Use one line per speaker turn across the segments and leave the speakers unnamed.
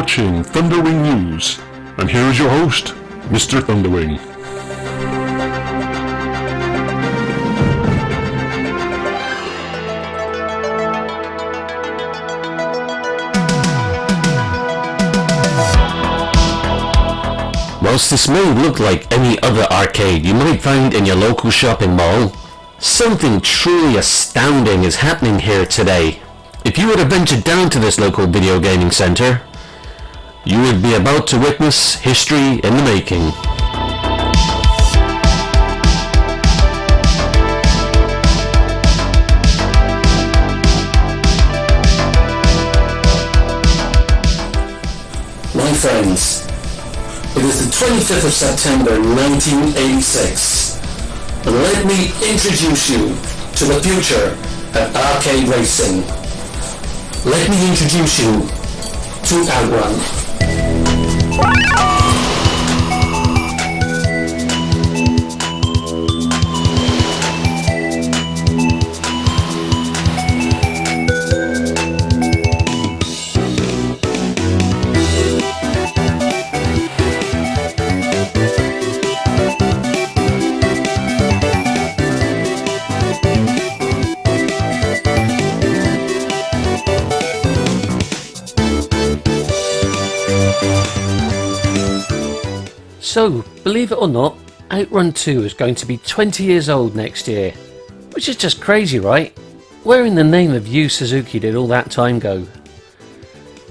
watching Thunderwing News, and here is your host, Mr. Thunderwing.
Whilst this may look like any other arcade you might find in your local shopping mall, something truly astounding is happening here today. If you were to venture down to this local video gaming centre, you would be about to witness history in the making.
My friends, it is the 25th of September 1986, and let me introduce you to the future of arcade racing. Let me introduce you to Outrun.
So, believe it or not, Outrun 2 is going to be 20 years old next year. Which is just crazy, right? Where in the name of you, Suzuki, did all that time go?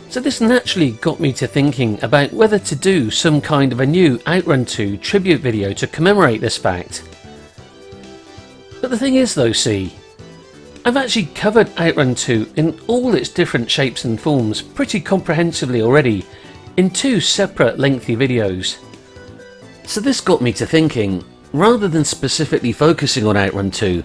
So this naturally got me to thinking about whether to do some kind of a new Outrun 2 tribute video to commemorate this fact. But the thing is though, see, I've actually covered Outrun 2 in all its different shapes and forms pretty comprehensively already in two separate lengthy videos. So this got me to thinking, rather than specifically focusing on Outrun 2,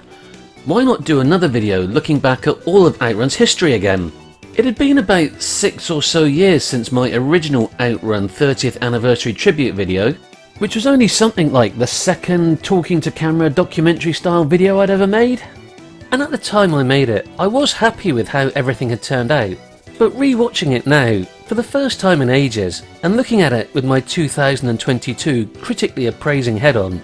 why not do another video looking back at all of Outrun's history again? It had been about 6 or so years since my original Outrun 30th anniversary tribute video, which was only something like the second talking to camera documentary style video I'd ever made. And at the time I made it, I was happy with how everything had turned out. But re-watching it now, for the first time in ages, and looking at it with my 2022 critically appraising head on,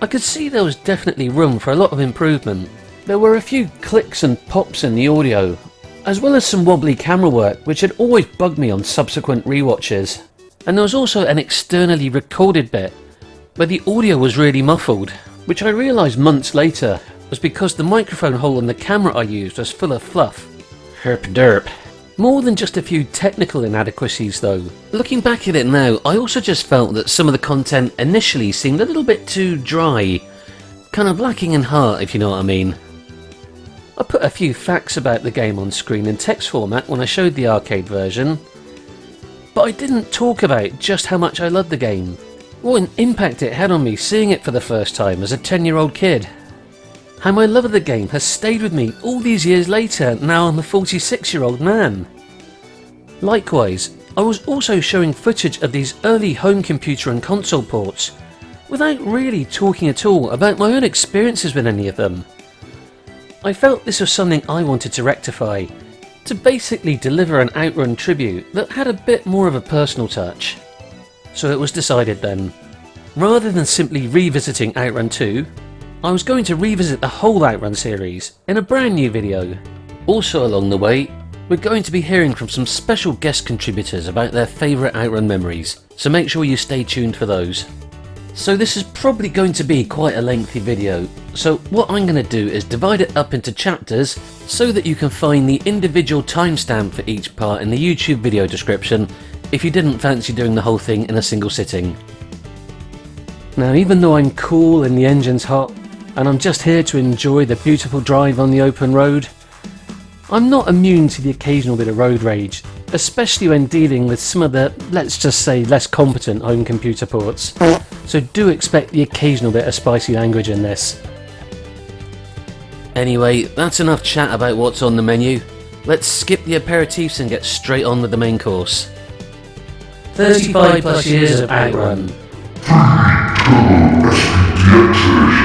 I could see there was definitely room for a lot of improvement. There were a few clicks and pops in the audio, as well as some wobbly camera work which had always bugged me on subsequent rewatches. And there was also an externally recorded bit, where the audio was really muffled, which I realised months later was because the microphone hole in the camera I used was full of fluff. Herp derp. More than just a few technical inadequacies though. Looking back at it now, I also just felt that some of the content initially seemed a little bit too dry. Kind of lacking in heart, if you know what I mean. I put a few facts about the game on screen in text format when I showed the arcade version, but I didn't talk about just how much I loved the game. What an impact it had on me seeing it for the first time as a 10-year-old kid. How my love of the game has stayed with me all these years later, now I'm a 46-year-old man. Likewise, I was also showing footage of these early home computer and console ports, without really talking at all about my own experiences with any of them. I felt this was something I wanted to rectify, to basically deliver an Outrun tribute that had a bit more of a personal touch. So it was decided then, rather than simply revisiting Outrun 2, I was going to revisit the whole Outrun series in a brand new video. Also along the way, we're going to be hearing from some special guest contributors about their favourite Outrun memories, so make sure you stay tuned for those. So this is probably going to be quite a lengthy video, so what I'm going to do is divide it up into chapters so that you can find the individual timestamp for each part in the YouTube video description if you didn't fancy doing the whole thing in a single sitting. Now, even though I'm cool and the engine's hot, and I'm just here to enjoy the beautiful drive on the open road, I'm not immune to the occasional bit of road rage, especially when dealing with some of the, let's just say, less competent home computer ports, so do expect the occasional bit of spicy language in this. Anyway, that's enough chat about what's on the menu. Let's skip the aperitifs and get straight on with the main course. 35 plus years of Outrun.
Turbo SPDX Edition.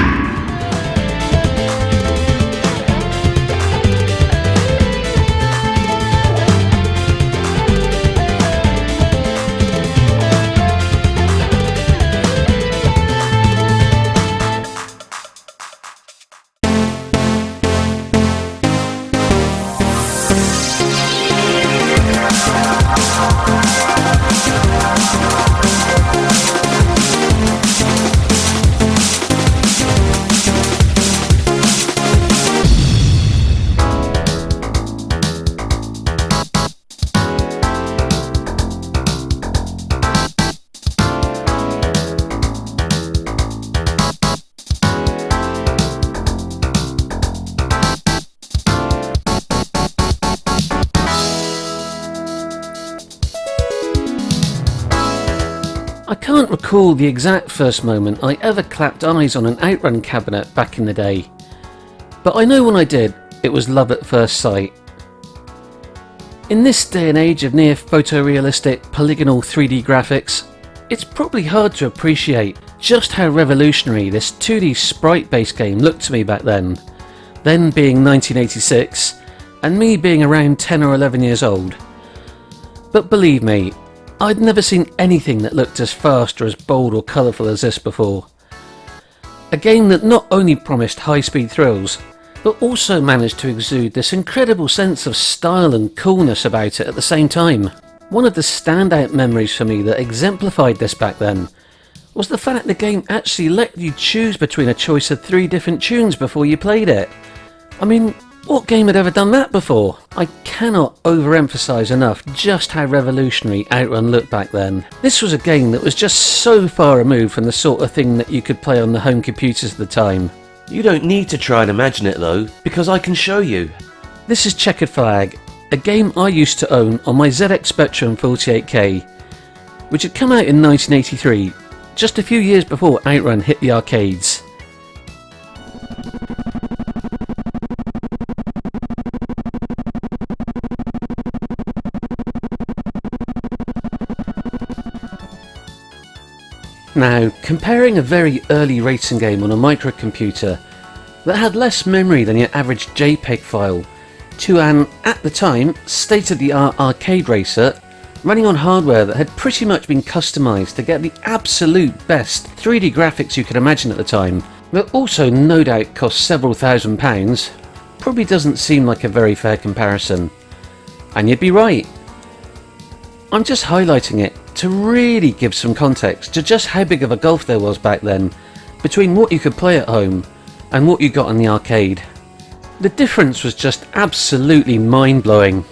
I can't recall the exact first moment I ever clapped eyes on an Outrun cabinet back in the day, but I know when I did, it was love at first sight. In this day and age of near photorealistic polygonal 3D graphics, it's probably hard to appreciate just how revolutionary this 2D sprite-based game looked to me back then being 1986, and me being around 10 or 11 years old. But believe me, I'd never seen anything that looked as fast or as bold or colourful as this before. A game that not only promised high-speed thrills, but also managed to exude this incredible sense of style and coolness about it at the same time. One of the standout memories for me that exemplified this back then was the fact the game actually let you choose between a choice of 3 different tunes before you played it. I mean, what game had ever done that before? I cannot overemphasise enough just how revolutionary Outrun looked back then. This was a game that was just so far removed from the sort of thing that you could play on the home computers at the time.
You don't need to try and imagine it though, because I can show you.
This is Checkered Flag, a game I used to own on my ZX Spectrum 48K, which had come out in 1983, just a few years before Outrun hit the arcades. Now, comparing a very early racing game on a microcomputer that had less memory than your average JPEG file to an, at the time, state-of-the-art arcade racer running on hardware that had pretty much been customised to get the absolute best 3D graphics you could imagine at the time, but also no doubt cost several £1,000s, probably doesn't seem like a very fair comparison. And you'd be right. I'm just highlighting it to really give some context to just how big of a gulf there was back then between what you could play at home and what you got in the arcade. The difference was just absolutely mind-blowing.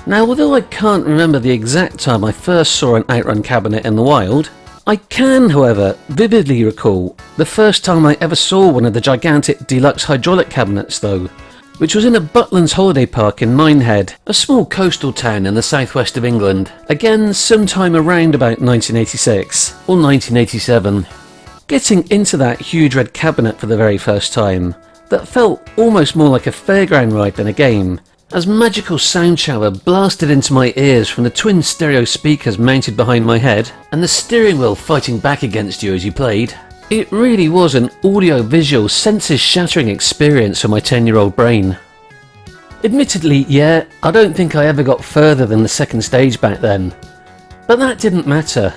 Now, although I can't remember the exact time I first saw an Outrun cabinet in the wild, I can, however, vividly recall the first time I ever saw one of the gigantic deluxe hydraulic cabinets though, which was in a Butlins holiday park in Minehead, a small coastal town in the southwest of England, again sometime around about 1986 or 1987. Getting into that huge red cabinet for the very first time, that felt almost more like a fairground ride than a game, as magical sound shower blasted into my ears from the twin stereo speakers mounted behind my head, and the steering wheel fighting back against you as you played. It really was an audio-visual, senses-shattering experience for my 10-year-old brain. Admittedly, yeah, I don't think I ever got further than the second stage back then, but that didn't matter.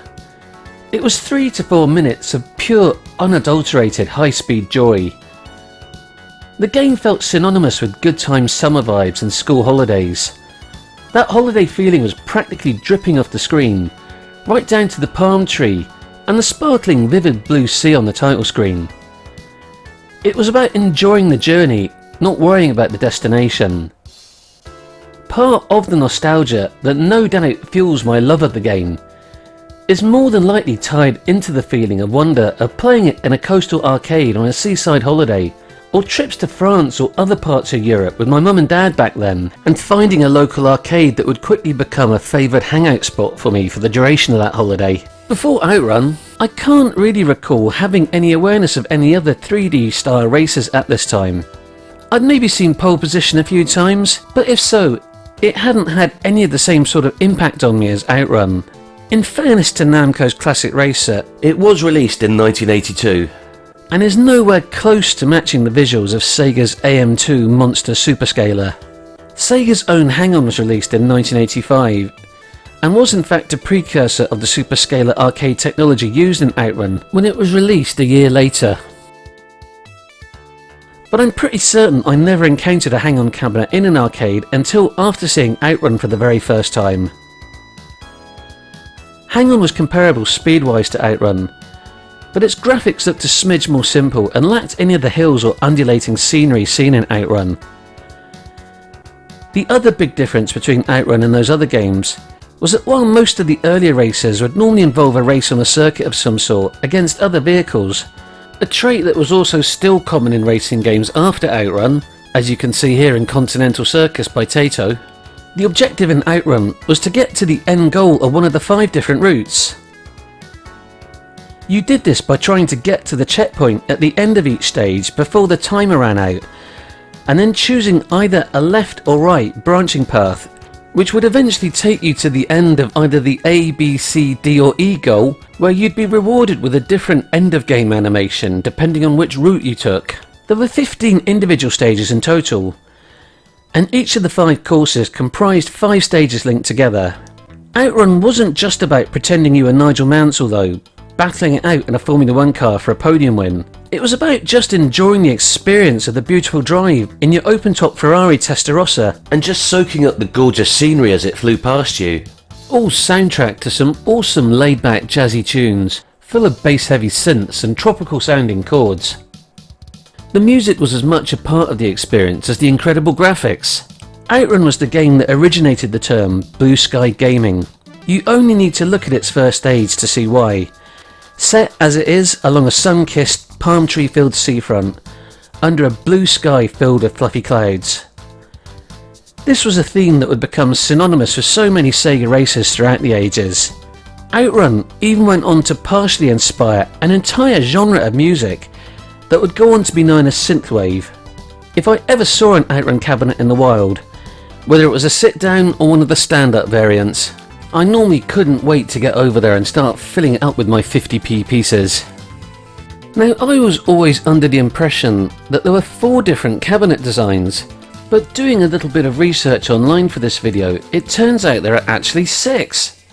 It was 3 to 4 minutes of pure, unadulterated high-speed joy. The game felt synonymous with good times, summer vibes and school holidays. That holiday feeling was practically dripping off the screen, right down to the palm tree and the sparkling vivid blue sea on the title screen. It was about enjoying the journey, not worrying about the destination. Part of the nostalgia that no doubt fuels my love of the game is more than likely tied into the feeling of wonder of playing it in a coastal arcade on a seaside holiday, or trips to France or other parts of Europe with my mum and dad back then, and finding a local arcade that would quickly become a favoured hangout spot for me for the duration of that holiday. Before Outrun, I can't really recall having any awareness of any other 3D style races at this time. I'd maybe seen Pole Position a few times, but if so, it hadn't had any of the same sort of impact on me as Outrun. In fairness to Namco's classic racer,
It was released in 1982.
and is nowhere close to matching the visuals of Sega's AM2 monster superscaler. Sega's own Hang-On was released in 1985, and was in fact a precursor of the superscaler arcade technology used in Outrun when it was released a year later. But I'm pretty certain I never encountered a Hang-On cabinet in an arcade until after seeing Outrun for the very first time. Hang-On was comparable speed-wise to Outrun, but its graphics looked a smidge more simple and lacked any of the hills or undulating scenery seen in Outrun. The other big difference between Outrun and those other games was that while most of the earlier races would normally involve a race on a circuit of some sort against other vehicles, a trait that was also still common in racing games after Outrun, as you can see here in Continental Circus by Taito, the objective in Outrun was to get to the end goal of one of the 5 different routes. You did this by trying to get to the checkpoint at the end of each stage before the timer ran out, and then choosing either a left or right branching path, which would eventually take you to the end of either the A, B, C, D or E goal, where you'd be rewarded with a different end of game animation depending on which route you took. There were 15 individual stages in total, and each of the 5 courses comprised 5 stages linked together. Outrun wasn't just about pretending you were Nigel Mansell though, battling it out in a Formula 1 car for a podium win. It was about just enjoying the experience of the beautiful drive in your open-top Ferrari Testarossa,
And just soaking up the gorgeous scenery as it flew past you.
all soundtrack to some awesome laid-back jazzy tunes, full of bass-heavy synths and tropical-sounding chords. The music was as much a part of the experience as the incredible graphics. Outrun was the game that originated the term blue sky gaming. You only need to look at its first stage to see why. Set as it is along a sun-kissed, palm tree-filled seafront, under a blue sky filled with fluffy clouds. This was a theme that would become synonymous with so many Sega races throughout the ages. Outrun even went on to partially inspire an entire genre of music that would go on to be known as synthwave. If I ever saw an Outrun cabinet in the wild, whether it was a sit-down or one of the stand-up variants, I normally couldn't wait to get over there and start filling it up with my 50p pieces. Now, I was always under the impression that there were 4 different cabinet designs, but doing a little bit of research online for this video, it turns out there are actually 6.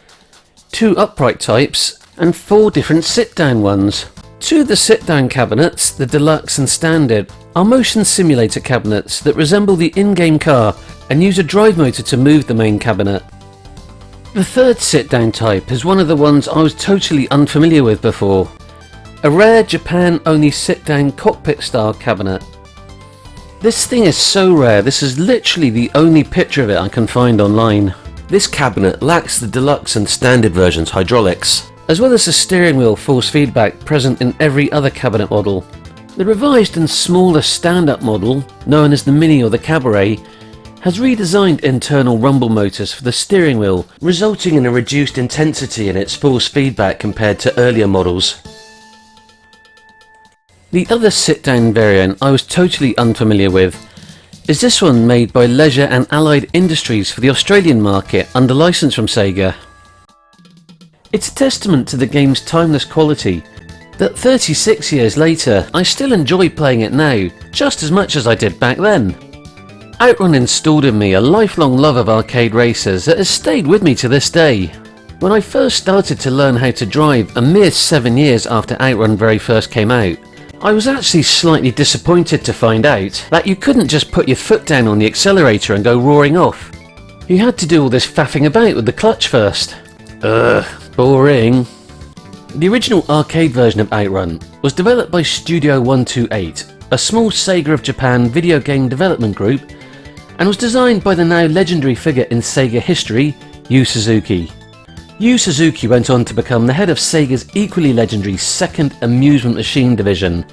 2 upright types and 4 different sit-down ones. 2 of the sit-down cabinets, the Deluxe and Standard, are motion simulator cabinets that resemble the in-game car and use a drive motor to move the main cabinet. The 3rd sit-down type is one of the ones I was totally unfamiliar with before. A rare Japan-only sit-down cockpit-style cabinet. This thing is so rare, this is literally the only picture of it I can find online.
This cabinet lacks the deluxe and standard version's hydraulics.
As well as the steering wheel force feedback present in every other cabinet model. The revised and smaller stand-up model, known as the Mini or the Cabaret, has redesigned internal rumble motors for the steering wheel,
resulting in a reduced intensity in its force feedback compared to earlier models.
The other sit-down variant I was totally unfamiliar with is this one made by Leisure and Allied Industries for the Australian market under license from Sega. It's a testament to the game's timeless quality that 36 years later I still enjoy playing it now just as much as I did back then. Outrun installed in me a lifelong love of arcade races that has stayed with me to this day. When I first started to learn how to drive a mere 7 years after Outrun very first came out, I was actually slightly disappointed to find out that you couldn't just put your foot down on the accelerator and go roaring off. You had to do all this faffing about with the clutch first. Boring. The original arcade version of Outrun was developed by Studio 128, a small Sega of Japan video game development group, and was designed by the now legendary figure in Sega history, Yu Suzuki. Yu Suzuki went on to become the head of Sega's equally legendary second amusement machine division,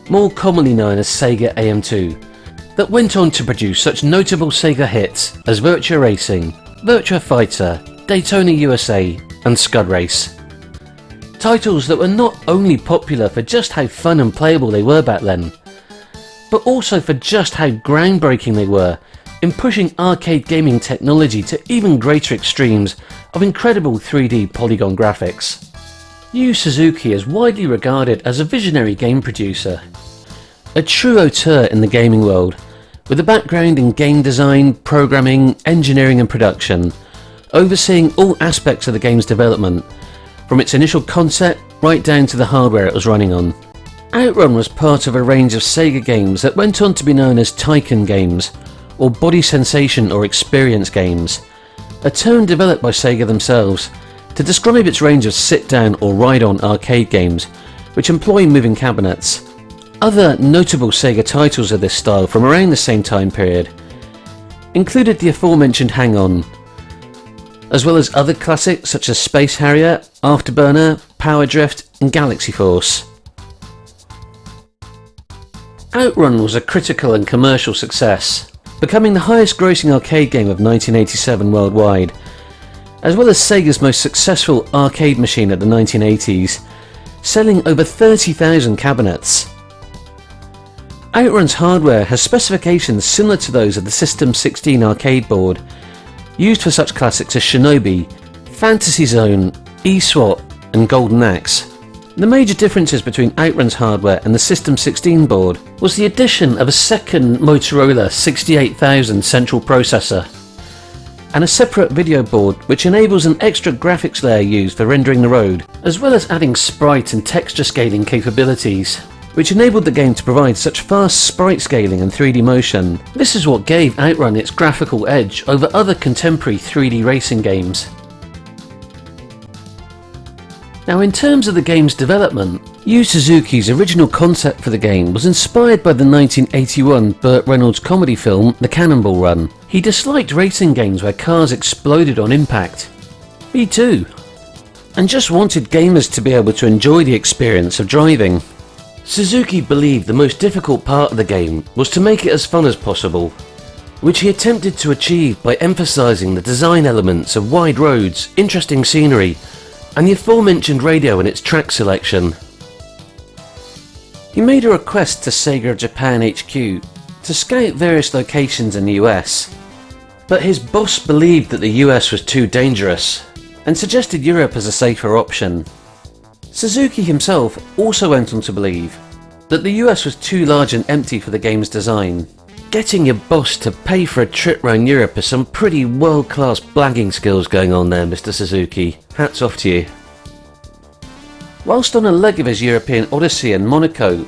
more commonly known as Sega AM2, that went on to produce such notable Sega hits as Virtua Racing, Virtua Fighter, Daytona USA and Scud Race. Titles that were not only popular for just how fun and playable they were back then, but also for just how groundbreaking they were in pushing arcade gaming technology to even greater extremes of incredible 3D polygon graphics. Yu Suzuki is widely regarded as a visionary game producer, a true auteur in the gaming world, with a background in game design, programming, engineering and production, overseeing all aspects of the game's development, from its initial concept right down to the hardware it was running on. Outrun was part of a range of Sega games that went on to be known as Tycoon games, or body sensation or experience games, a term developed by Sega themselves to describe its range of sit-down or ride-on arcade games which employ moving cabinets. Other notable Sega titles of this style from around the same time period included the aforementioned Hang On, as well as other classics such as Space Harrier, Afterburner, Power Drift and Galaxy Force. Outrun was a critical and commercial success, becoming the highest grossing arcade game of 1987 worldwide, as well as Sega's most successful arcade machine of the 1980s, selling over 30,000 cabinets. Outrun's hardware has specifications similar to those of the System 16 arcade board, used for such classics as Shinobi, Fantasy Zone, E-SWAT and Golden Axe. The major differences between Outrun's hardware and the System 16 board was the addition of a second Motorola 68000 central processor, and a separate video board which enables an extra graphics layer used for rendering the road, as well as adding sprite and texture scaling capabilities, which enabled the game to provide such fast sprite scaling and 3D motion. This is what gave Outrun its graphical edge over other contemporary 3D racing games. Now, in terms of the game's development, Yu Suzuki's original concept for the game was inspired by the 1981 Burt Reynolds comedy film The Cannonball Run. He disliked racing games where cars exploded on impact. Me too. And just wanted gamers to be able to enjoy the experience of driving.
Suzuki believed the most difficult part of the game was to make it as fun as possible, which he attempted to achieve by emphasising the design elements of wide roads, interesting scenery, and the aforementioned radio and its track selection. He made a request to Sega Japan HQ to scout various locations in the US, but his boss believed that the US was too dangerous and suggested Europe as a safer option. Suzuki himself also went on to believe that the US was too large and empty for the game's design. Getting your boss to pay for a trip round Europe is some pretty world-class blagging skills going on there, Mr. Suzuki. Hats off to you. Whilst on a leg of his European odyssey in Monaco,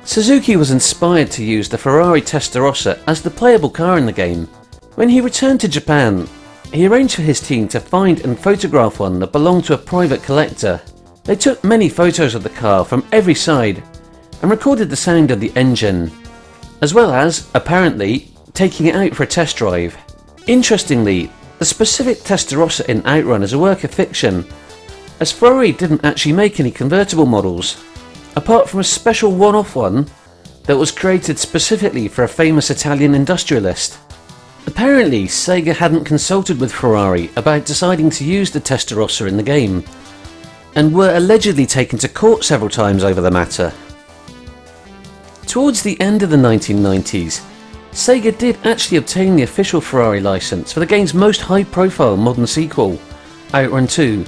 Suzuki was inspired to use the Ferrari Testarossa as the playable car in the game. When he returned to Japan, he arranged for his team to find and photograph one that belonged to a private collector. They took many photos of the car from every side and recorded the sound of the engine, as well as, apparently, taking it out for a test drive. Interestingly, the specific Testarossa in Outrun is a work of fiction, as Ferrari didn't actually make any convertible models, apart from a special one-off one that was created specifically for a famous Italian industrialist. Apparently, Sega hadn't consulted with Ferrari about deciding to use the Testarossa in the game, and were allegedly taken to court several times over the matter. Towards the end of the 1990s, Sega did actually obtain the official Ferrari license for the game's most high-profile modern sequel, Outrun 2,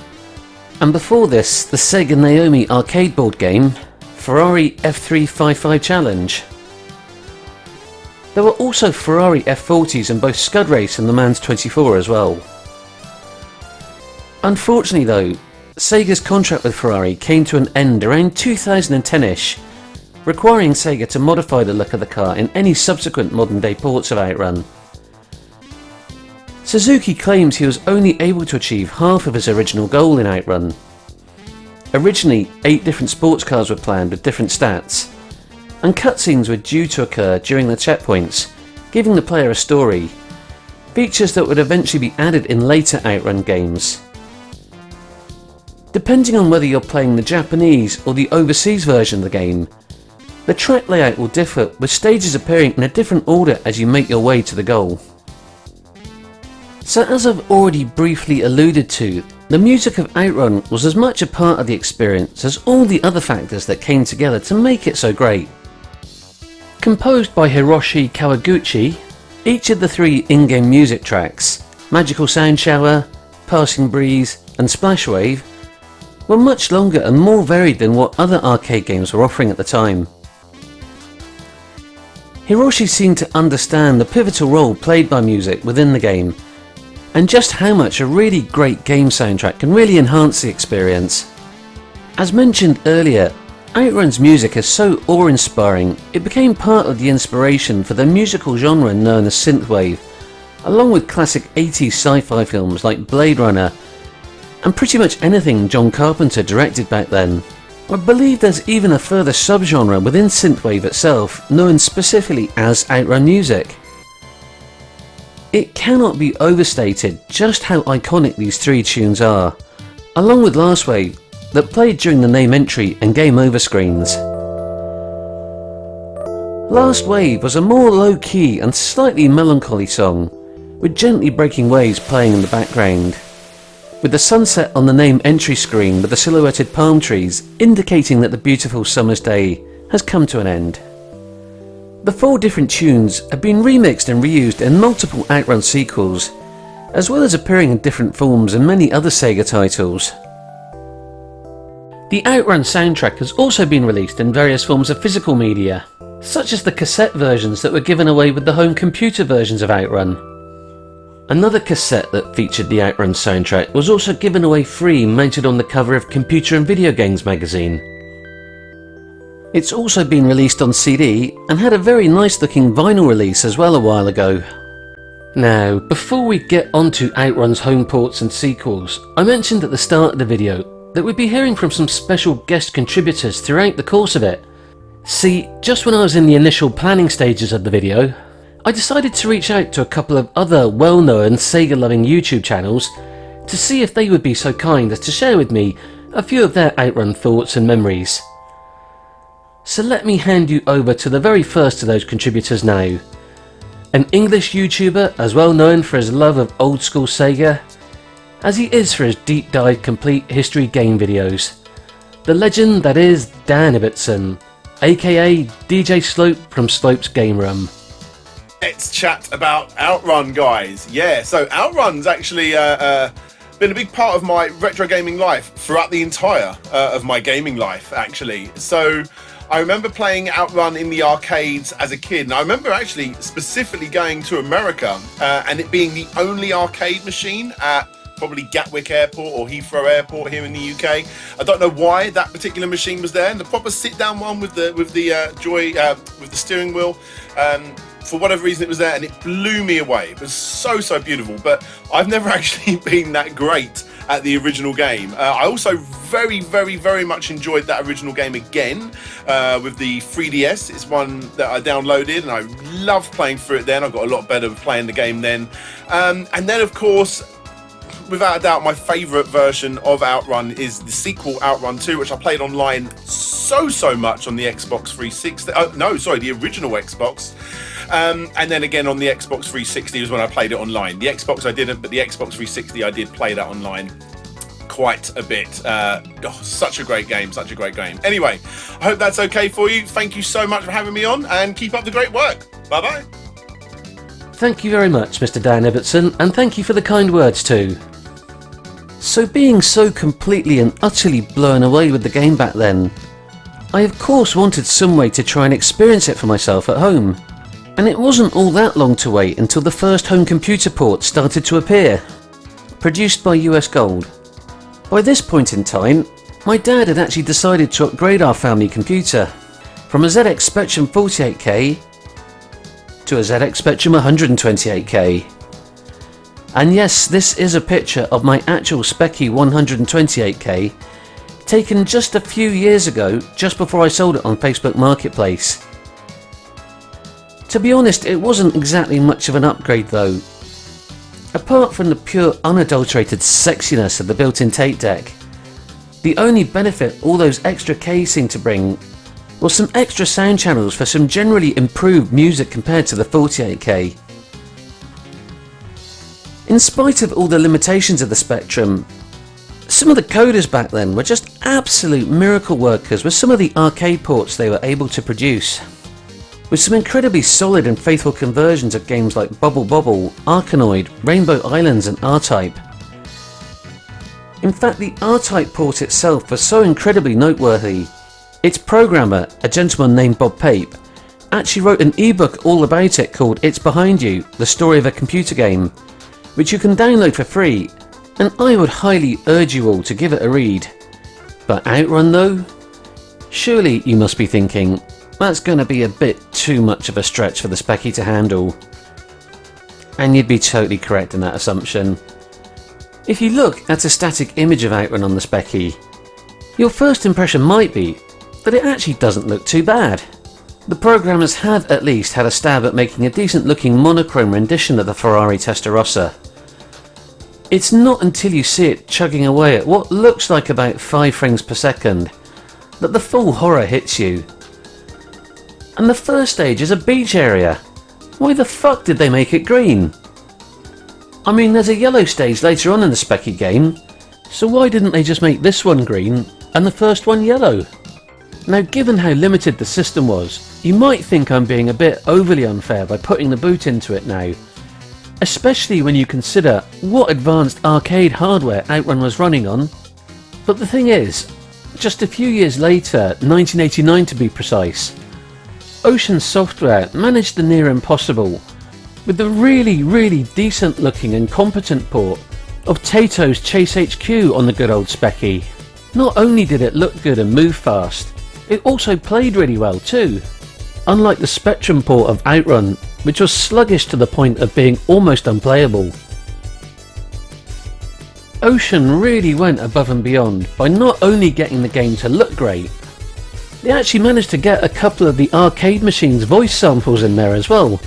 and before this, the Sega Naomi arcade board game, Ferrari F355 Challenge. There were also Ferrari F40s in both Scud Race and Le Mans 24 as well. Unfortunately though, Sega's contract with Ferrari came to an end around 2010-ish, requiring Sega to modify the look of the car in any subsequent modern-day ports of Outrun. Suzuki claims he was only able to achieve half of his original goal in Outrun. Originally, 8 different sports cars were planned with different stats, and cutscenes were due to occur during the checkpoints, giving the player a story, features that would eventually be added in later Outrun games. Depending on whether you're playing the Japanese or the overseas version of the game, the track layout will differ, with stages appearing in a different order as you make your way to the goal. So as I've already briefly alluded to, the music of Outrun was as much a part of the experience as all the other factors that came together to make it so great. Composed by Hiroshi Kawaguchi, each of the 3 in-game music tracks, Magical Sound Shower, Passing Breeze and Splash Wave, were much longer and more varied than what other arcade games were offering at the time. Hiroshi seemed to understand the pivotal role played by music within the game, and just how much a really great game soundtrack can really enhance the experience. As mentioned earlier, Outrun's music is so awe-inspiring, it became part of the inspiration for the musical genre known as synthwave, along with classic 80s sci-fi films like Blade Runner, and pretty much anything John Carpenter directed back then. I believe there's even a further subgenre within synthwave itself, known specifically as Outrun music. It cannot be overstated just how iconic these 3 tunes are, along with Last Wave, that played during the name entry and game over screens. Last Wave was a more low-key and slightly melancholy song, with gently breaking waves playing in the background. with the sunset on the name entry screen with the silhouetted palm trees indicating that the beautiful summer's day has come to an end. The 4 different tunes have been remixed and reused in multiple Outrun sequels, as well as appearing in different forms in many other Sega titles.
The Outrun soundtrack has also been released in various forms of physical media, such as the cassette versions that were given away with the home computer versions of Outrun. Another cassette that featured the Outrun soundtrack was also given away free, mounted on the cover of Computer and Video Games magazine. It's also been released on CD and had a very nice looking vinyl release as well a while ago. Now, before we get onto Outrun's home ports and sequels, I mentioned at the start of the video that we'd be hearing from some special guest contributors throughout the course of it. See, just when I was in the initial planning stages of the video, I decided to reach out to a couple of other well-known Sega-loving YouTube channels to see if they would be so kind as to share with me a few of their Outrun thoughts and memories. So let me hand you over to the very first of those contributors now. An English YouTuber as well known for his love of old school Sega as he is for his deep dive complete history game videos. The legend that is Dan Ibbotson, aka DJ Slope from Slope's Game Room.
Let's chat about Outrun, guys. Yeah, so Outrun's actually been a big part of my retro gaming life throughout the entire of my gaming life, actually. So I remember playing Outrun in the arcades as a kid, and I remember actually specifically going to America and it being the only arcade machine at probably Gatwick Airport or Heathrow Airport here in the UK. I don't know why that particular machine was there, and the proper sit-down one with the steering wheel. For whatever reason it was there, and it blew me away. It was so beautiful, but I've never actually been that great at the original game. I also very much enjoyed that original game again with the 3DS. It's one that I downloaded and I loved playing through it then. I got a lot better playing the game then. And then of course, without a doubt, my favourite version of Outrun is the sequel Outrun 2, which I played online so much on the Xbox 360. The original Xbox. And then again on the Xbox 360 was when I played it online. The Xbox I didn't, but the Xbox 360 I did play that online quite a bit. Such a great game. Anyway, I hope that's okay for you. Thank you so much for having me on, and keep up the great work. Bye bye.
Thank you very much, Mr. Dan Ibbotson, and thank you for the kind words too. So being so completely and utterly blown away with the game back then, I of course wanted some way to try and experience it for myself at home. And it wasn't all that long to wait until the first home computer ports started to appear, produced by US Gold. By this point in time, my dad had actually decided to upgrade our family computer from a ZX Spectrum 48K to a ZX Spectrum 128K. And yes, this is a picture of my actual Speccy 128K, taken just a few years ago, just before I sold it on Facebook Marketplace. To be honest, it wasn't exactly much of an upgrade though. Apart from the pure unadulterated sexiness of the built-in tape deck, the only benefit all those extra Ks seemed to bring was some extra sound channels for some generally improved music compared to the 48K. In spite of all the limitations of the Spectrum, some of the coders back then were just absolute miracle workers with some of the arcade ports they were able to produce. With some incredibly solid and faithful conversions of games like Bubble Bobble, Arkanoid, Rainbow Islands and R-Type. In fact, the R-Type port itself was so incredibly noteworthy, its programmer, a gentleman named Bob Pape, actually wrote an ebook all about it called It's Behind You, the story of a computer game, which you can download for free, and I would highly urge you all to give it a read. But Outrun though? Surely you must be thinking, that's going to be a bit too much of a stretch for the Specky to handle. And you'd be totally correct in that assumption. If you look at a static image of Outrun on the Specky, your first impression might be that it actually doesn't look too bad. The programmers have at least had a stab at making a decent looking monochrome rendition of the Ferrari Testarossa. It's not until you see it chugging away at what looks like about 5 frames per second that the full horror hits you. And the first stage is a beach area. Why the fuck did they make it green? I mean, there's a yellow stage later on in the Specky game, So why didn't they just make this one green and the first one yellow? Now, given how limited the system was, you might think I'm being a bit overly unfair by putting the boot into it now, especially when you consider what advanced arcade hardware Outrun was running on. But the thing is, just a few years later, 1989 to be precise, Ocean Software managed the near impossible with the really decent looking and competent port of Tato's Chase HQ on the good old Specky. Not only did it look good and move fast, it also played really well too, unlike the Spectrum port of Outrun, which was sluggish to the point of being almost unplayable. Ocean really went above and beyond by not only getting the game to look great, they actually managed to get a couple of the arcade machine's voice samples in there as well,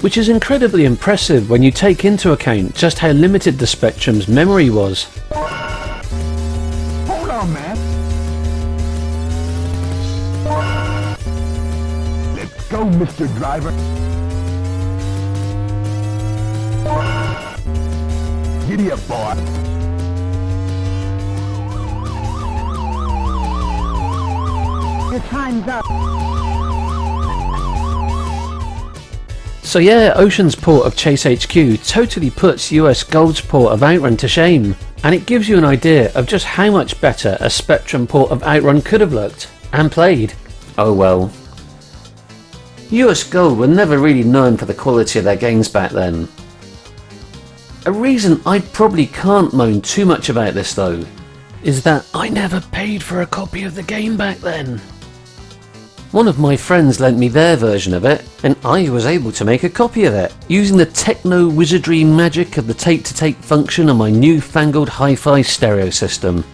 which is incredibly impressive when you take into account just how limited the Spectrum's memory was.
Hold on, man. Let's go, Mr. Driver. Giddy up, boy. Your time's up.
So yeah, Ocean's port of Chase HQ totally puts US Gold's port of Outrun to shame, and it gives you an idea of just how much better a Spectrum port of Outrun could have looked and played. Oh well. US Gold were never really known for the quality of their games back then. A reason I probably can't moan too much about this though, is that I never paid for a copy of the game back then. One of my friends lent me their version of it, and I was able to make a copy of it, using the techno wizardry magic of the tape-to-tape function on my newfangled hi-fi stereo system.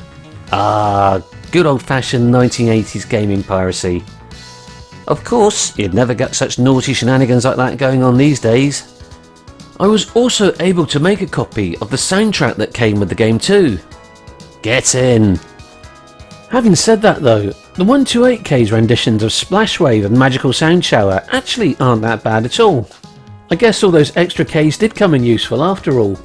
Ah, good old-fashioned 1980s gaming piracy. Of course, you'd never get such naughty shenanigans like that going on these days. I was also able to make a copy of the soundtrack that came with the game too. Get in! Having said that though, the 128K's renditions of Splash Wave and Magical Sound Shower actually aren't that bad at all. I guess all those extra K's did come in useful after all.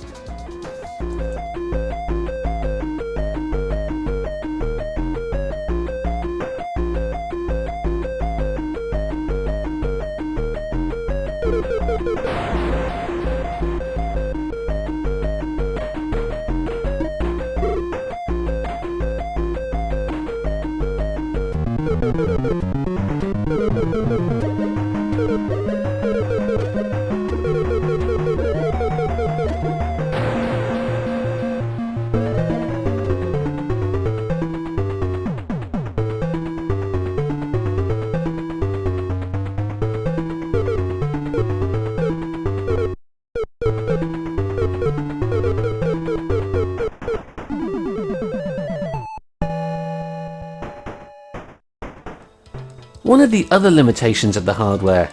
One of the other limitations of the hardware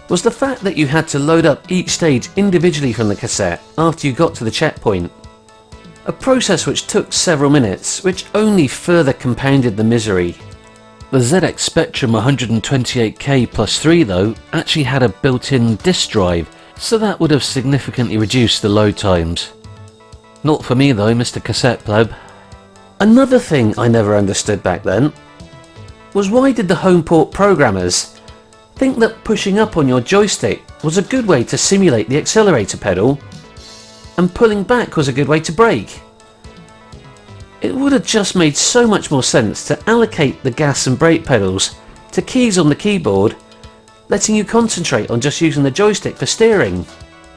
was the fact that you had to load up each stage individually from the cassette after you got to the checkpoint. A process which took several minutes, which only further compounded the misery. The ZX Spectrum 128K plus 3 though actually had a built-in disk drive, so that would have significantly reduced the load times. Not for me though, Mr. Cassette Pleb. Another thing I never understood back then was why did the HomePort programmers think that pushing up on your joystick was a good way to simulate the accelerator pedal and pulling back was a good way to brake? It would have just made so much more sense to allocate the gas and brake pedals to keys on the keyboard, letting you concentrate on just using the joystick for steering.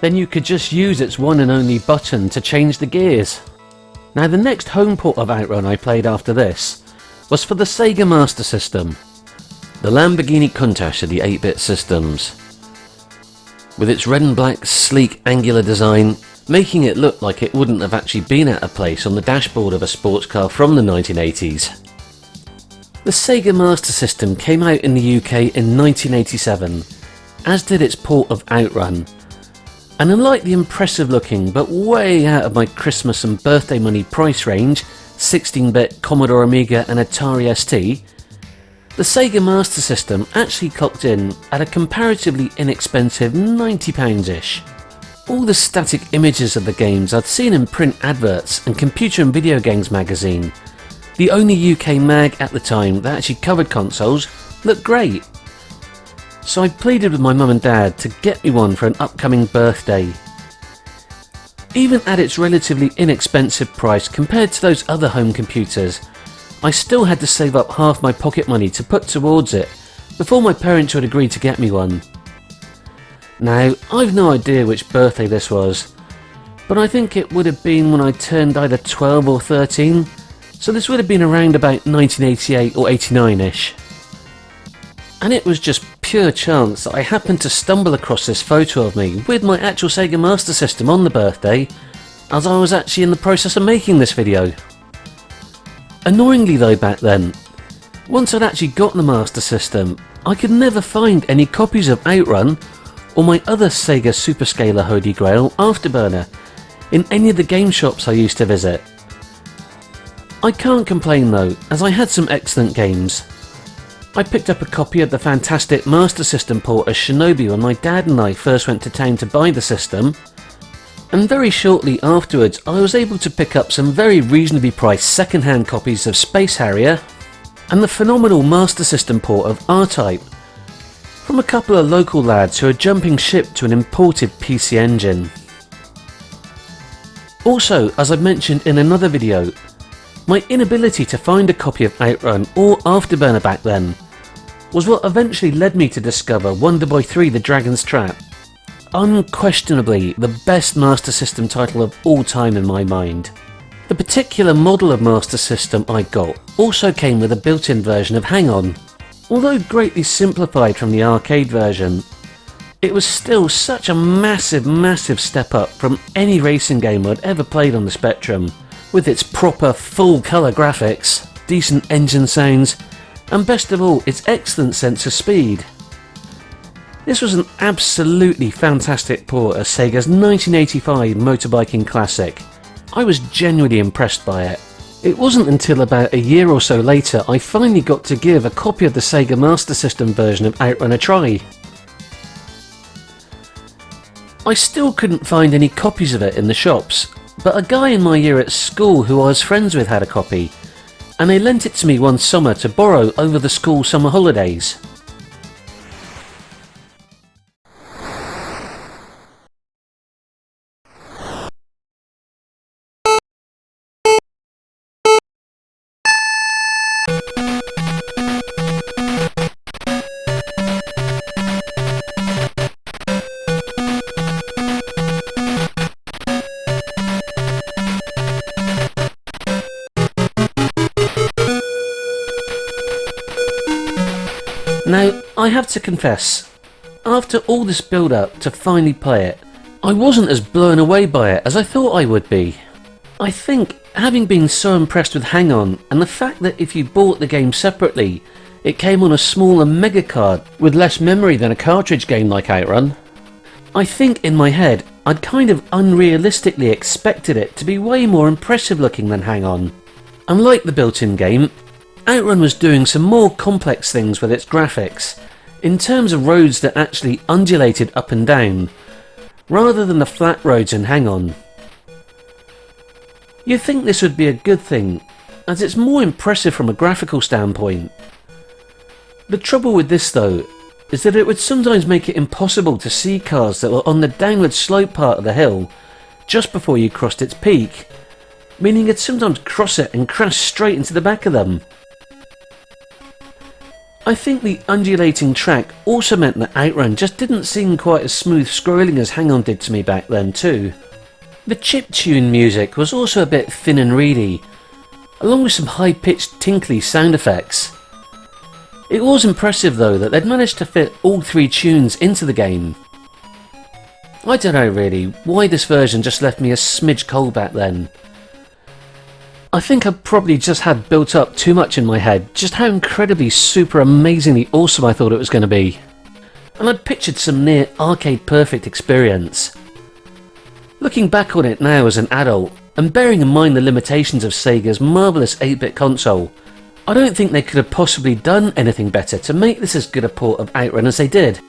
Then you could just use its one and only button to change the gears. Now the next HomePort of Outrun I played after this was for the Sega Master System, the Lamborghini Countach of the 8-bit systems. With its red and black sleek angular design, making it look like it wouldn't have actually been out of place on the dashboard of a sports car from the 1980s. The Sega Master System came out in the UK in 1987, as did its port of Outrun, and unlike the impressive looking but way out of my Christmas and birthday money price range 16-bit Commodore Amiga and Atari ST, the Sega Master System actually clocked in at a comparatively inexpensive £90-ish. all the static images of the games I'd seen in print adverts and Computer and Video Games magazine, the only UK mag at the time that actually covered consoles, looked great. So I pleaded with my mum and dad to get me one for an upcoming birthday. Even at its relatively inexpensive price compared to those other home computers, I still had to save up half my pocket money to put towards it before my parents would agree to get me one. Now, I've no idea which birthday this was, but I think it would have been when I turned either 12 or 13, so this would have been around about 1988 or 89ish. And it was just pure chance that I happened to stumble across this photo of me with my actual Sega Master System on the birthday, as I was actually in the process of making this video. Annoyingly though, back then, once I'd actually got the Master System, I could never find any copies of Outrun or my other Sega Superscaler Holy Grail, Afterburner, in any of the game shops I used to visit. I can't complain though, as I had some excellent games. I picked up a copy of the fantastic Master System port of Shinobi when my dad and I first went to town to buy the system, and very shortly afterwards I was able to pick up some very reasonably priced second-hand copies of Space Harrier and the phenomenal Master System port of R-Type from a couple of local lads who are jumping ship to an imported PC Engine. Also, as I mentioned in another video, my inability to find a copy of Outrun or Afterburner back then was what eventually led me to discover Wonder Boy 3: The Dragon's Trap. Unquestionably the best Master System title of all time in my mind. The particular model of Master System I got also came with a built-in version of Hang On. Although greatly simplified from the arcade version, it was still such a massive step up from any racing game I'd ever played on the Spectrum, with its proper full colour graphics, decent engine sounds, and best of all, its excellent sense of speed. This was an absolutely fantastic port of Sega's 1985 motorbiking classic. I was genuinely impressed by it. It wasn't until about a year or so later I finally got to give a copy of the Sega Master System version of Outrun a try. I still couldn't find any copies of it in the shops, but a guy in my year at school who I was friends with had a copy, and they lent it to me one summer to borrow over the school summer holidays. Now, I have to confess, after all this build-up to finally play it, I wasn't as blown away by it as I thought I would be. I think, having been so impressed with Hang On, and the fact that if you bought the game separately, it came on a smaller mega card with less memory than a cartridge game like Outrun, I think in my head I'd kind of unrealistically expected it to be way more impressive looking than Hang On. Unlike the built-in game, Outrun was doing some more complex things with its graphics, in terms of roads that actually undulated up and down, rather than the flat roads in Hang On. You'd think this would be a good thing, as it's more impressive from a graphical standpoint. The trouble with this though, is that it would sometimes make it impossible to see cars that were on the downward slope part of the hill, just before you crossed its peak, meaning you'd sometimes cross it and crash straight into the back of them. I think the undulating track also meant that Outrun just didn't seem quite as smooth scrolling as Hang On did to me back then too. The chiptune music was also a bit thin and reedy, along with some high-pitched tinkly sound effects. It was impressive though that they'd managed to fit all three tunes into the game. I don't know really why this version just left me a smidge cold back then. I think I probably just had built up too much in my head just how incredibly super amazingly awesome I thought it was going to be. And I'd pictured some near arcade perfect experience. Looking back on it now as an adult, and bearing in mind the limitations of Sega's marvellous 8-bit console, I don't think they could have possibly done anything better to make this as good a port of Outrun as they did.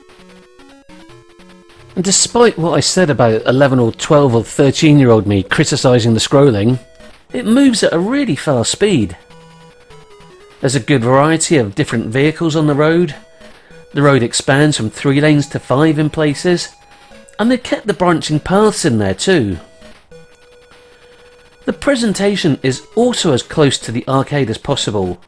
And despite what I said about 11 or 12 or 13-year-old me criticising the scrolling, it moves at a really fast speed. There's a good variety of different vehicles on the road. The road expands from 3 lanes to 5 in places, and they've kept the branching paths in there too. The presentation is also as close to the arcade as possible,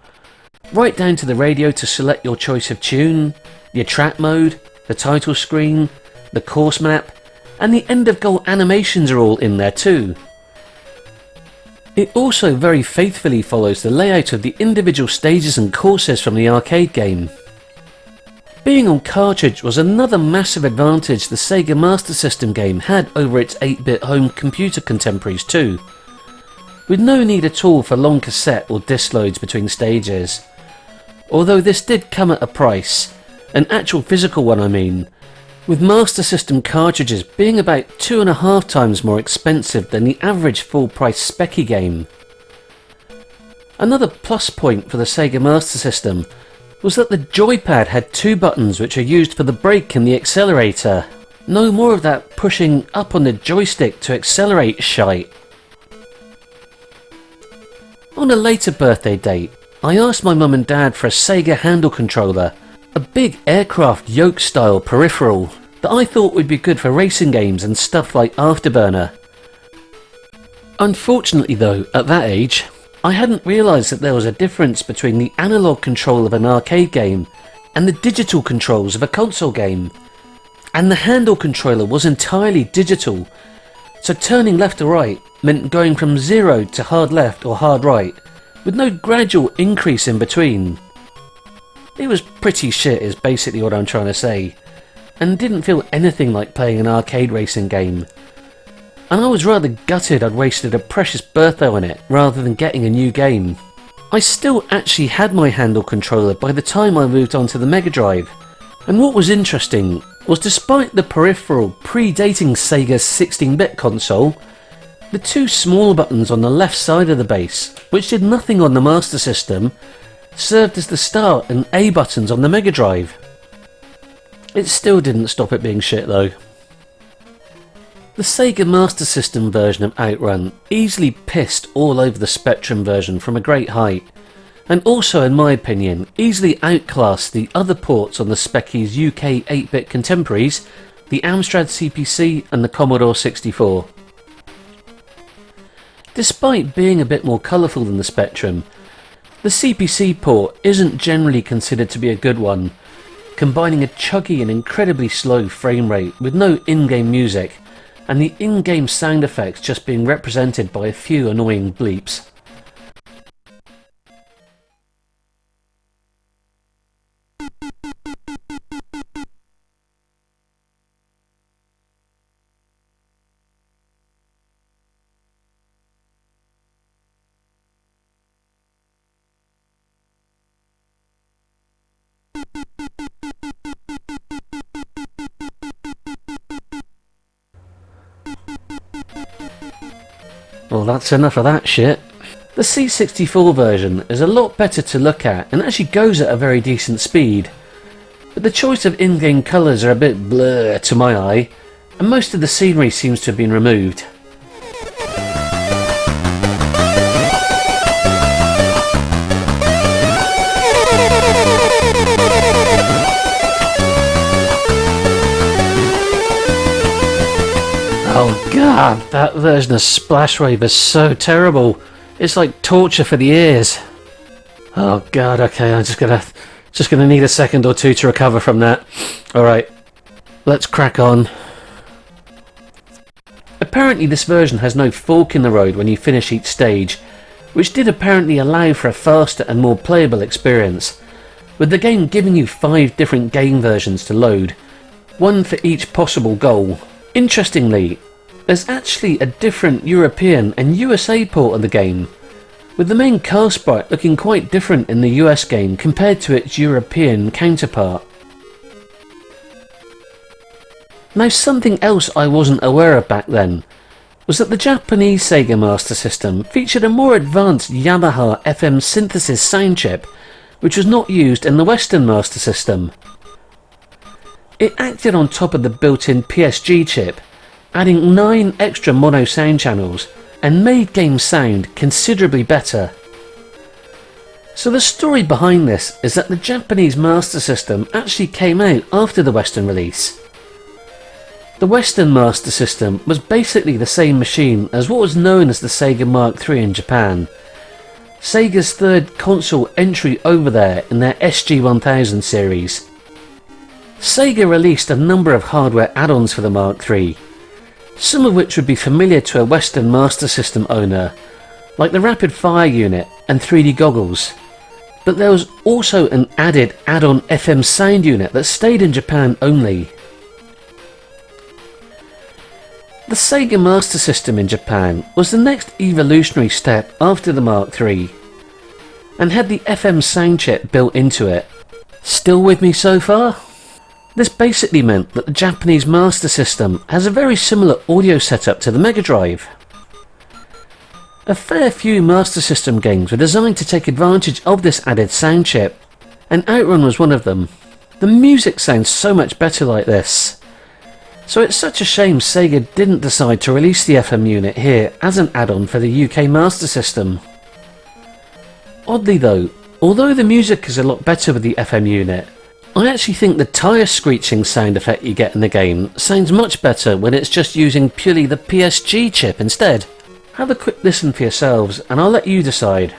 right down to the radio to select your choice of tune, your track mode, the title screen, the course map, and the end of goal animations are all in there too. It also very faithfully follows the layout of the individual stages and courses from the arcade game. Being on cartridge was another massive advantage the Sega Master System game had over its 8-bit home computer contemporaries too, with no need at all for long cassette or disc loads between stages. Although this did come at a price, an actual physical one I mean, with Master System cartridges being about 2.5 times more expensive than the average full-price specky game. Another plus point for the Sega Master System was that the joypad had 2 buttons which are used for the brake and the accelerator. No more of that pushing up on the joystick to accelerate shite. On a later birthday date, I asked my mum and dad for a Sega handle controller, a big aircraft yoke style peripheral that I thought would be good for racing games and stuff like Afterburner. Unfortunately though, at that age, I hadn't realised that there was a difference between the analog control of an arcade game and the digital controls of a console game. And the handle controller was entirely digital, so turning left or right meant going from 0 to hard left or hard right, with no gradual increase in between. It was pretty shit is basically what I'm trying to say, and didn't feel anything like playing an arcade racing game. And I was rather gutted I'd wasted a precious birthday on it rather than getting a new game. I still actually had my handle controller by the time I moved on to the Megadrive, and what was interesting was despite the peripheral predating Sega's 16-bit console, the 2 small buttons on the left side of the base, which did nothing on the Master System, served as the start and A buttons on the Megadrive. It still didn't stop it being shit though. The Sega Master System version of Outrun easily pissed all over the Spectrum version from a great height, and also in my opinion easily outclassed the other ports on the Specky's UK 8-bit contemporaries, the Amstrad CPC and the Commodore 64. Despite being a bit more colourful than the Spectrum, the CPC port isn't generally considered to be a good one, combining a chuggy and incredibly slow frame rate with no in-game music, and the in-game sound effects just being represented by a few annoying bleeps. Well, that's enough of that shit. The C64 version is a lot better to look at and actually goes at a very decent speed, but the choice of in-game colours are a bit blur to my eye, and most of the scenery seems to have been removed. Oh god, that version of Splash Wave is so terrible. It's like torture for the ears. Oh god, okay, I'm just gonna need a second or two to recover from that. Alright, let's crack on. Apparently this version has no fork in the road when you finish each stage, which did apparently allow for a faster and more playable experience, with the game giving you 5 different game versions to load, one for each possible goal. Interestingly, there's actually a different European and USA port of the game, with the main car sprite looking quite different in the US game compared to its European counterpart. Now, something else I wasn't aware of back then was that the Japanese Sega Master System featured a more advanced Yamaha FM synthesis sound chip, which was not used in the Western Master System. It acted on top of the built-in PSG chip, adding 9 extra mono sound channels and made games sound considerably better. So the story behind this is that the Japanese Master System actually came out after the Western release. The Western Master System was basically the same machine as what was known as the Sega Mark III in Japan, Sega's third console entry over there in their SG-1000 series. Sega released a number of hardware add-ons for the Mark III, some of which would be familiar to a Western Master System owner, like the Rapid Fire Unit and 3D goggles. But there was also an added add-on FM sound unit that stayed in Japan only. The Sega Master System in Japan was the next evolutionary step after the Mark III, and had the FM sound chip built into it. Still with me so far? This basically meant that the Japanese Master System has a very similar audio setup to the Megadrive. A fair few Master System games were designed to take advantage of this added sound chip, and Outrun was one of them. The music sounds so much better like this. So it's such a shame Sega didn't decide to release the FM unit here as an add-on for the UK Master System. Oddly though, although the music is a lot better with the FM unit, I actually think the tyre screeching sound effect you get in the game sounds much better when it's just using purely the PSG chip instead. Have a quick listen for yourselves and I'll let you decide.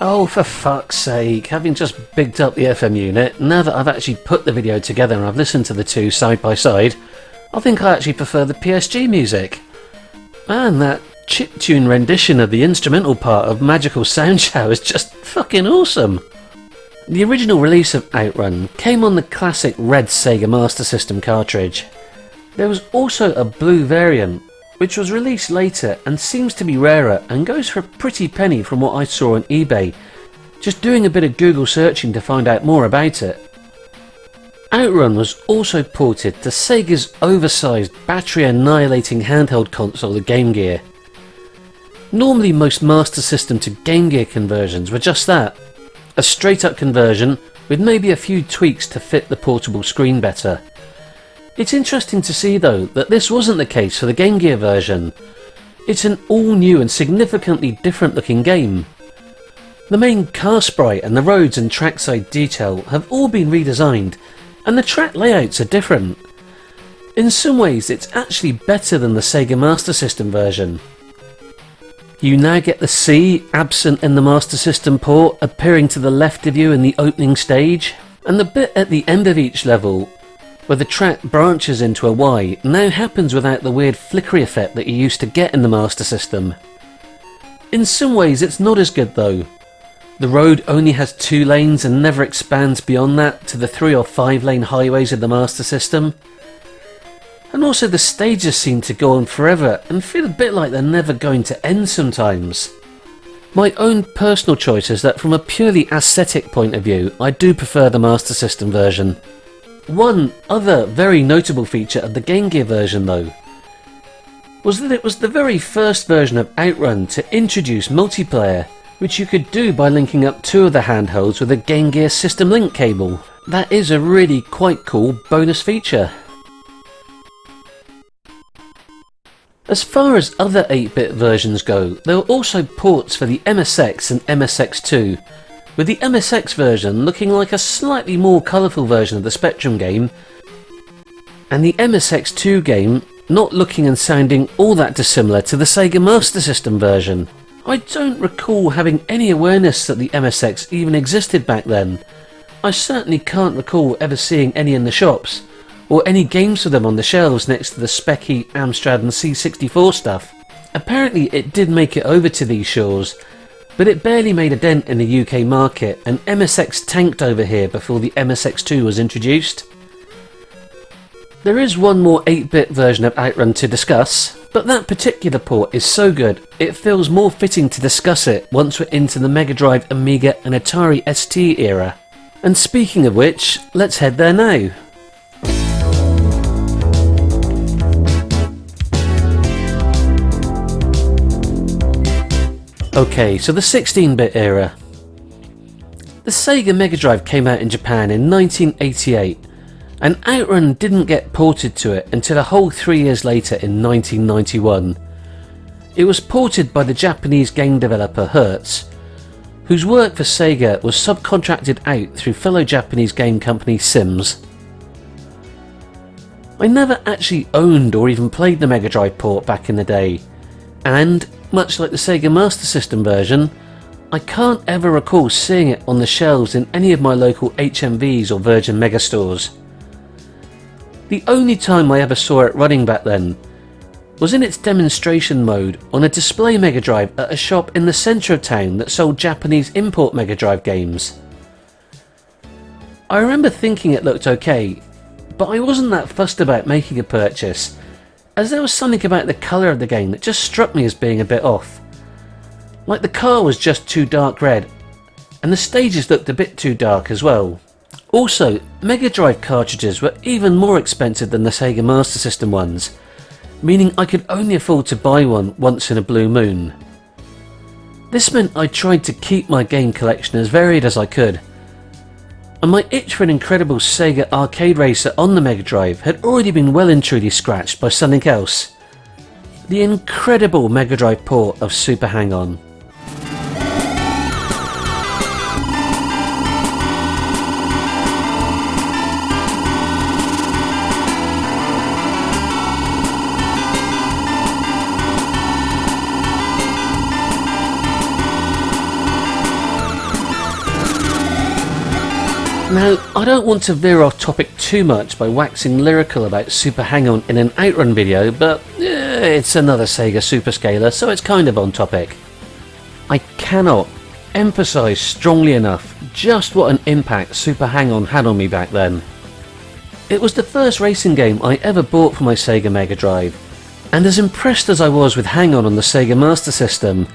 Oh, for fuck's sake, having just bigged up the FM unit, now that I've actually put the video together and I've listened to the two side by side, I think I actually prefer the PSG music. Man, that chiptune rendition of the instrumental part of Magical Sound Shower is just fucking awesome. The original release of Outrun came on the classic red Sega Master System cartridge. There was also a blue variant, which was released later and seems to be rarer and goes for a pretty penny from what I saw on eBay, just doing a bit of Google searching to find out more about it. Outrun was also ported to Sega's oversized battery annihilating handheld console, the Game Gear. Normally most Master System to Game Gear conversions were just that, a straight up conversion with maybe a few tweaks to fit the portable screen better. It's interesting to see though that this wasn't the case for the Game Gear version. It's an all new and significantly different looking game. The main car sprite and the roads and trackside detail have all been redesigned, and the track layouts are different. In some ways it's actually better than the Sega Master System version. You now get the C, absent in the Master System port, appearing to the left of you in the opening stage, and the bit at the end of each level where the track branches into a Y, now happens without the weird flickery effect that you used to get in the Master System. In some ways it's not as good though. The road only has 2 lanes and never expands beyond that to the 3 or 5 lane highways of the Master System. And also the stages seem to go on forever and feel a bit like they're never going to end sometimes. My own personal choice is that from a purely aesthetic point of view, I do prefer the Master System version. One other very notable feature of the Game Gear version though, was that it was the very first version of Outrun to introduce multiplayer, which you could do by linking up 2 of the handhelds with a Game Gear System Link cable. That is a really quite cool bonus feature. As far as other 8-bit versions go, there were also ports for the MSX and MSX2, with the MSX version looking like a slightly more colourful version of the Spectrum game, and the MSX2 game not looking and sounding all that dissimilar to the Sega Master System version. I don't recall having any awareness that the MSX even existed back then. I certainly can't recall ever seeing any in the shops, or any games for them on the shelves next to the specky Amstrad and C64 stuff. Apparently it did make it over to these shores, but it barely made a dent in the UK market, and MSX tanked over here before the MSX2 was introduced. There is one more 8-bit version of Outrun to discuss, but that particular port is so good it feels more fitting to discuss it once we're into the Megadrive, Amiga and Atari ST era. And speaking of which, let's head there now. Okay, so the 16-bit era. The Sega Megadrive came out in Japan in 1988, and Outrun didn't get ported to it until a whole 3 years later in 1991. It was ported by the Japanese game developer Hertz, whose work for Sega was subcontracted out through fellow Japanese game company Sims. I never actually owned or even played the Megadrive port back in the day, and much like the Sega Master System version, I can't ever recall seeing it on the shelves in any of my local HMVs or Virgin Megastores. The only time I ever saw it running back then was in its demonstration mode on a display Megadrive at a shop in the centre of town that sold Japanese import Megadrive games. I remember thinking it looked okay, but I wasn't that fussed about making a purchase, as there was something about the colour of the game that just struck me as being a bit off. Like the car was just too dark red, and the stages looked a bit too dark as well. Also, Megadrive cartridges were even more expensive than the Sega Master System ones, meaning I could only afford to buy one once in a blue moon. This meant I tried to keep my game collection as varied as I could, and my itch for an incredible Sega arcade racer on the Megadrive had already been well and truly scratched by something else: the incredible Megadrive port of Super Hang-On. Now, I don't want to veer off topic too much by waxing lyrical about Super Hang-On in an Outrun video, but it's another Sega Superscaler, so it's kind of on topic. I cannot emphasise strongly enough just what an impact Super Hang-On had on me back then. It was the first racing game I ever bought for my Sega Megadrive, and as impressed as I was with Hang-On on the Sega Master System,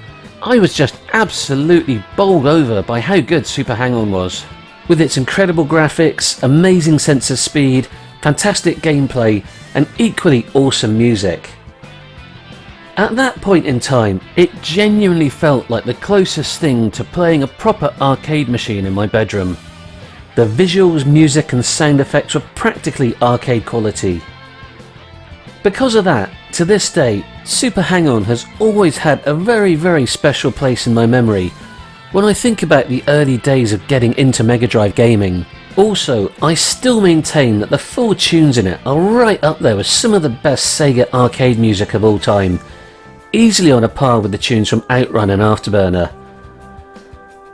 I was just absolutely bowled over by how good Super Hang-On was. With its incredible graphics, amazing sense of speed, fantastic gameplay, and equally awesome music. At that point in time, it genuinely felt like the closest thing to playing a proper arcade machine in my bedroom. The visuals, music and sound effects were practically arcade quality. Because of that, to this day, Super Hang-On has always had a very special place in my memory when I think about the early days of getting into Megadrive gaming. Also, I still maintain that the full tunes in it are right up there with some of the best Sega arcade music of all time, easily on a par with the tunes from Outrun and Afterburner.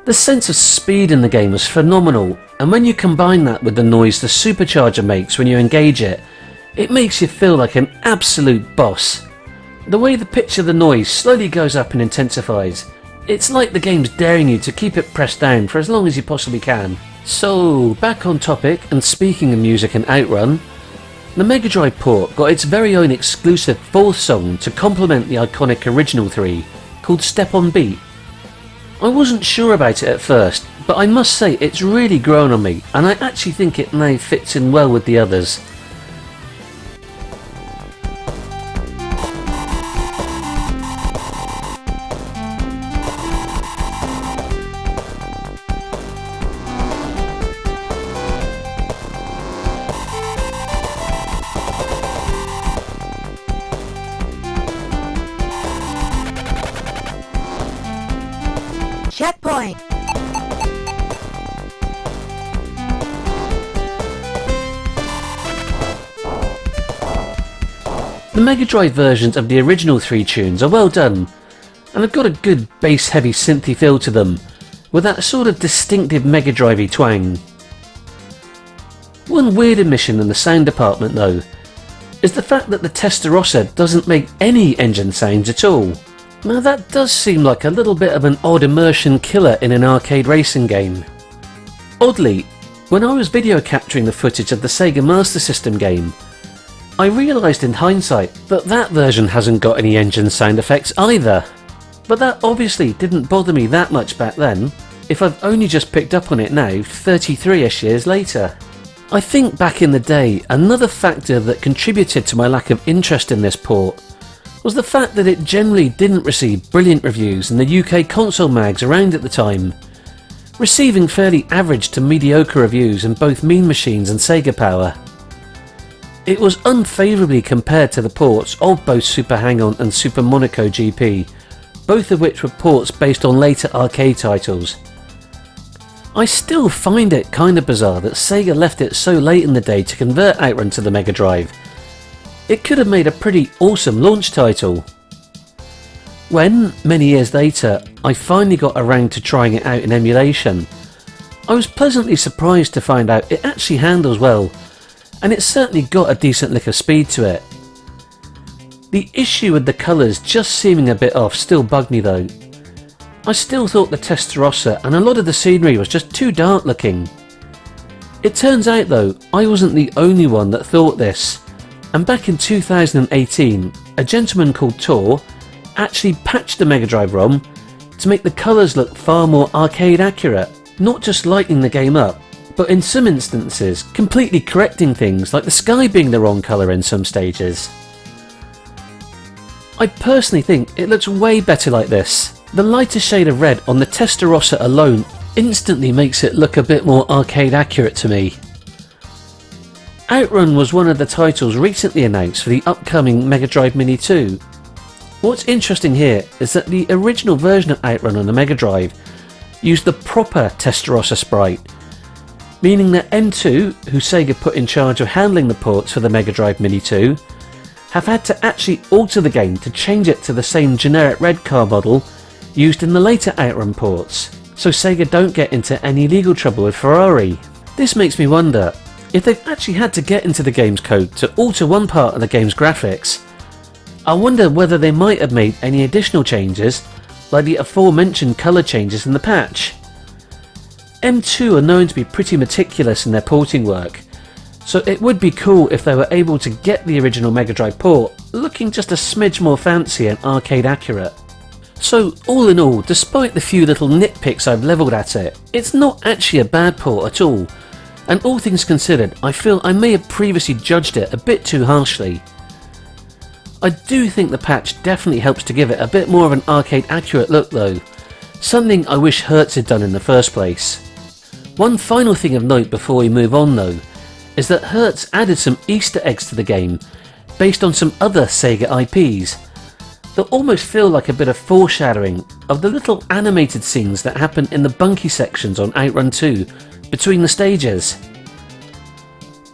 The sense of speed in the game was phenomenal,
and when you combine that with the noise the supercharger makes when you engage it, it makes you feel like an absolute boss. The way the pitch of the noise slowly goes up and intensifies, it's like the game's daring you to keep it pressed down for as long as you possibly can. So, back on topic, and speaking of music and Outrun, the Megadrive port got its very own exclusive 4th song to complement the iconic original 3, called Step on Beat. I wasn't sure about it at first, but I must say it's really grown on me, and I actually think it now fits in well with the others.
Checkpoint!
The Megadrive versions of the original 3 tunes are well done, and have got a good bass-heavy synthy feel to them, with that sort of distinctive Megadrive-y twang. One weird omission in the sound department though, is the fact that the Testarossa doesn't make any engine sounds at all. Now that does seem like a little bit of an odd immersion killer in an arcade racing game. Oddly, when I was video capturing the footage of the Sega Master System game, I realised in hindsight that that version hasn't got any engine sound effects either. But that obviously didn't bother me that much back then, if I've only just picked up on it now 33ish years later. I think back in the day, another factor that contributed to my lack of interest in this port was the fact that it generally didn't receive brilliant reviews in the UK console mags around at the time, receiving fairly average to mediocre reviews in both Mean Machines and Sega Power. It was unfavourably compared to the ports of both Super Hang-On and Super Monaco GP, both of which were ports based on later arcade titles. I still find it kinda bizarre that Sega left it so late in the day to convert Outrun to the Mega Drive. It could have made a pretty awesome launch title. When, many years later, I finally got around to trying it out in emulation, I was pleasantly surprised to find out it actually handles well, and it's certainly got a decent lick of speed to it. The issue with the colours just seeming a bit off still bugged me though. I still thought the Testarossa and a lot of the scenery was just too dark looking. It turns out though, I wasn't the only one that thought this, and back in 2018, a gentleman called Tor actually patched the Mega Drive ROM to make the colours look far more arcade accurate, not just lighting the game up, but in some instances completely correcting things like the sky being the wrong colour in some stages. I personally think it looks way better like this. The lighter shade of red on the Testarossa alone instantly makes it look a bit more arcade accurate to me. Outrun was one of the titles recently announced for the upcoming Mega Drive Mini 2. What's interesting here is that the original version of Outrun on the Mega Drive used the proper Testarossa sprite, meaning that M2, who Sega put in charge of handling the ports for the Mega Drive Mini 2, have had to actually alter the game to change it to the same generic red car model used in the later Outrun ports, so Sega don't get into any legal trouble with Ferrari. This makes me wonder, if they've actually had to get into the game's code to alter one part of the game's graphics, I wonder whether they might have made any additional changes, like the aforementioned colour changes in the patch. M2 are known to be pretty meticulous in their porting work, so it would be cool if they were able to get the original Mega Drive port looking just a smidge more fancy and arcade accurate. So all in all, despite the few little nitpicks I've levelled at it, it's not actually a bad port at all, and all things considered, I feel I may have previously judged it a bit too harshly. I do think the patch definitely helps to give it a bit more of an arcade accurate look though, something I wish Hertz had done in the first place. One final thing of note before we move on though, is that Hertz added some Easter eggs to the game, based on some other Sega IPs, that almost feel like a bit of foreshadowing of the little animated scenes that happen in the bunkie sections on Outrun 2, between the stages.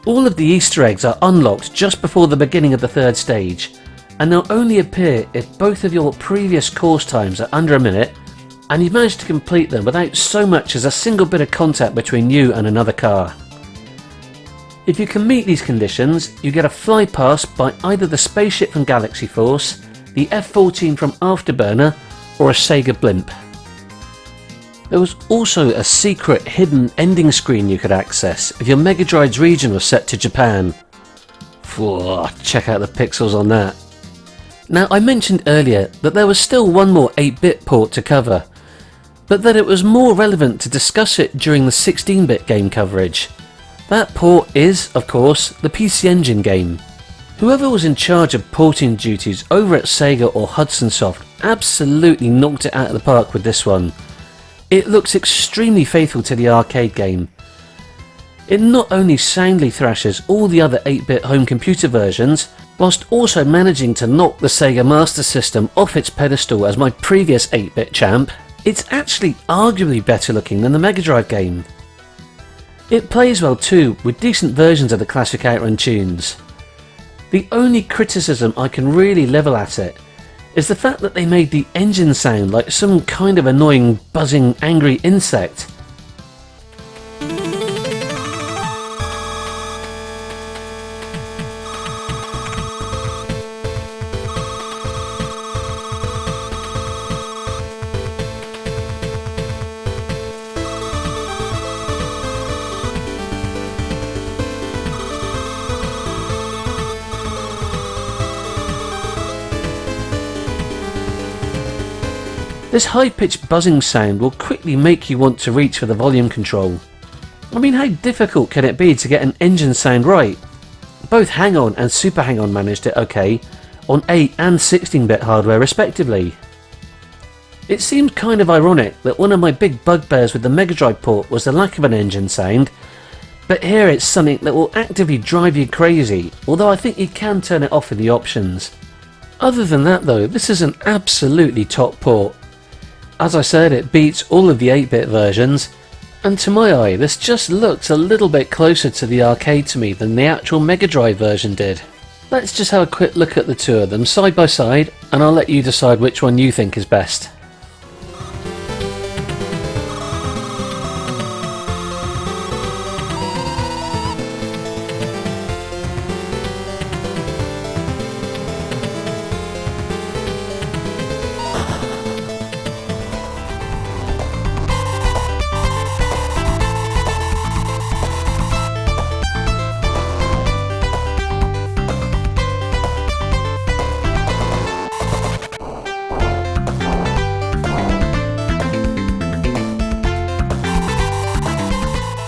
All of the Easter eggs are unlocked just before the beginning of the third stage, and they'll only appear if both of your previous course times are under a minute,
and you've managed to complete them without so much as a single bit of contact between you and another car. If you can meet these conditions, you get a fly past by either the spaceship from Galaxy Force, the F-14 from Afterburner, or a Sega blimp. There was also a secret hidden ending screen you could access if your Megadrive's region was set to Japan. Whoa, check out the pixels on that. Now, I mentioned earlier that there was still one more 8-bit port to cover, but that it was more relevant to discuss it during the 16-bit game coverage. That port is, of course, the PC Engine game. Whoever was in charge of porting duties over at Sega or Hudson Soft absolutely knocked it out of the park with this one. It looks extremely faithful to the arcade game. It not only soundly thrashes all the other 8-bit home computer versions, whilst also managing to knock the Sega Master System off its pedestal as my previous 8-bit champ, it's actually arguably better looking than the Megadrive game. It plays well too, with decent versions of the classic Outrun tunes. The only criticism I can really level at it is the fact that they made the engine sound like some kind of annoying, buzzing, angry insect. This high-pitched buzzing sound will quickly make you want to reach for the volume control. I mean, how difficult can it be to get an engine sound right? Both Hang-On and Super Hang-On managed it okay, on 8 and 16-bit hardware respectively. It seemed kind of ironic that one of my big bugbears with the Megadrive port was the lack of an engine sound, but here it's something that will actively drive you crazy, although I think you can turn it off in the options. Other than that though, this is an absolutely top port. As I said, it beats all of the 8-bit versions, and to my eye this just looks a little bit closer to the arcade to me than the actual Megadrive version did. Let's just have a quick look at the two of them side by side, and I'll let you decide which one you think is best.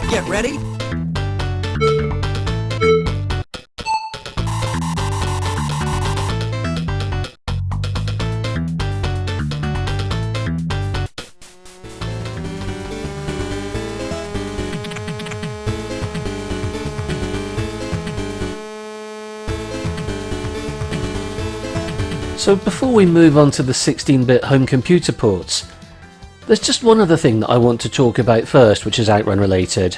Get ready.
So before we move on to the 16-bit home computer ports, there's just one other thing that I want to talk about first, which is Outrun related.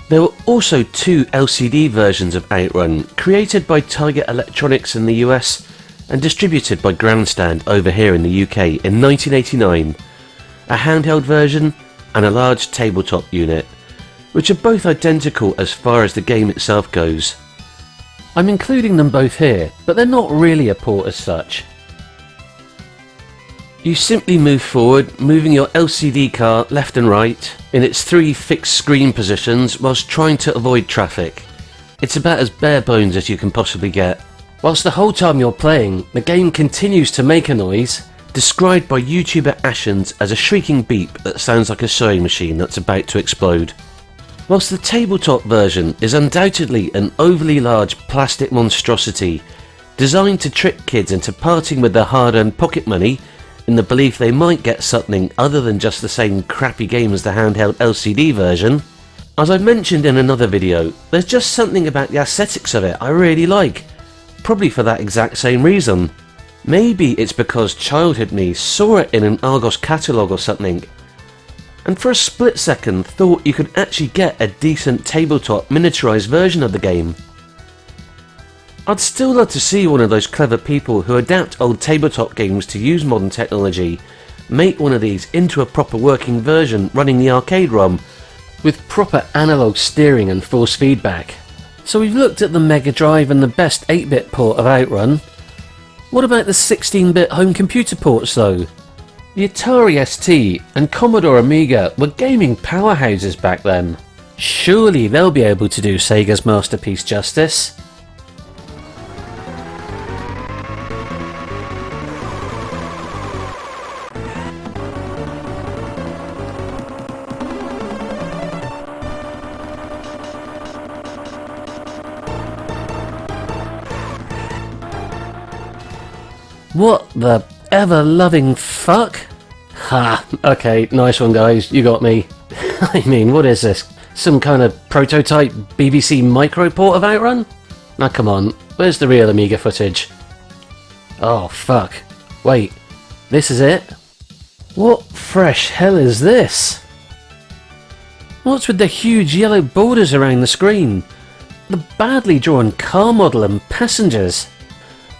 There were also two LCD versions of Outrun, created by Tiger Electronics in the US and distributed by Grandstand over here in the UK in 1989, a handheld version and a large tabletop unit, which are both identical as far as the game itself goes. I'm including them both here, but they're not really a port as such. You simply move forward, moving your LCD car left and right in its three fixed screen positions whilst trying to avoid traffic. It's about as bare bones as you can possibly get. Whilst the whole time you're playing, the game continues to make a noise, described by YouTuber Ashens as a shrieking beep that sounds like a sewing machine that's about to explode. Whilst the tabletop version is undoubtedly an overly large plastic monstrosity, designed to trick kids into parting with their hard-earned pocket money in the belief they might get something other than just the same crappy game as the handheld LCD version. As I mentioned in another video, there's just something about the aesthetics of it I really like, probably for that exact same reason. Maybe it's because childhood me saw it in an Argos catalogue or something, and for a split second thought you could actually get a decent tabletop miniaturised version of the game. I'd still love to see one of those clever people who adapt old tabletop games to use modern technology
make one of these into a proper working version running the arcade ROM with proper analog steering and force feedback. So we've looked at the Megadrive and the best 8-bit port of Outrun. What about the 16-bit home computer ports though? The Atari ST and Commodore Amiga were gaming powerhouses back then. Surely they'll be able to do Sega's masterpiece justice. What the ever-loving fuck? Ha, okay, nice one guys, you got me. I mean, what is this? Some kind of prototype BBC micro port of Outrun? Now come on, where's the real Amiga footage? Oh fuck, wait, this is it? What fresh hell is this? What's with the huge yellow borders around the screen? The badly drawn car model and passengers?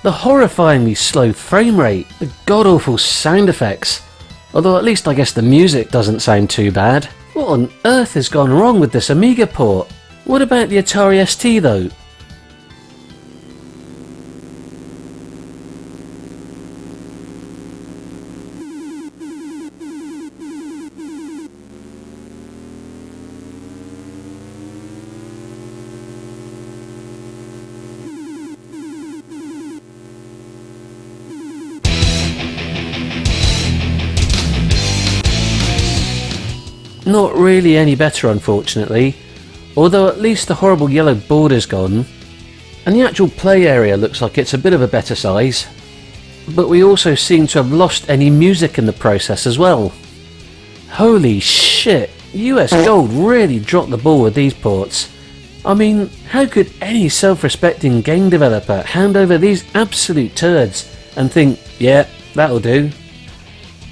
The horrifyingly slow frame rate, the god-awful sound effects. Although at least I guess the music doesn't sound too bad. What on earth has gone wrong with this Amiga port? What about the Atari ST though? Not really any better unfortunately, although at least the horrible yellow border's gone, and the actual play area looks like it's a bit of a better size, but we also seem to have lost any music in the process as well. Holy shit, US Gold really dropped the ball with these ports. I mean, how could any self-respecting game developer hand over these absolute turds and think, yeah, that'll do?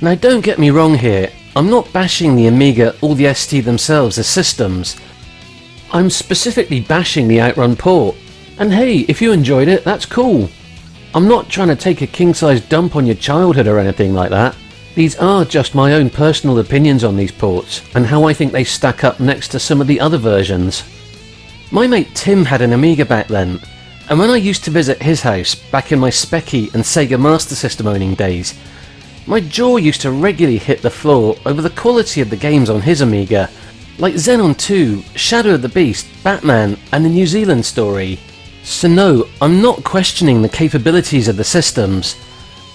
Now don't get me wrong here, I'm not bashing the Amiga or the ST themselves as systems. I'm specifically bashing the Outrun port. And hey, if you enjoyed it, that's cool. I'm not trying to take a king-size dump on your childhood or anything like that. These are just my own personal opinions on these ports, and how I think they stack up next to some of the other versions. My mate Tim had an Amiga back then, and when I used to visit his house back in my Speccy and Sega Master System owning days, my jaw used to regularly hit the floor over the quality of the games on his Amiga, like Xenon 2, Shadow of the Beast, Batman and the New Zealand Story. So no, I'm not questioning the capabilities of the systems.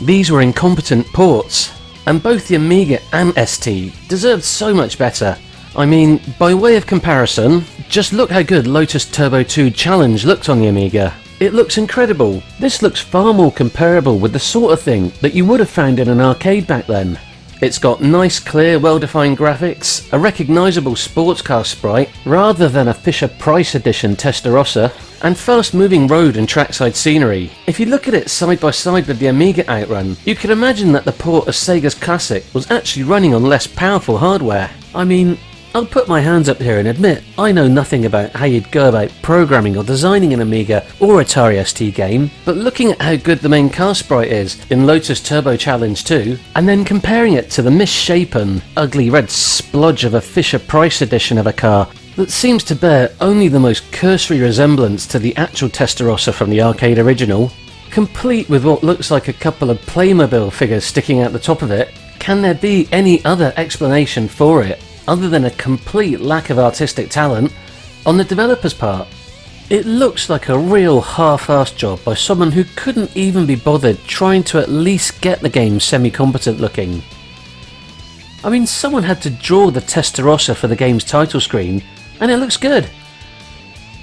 These were incompetent ports, and both the Amiga and ST deserved so much better. I mean, by way of comparison, just look how good Lotus Turbo 2 Challenge looked on the Amiga. It looks incredible. This looks far more comparable with the sort of thing that you would have found in an arcade back then. It's got nice, clear, well-defined graphics, a recognisable sports car sprite rather than a Fisher-Price edition Testarossa, and fast-moving road and trackside scenery. If you look at it side by side with the Amiga Outrun, you could imagine that the port of Sega's classic was actually running on less powerful hardware. I mean, I'll put my hands up here and admit I know nothing about how you'd go about programming or designing an Amiga or Atari ST game, but looking at how good the main car sprite is in Lotus Turbo Challenge 2, and then comparing it to the misshapen, ugly red splodge of a Fisher-Price edition of a car that seems to bear only the most cursory resemblance to the actual Testarossa from the arcade original, complete with what looks like a couple of Playmobil figures sticking out the top of it, can there be any other explanation for it other than a complete lack of artistic talent on the developer's part? It looks like a real half-assed job by someone who couldn't even be bothered trying to at least get the game semi-competent looking. I mean, someone had to draw the Testarossa for the game's title screen, and it looks good.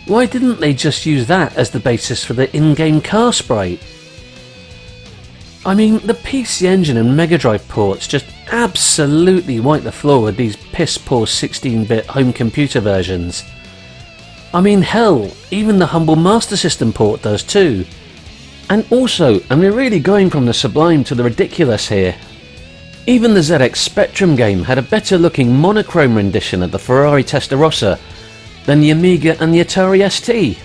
Why didn't they just use that as the basis for the in-game car sprite? I mean, the PC Engine and Megadrive ports just absolutely wipe the floor with these piss-poor 16-bit home computer versions. I mean, hell, even the humble Master System port does too. And also, and we're really going from the sublime to the ridiculous here, even the ZX Spectrum game had a better looking monochrome rendition of the Ferrari Testarossa than the Amiga and the Atari ST.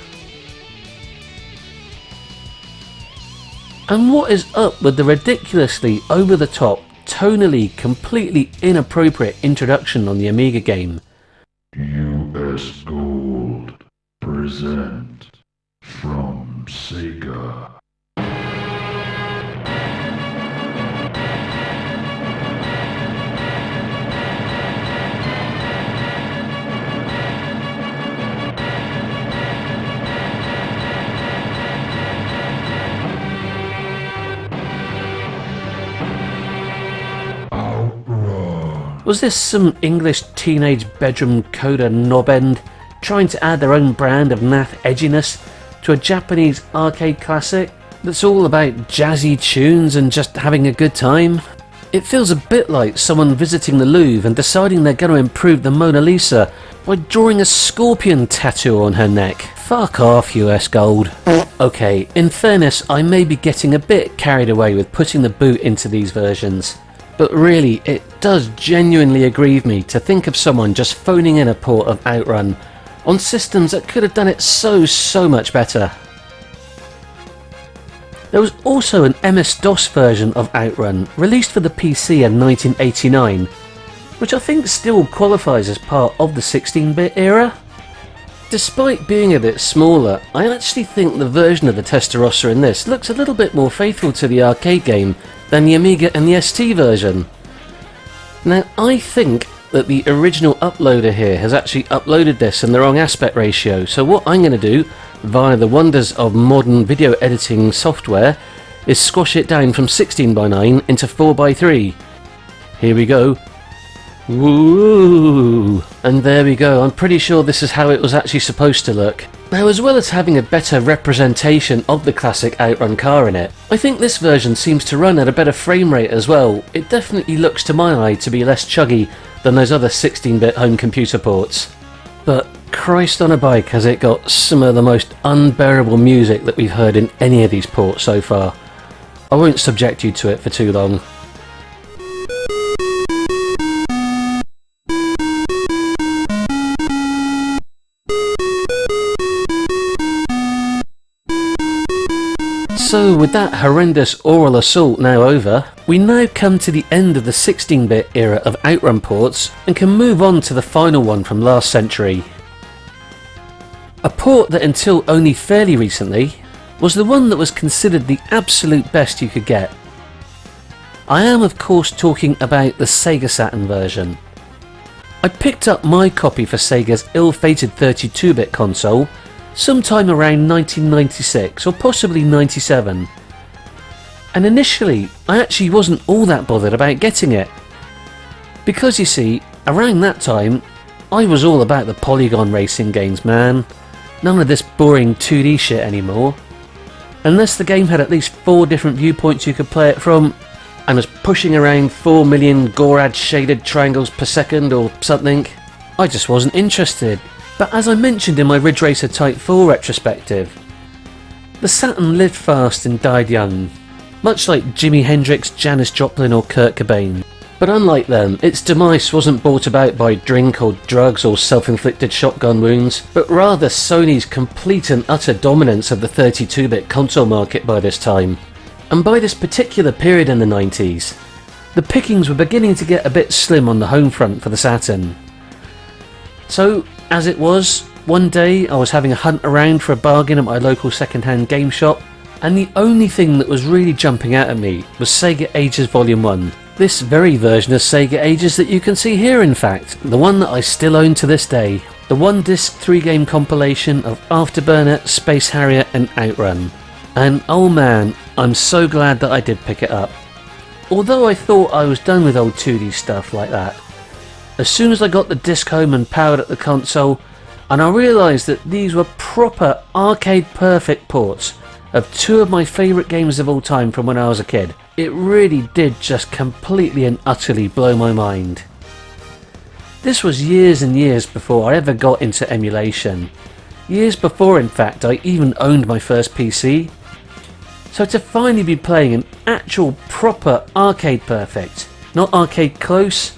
And what is up with the ridiculously over-the-top
tonally completely inappropriate introduction on the Amiga game.
US Gold present from Sega.
Was this some English teenage bedroom coder knobend trying to add their own brand of naff edginess to a Japanese arcade classic that's all about jazzy tunes and just having a good time? It feels a bit like someone visiting the Louvre and deciding they're going to improve the Mona Lisa by drawing a scorpion tattoo on her neck. Fuck off, US Gold. Okay, in fairness, I may be getting a bit carried away with putting the boot into these versions. But really, it does genuinely aggrieve me to think of someone just phoning in a port of Outrun on systems that could have done it so much better. There was also an MS-DOS version of Outrun released for the PC in 1989, which I think still qualifies as part of the 16-bit era. Despite being a bit smaller, I actually think the version of the Testarossa in this looks a little bit more faithful to the arcade game than the Amiga and the ST version. Now, I think that the original uploader here has actually uploaded this in the wrong aspect ratio, so what I'm going to do, via the wonders of modern video editing software, is squash it down from 16:9 into 4:3. Here we go. Woo! And there we go. I'm pretty sure this is how it was actually supposed to look. Now, as well as having a better representation of the classic Outrun car in it, I think this version seems to run at a better frame rate as well. It definitely looks to my eye to be less chuggy than those other 16-bit home computer ports. But Christ on a bike, has it got some of the most unbearable music that we've heard in any of these ports so far. I won't subject you to it for too long. So with that horrendous oral assault now over, we now come to the end of the 16-bit era of Outrun ports and can move on to the final one from last century. A port that until only fairly recently was the one that was considered the absolute best you could get. I am of course talking about the Sega Saturn version. I picked up my copy for Sega's ill-fated 32-bit console sometime around 1996 or possibly 97. And initially I actually wasn't all that bothered about getting it. Because you see, around that time I was all about the polygon racing games, man. None of this boring 2D shit anymore. Unless the game had at least 4 different viewpoints you could play it from and was pushing around 4 million Gorad shaded triangles per second or something, I just wasn't interested. But as I mentioned in my Ridge Racer Type 4 retrospective, the Saturn lived fast and died young, much like Jimi Hendrix, Janis Joplin or Kurt Cobain. But unlike them, its demise wasn't brought about by drink or drugs or self-inflicted shotgun wounds, but rather Sony's complete and utter dominance of the 32-bit console market by this time. And by this particular period in the 90s, the pickings were beginning to get a bit slim on the home front for the Saturn. So, as it was, one day I was having a hunt around for a bargain at my local second-hand game shop, and the only thing that was really jumping out at me was Sega Ages Volume 1. This very version of Sega Ages that you can see here, in fact, the one that I still own to this day. The 1-disc 3-game compilation of Afterburner, Space Harrier and Outrun. And oh man, I'm so glad that I did pick it up. Although I thought I was done with old 2D stuff like that, as soon as I got the disc home and powered up the console, and I realised that these were proper arcade perfect ports of 2 of my favourite games of all time from when I was a kid, it really did just completely and utterly blow my mind. This was years and years before I ever got into emulation. Years before, in fact, I even owned my first PC. So to finally be playing an actual proper arcade perfect, not arcade close,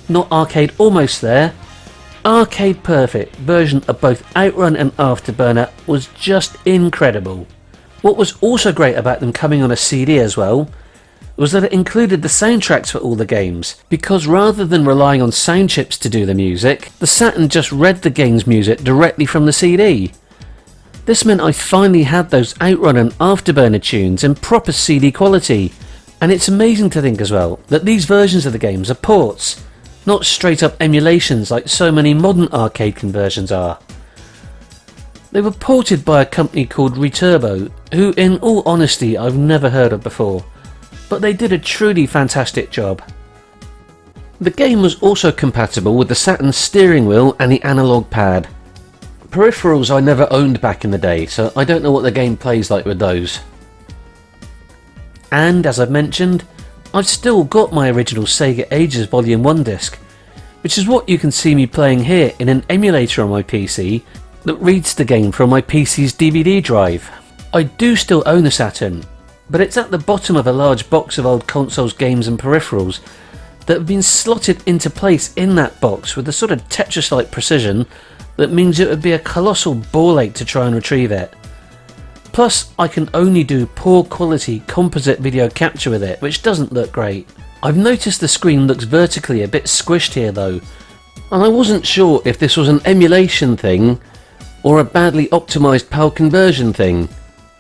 not arcade almost there, arcade perfect version of both Outrun and Afterburner was just incredible. What was also great about them coming on a CD as well was that it included the soundtracks for all the games, because rather than relying on sound chips to do the music, the Saturn just read the game's music directly from the CD. This meant I finally had those Outrun and Afterburner tunes in proper CD quality, and it's amazing to think as well that these versions of the games are ports, not straight up emulations like so many modern arcade conversions are. They were ported by a company called Returbo, who in all honesty I've never heard of before, but they did a truly fantastic job. The game was also compatible with the Saturn's steering wheel and the analog pad. Peripherals I never owned back in the day, so I don't know what the game plays like with those. And as I've mentioned, I've still got my original Sega Ages Volume 1 disc, which is what you can see me playing here in an emulator on my PC that reads the game from my PC's DVD drive. I do still own a Saturn, but it's at the bottom of a large box of old consoles, games and peripherals that have been slotted into place in that box with a sort of Tetris-like precision that means it would be a colossal ball ache to try and retrieve it. Plus, I can only do poor quality composite video capture with it, which doesn't look great. I've noticed the screen looks vertically a bit squished here though, and I wasn't sure if this was an emulation thing or a badly optimised PAL conversion thing.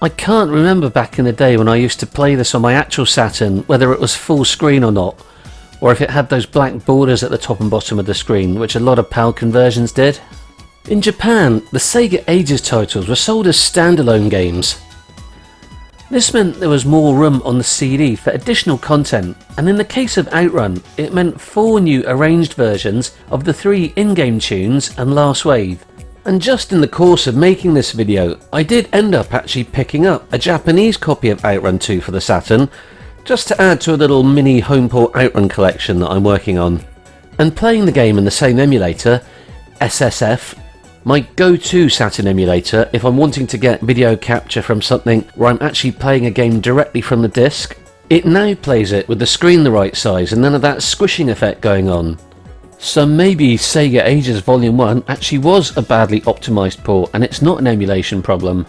I can't remember back in the day when I used to play this on my actual Saturn whether it was full screen or not, or if it had those black borders at the top and bottom of the screen, which a lot of PAL conversions did. In Japan, the Sega Ages titles were sold as standalone games. This meant there was more room on the CD for additional content, and in the case of Outrun, it meant 4 new arranged versions of the 3 in-game tunes and Last Wave. And just in the course of making this video, I did end up actually picking up a Japanese copy of Outrun 2 for the Saturn, just to add to a little mini homeport Outrun collection that I'm working on. And playing the game in the same emulator, SSF, my go-to Saturn emulator if I'm wanting to get video capture from something where I'm actually playing a game directly from the disc, it now plays it with the screen the right size and none of that squishing effect going on. So maybe Sega Ages Volume 1 actually was a badly optimised port and it's not an emulation problem.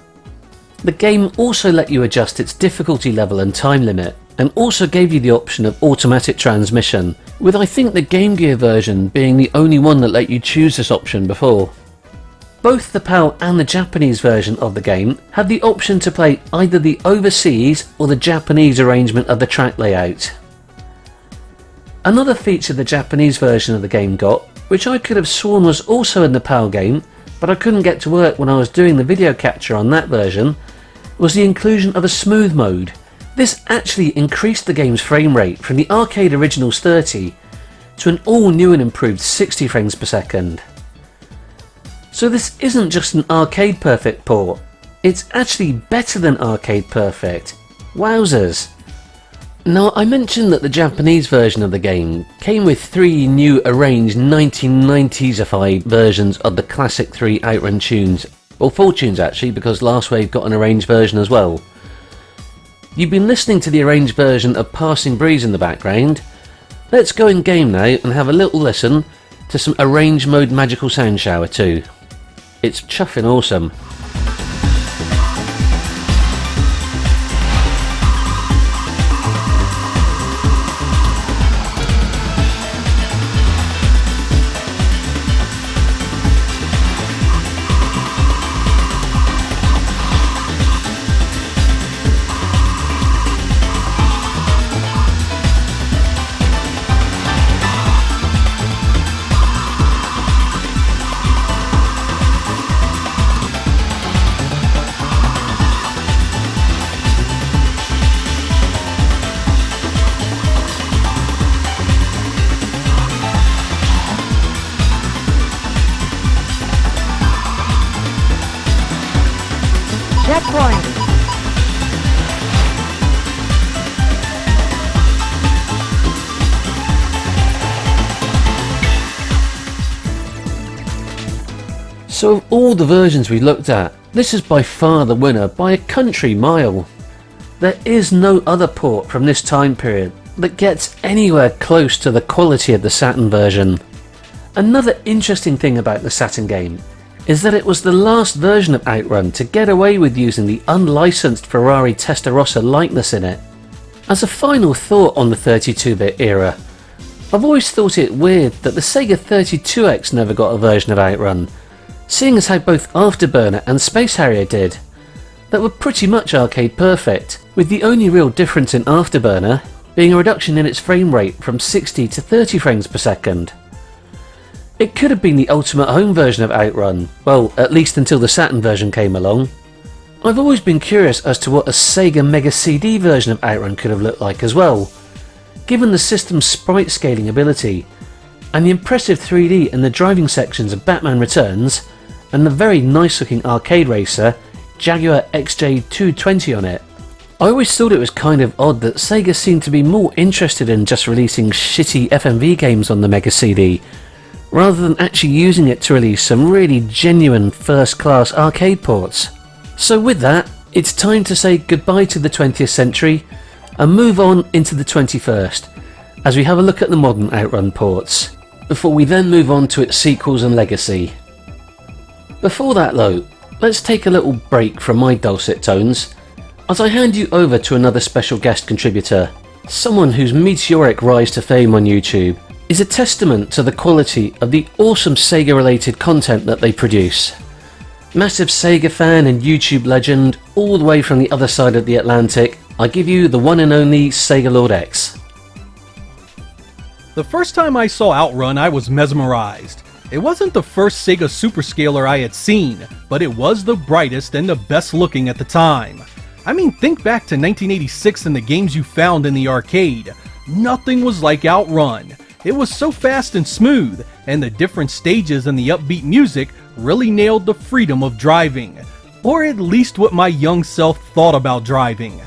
The game also let you adjust its difficulty level and time limit, and also gave you the option of automatic transmission, with I think the Game Gear version being the only one that let you choose this option before. Both the PAL and the Japanese version of the game had the option to play either the overseas or the Japanese arrangement of the track layout. Another feature the Japanese version of the game got, which I could have sworn was also in the PAL game, but I couldn't get to work when I was doing the video capture on that version, was the inclusion of a smooth mode. This actually increased the game's frame rate from the arcade original's 30 to an all new and improved 60 frames per second. So this isn't just an arcade perfect port, it's actually better than arcade perfect. Wowzers! Now I mentioned that the Japanese version of the game came with 3 new arranged 1990s-ified versions of the classic 3 Outrun tunes, well 4 tunes actually, because Last Wave got an arranged version as well. You've been listening to the arranged version of Passing Breeze in the background. Let's go in game now and have a little listen to some arranged mode Magical Sound Shower too. It's chuffing awesome.
Checkpoint.
So of all the versions we looked at, this is by far the winner by a country mile. There is no other port from this time period that gets anywhere close to the quality of the Saturn version. Another interesting thing about the Saturn game is that it was the last version of Outrun to get away with using the unlicensed Ferrari Testarossa likeness in it. As a final thought on the 32-bit era, I've always thought it weird that the Sega 32X never got a version of Outrun, seeing as how both Afterburner and Space Harrier did, that were pretty much arcade perfect, with the only real difference in Afterburner being a reduction in its frame rate from 60 to 30 frames per second. It could have been the ultimate home version of Outrun, well, at least until the Saturn version came along. I've always been curious as to what a Sega Mega CD version of Outrun could have looked like as well, given the system's sprite scaling ability, and the impressive 3D in the driving sections of Batman Returns, and the very nice looking arcade racer Jaguar XJ220 on it. I always thought it was kind of odd that Sega seemed to be more interested in just releasing shitty FMV games on the Mega CD, rather than actually using it to release some really genuine first-class arcade ports. So with that, it's time to say goodbye to the 20th century and move on into the 21st, as we have a look at the modern Outrun ports, before we then move on to its sequels and legacy. Before that though, let's take a little break from my dulcet tones, as I hand you over to another special guest contributor, someone whose meteoric rise to fame on YouTube is a testament to the quality of the awesome Sega related content that they produce. Massive Sega fan and YouTube legend, all the way from the other side of the Atlantic, I give you the one and only Sega Lord X.
The first time I saw Outrun, I was mesmerized. It wasn't the first Sega Superscaler I had seen, but it was the brightest and the best looking at the time. I mean, think back to 1986 and the games you found in the arcade. Nothing was like Outrun. It was so fast and smooth, and the different stages and the upbeat music really nailed the freedom of driving. Or at least what my young self thought about driving.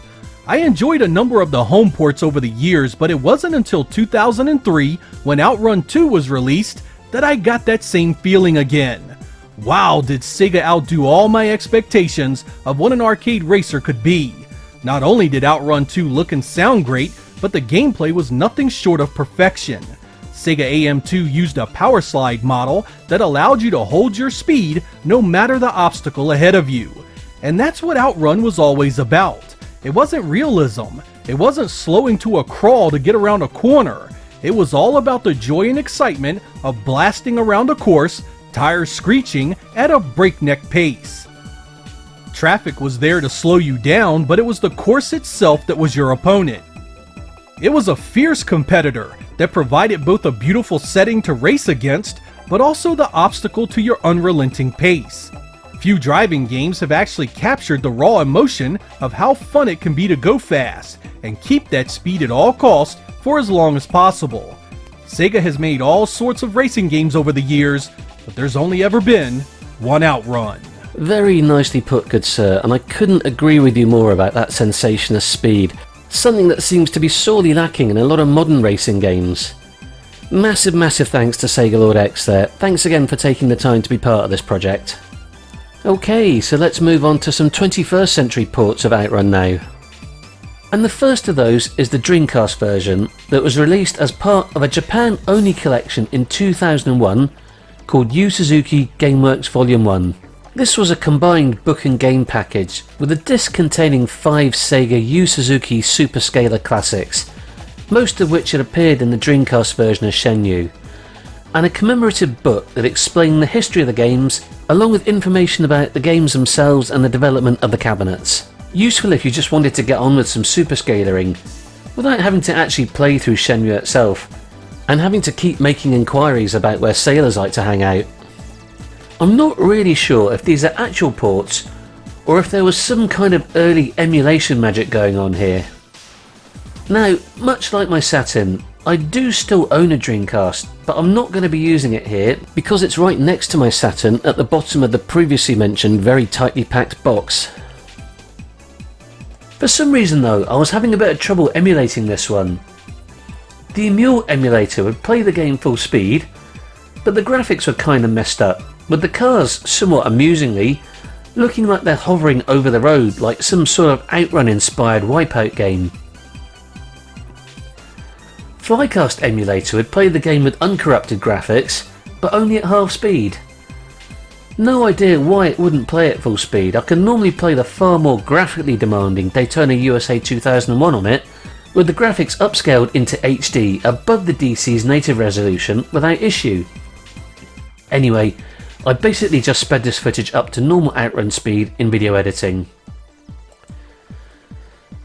I enjoyed a number of the home ports over the years, but it wasn't until 2003, when Outrun 2 was released, that I got that same feeling again. Wow, did Sega outdo all my expectations of what an arcade racer could be. Not only did Outrun 2 look and sound great, but the gameplay was nothing short of perfection. Sega AM2 used a power slide model that allowed you to hold your speed no matter the obstacle ahead of you. And that's what Outrun was always about. It wasn't realism. It wasn't slowing to a crawl to get around a corner. It was all about the joy and excitement of blasting around a course, tires screeching at a breakneck pace. Traffic was there to slow you down, but it was the course itself that was your opponent. It was a fierce competitor that provided both a beautiful setting to race against, but also the obstacle to your unrelenting pace. Few driving games have actually captured the raw emotion of how fun it can be to go fast and keep that speed at all costs for as long as possible. Sega has made all sorts of racing games over the years, but there's only ever been one Outrun.
Very nicely put, good sir, and I couldn't agree with you more about that sensation of speed. Something that seems to be sorely lacking in a lot of modern racing games. Massive thanks to Sega Lord X there. Thanks again for taking the time to be part of this project. Okay, so let's move on to some 21st century ports of Outrun now. And the first of those is the Dreamcast version that was released as part of a Japan-only collection in 2001 called Yu Suzuki Gameworks Volume 1. This was a combined book and game package with a disc containing 5 Sega Yu Suzuki Superscaler classics, most of which had appeared in the Dreamcast version as Shenmue, and a commemorative book that explained the history of the games, along with information about the games themselves and the development of the cabinets. Useful if you just wanted to get on with some superscalering, without having to actually play through Shenmue itself, and having to keep making inquiries about where sailors like to hang out. I'm not really sure if these are actual ports, or if there was some kind of early emulation magic going on here. Now, much like my Saturn, I do still own a Dreamcast, but I'm not going to be using it here because it's right next to my Saturn at the bottom of the previously mentioned very tightly packed box. For some reason though, I was having a bit of trouble emulating this one. The Emule emulator would play the game full speed, but the graphics were kinda messed up, with the cars, somewhat amusingly, looking like they're hovering over the road like some sort of Outrun inspired Wipeout game. Flycast emulator would play the game with uncorrupted graphics, but only at half speed. No idea why it wouldn't play at full speed. I can normally play the far more graphically demanding Daytona USA 2001 on it, with the graphics upscaled into HD above the DC's native resolution without issue. Anyway, I basically just sped this footage up to normal Outrun speed in video editing.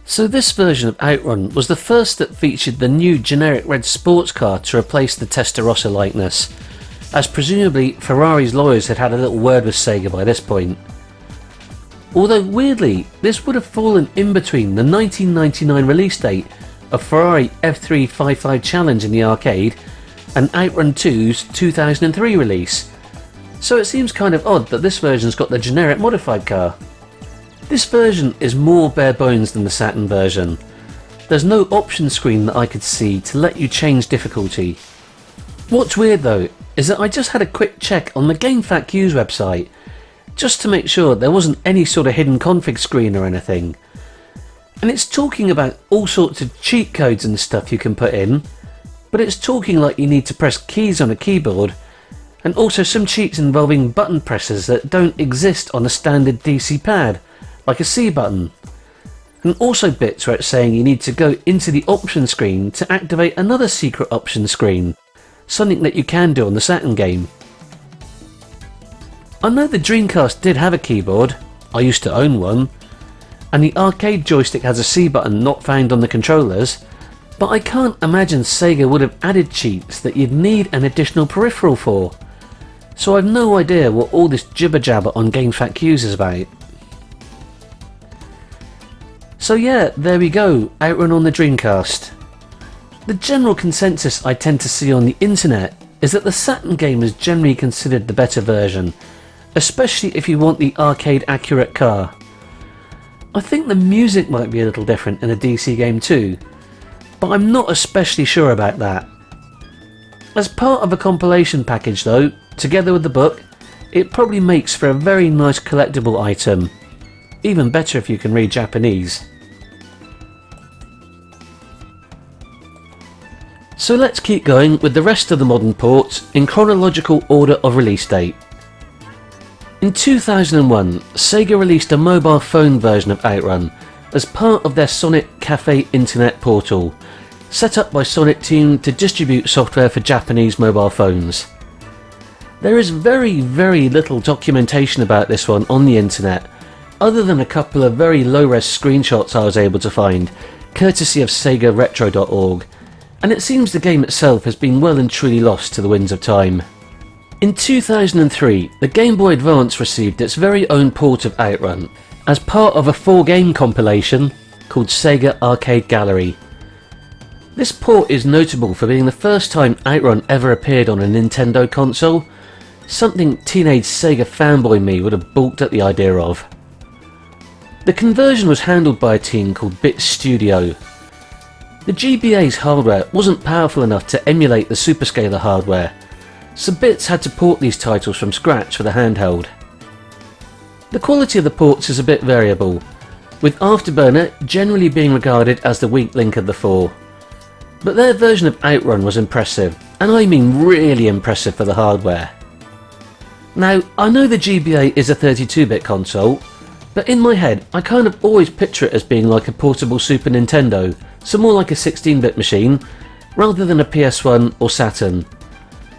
So this version of Outrun was the first that featured the new generic red sports car to replace the Testarossa likeness, as presumably Ferrari's lawyers had had a little word with Sega by this point. Although weirdly, this would have fallen in between the 1999 release date of Ferrari F355 Challenge in the arcade and Outrun 2's 2003 release, so it seems kind of odd that this version's got the generic modified car. This version is more bare bones than the Saturn version. There's no option screen that I could see to let you change difficulty. What's weird though is that I just had a quick check on the GameFAQs website just to make sure there wasn't any sort of hidden config screen or anything. And it's talking about all sorts of cheat codes and stuff you can put in, but it's talking like you need to press keys on a keyboard, and also some cheats involving button presses that don't exist on a standard DC pad, like a C button. And also bits where it's saying you need to go into the option screen to activate another secret option screen, something that you can do on the Saturn game. I know the Dreamcast did have a keyboard, I used to own one, and the arcade joystick has a C button not found on the controllers, but I can't imagine Sega would have added cheats that you'd need an additional peripheral for, so I've no idea what all this jibber jabber on GameFAQs is about. So yeah, there we go, Outrun on the Dreamcast. The general consensus I tend to see on the internet is that the Saturn game is generally considered the better version, especially if you want the arcade accurate car. I think the music might be a little different in a DC game too, but I'm not especially sure about that. As part of a compilation package though, together with the book, it probably makes for a very nice collectible item. Even better if you can read Japanese. So let's keep going with the rest of the modern ports in chronological order of release date. In 2001, Sega released a mobile phone version of Outrun as part of their Sonic Café internet portal, set up by Sonic Team to distribute software for Japanese mobile phones. There is very little documentation about this one on the internet, other than a couple of very low-res screenshots I was able to find, courtesy of SegaRetro.org, and it seems the game itself has been well and truly lost to the winds of time. In 2003, the Game Boy Advance received its very own port of Outrun, as part of a 4-game compilation called Sega Arcade Gallery. This port is notable for being the first time Outrun ever appeared on a Nintendo console, something teenage Sega fanboy me would have balked at the idea of. The conversion was handled by a team called Bit Studio. The GBA's hardware wasn't powerful enough to emulate the superscalar hardware, so Bits had to port these titles from scratch for the handheld. The quality of the ports is a bit variable, with Afterburner generally being regarded as the weak link of the four. But their version of Outrun was impressive, and I mean really impressive for the hardware. Now, I know the GBA is a 32-bit console, but in my head I kind of always picture it as being like a portable Super Nintendo, so more like a 16-bit machine, rather than a PS1 or Saturn.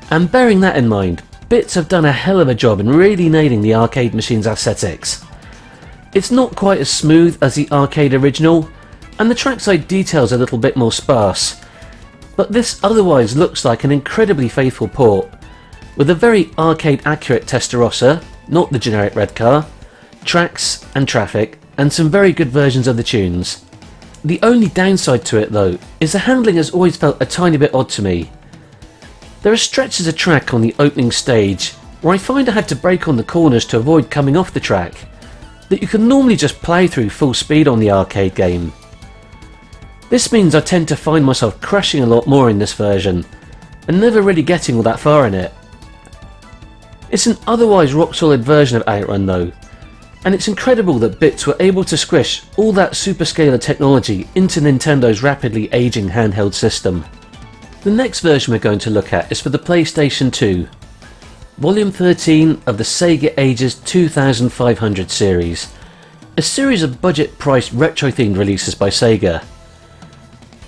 And bearing that in mind, Bits have done a hell of a job in really nailing the arcade machine's aesthetics. It's not quite as smooth as the arcade original, and the trackside details are a little bit more sparse, but this otherwise looks like an incredibly faithful port, with a very arcade accurate Testarossa, not the generic red car, tracks and traffic, and some very good versions of the tunes. The only downside to it though is the handling has always felt a tiny bit odd to me. There are stretches of track on the opening stage where I find I had to brake on the corners to avoid coming off the track, that you can normally just plough through full speed on the arcade game. This means I tend to find myself crashing a lot more in this version, and never really getting all that far in it. It's an otherwise rock solid version of Outrun though, and it's incredible that Bits were able to squish all that superscalar technology into Nintendo's rapidly aging handheld system. The next version we're going to look at is for the PlayStation 2, Volume 13 of the Sega Ages 2500 series, a series of budget-priced retro-themed releases by Sega.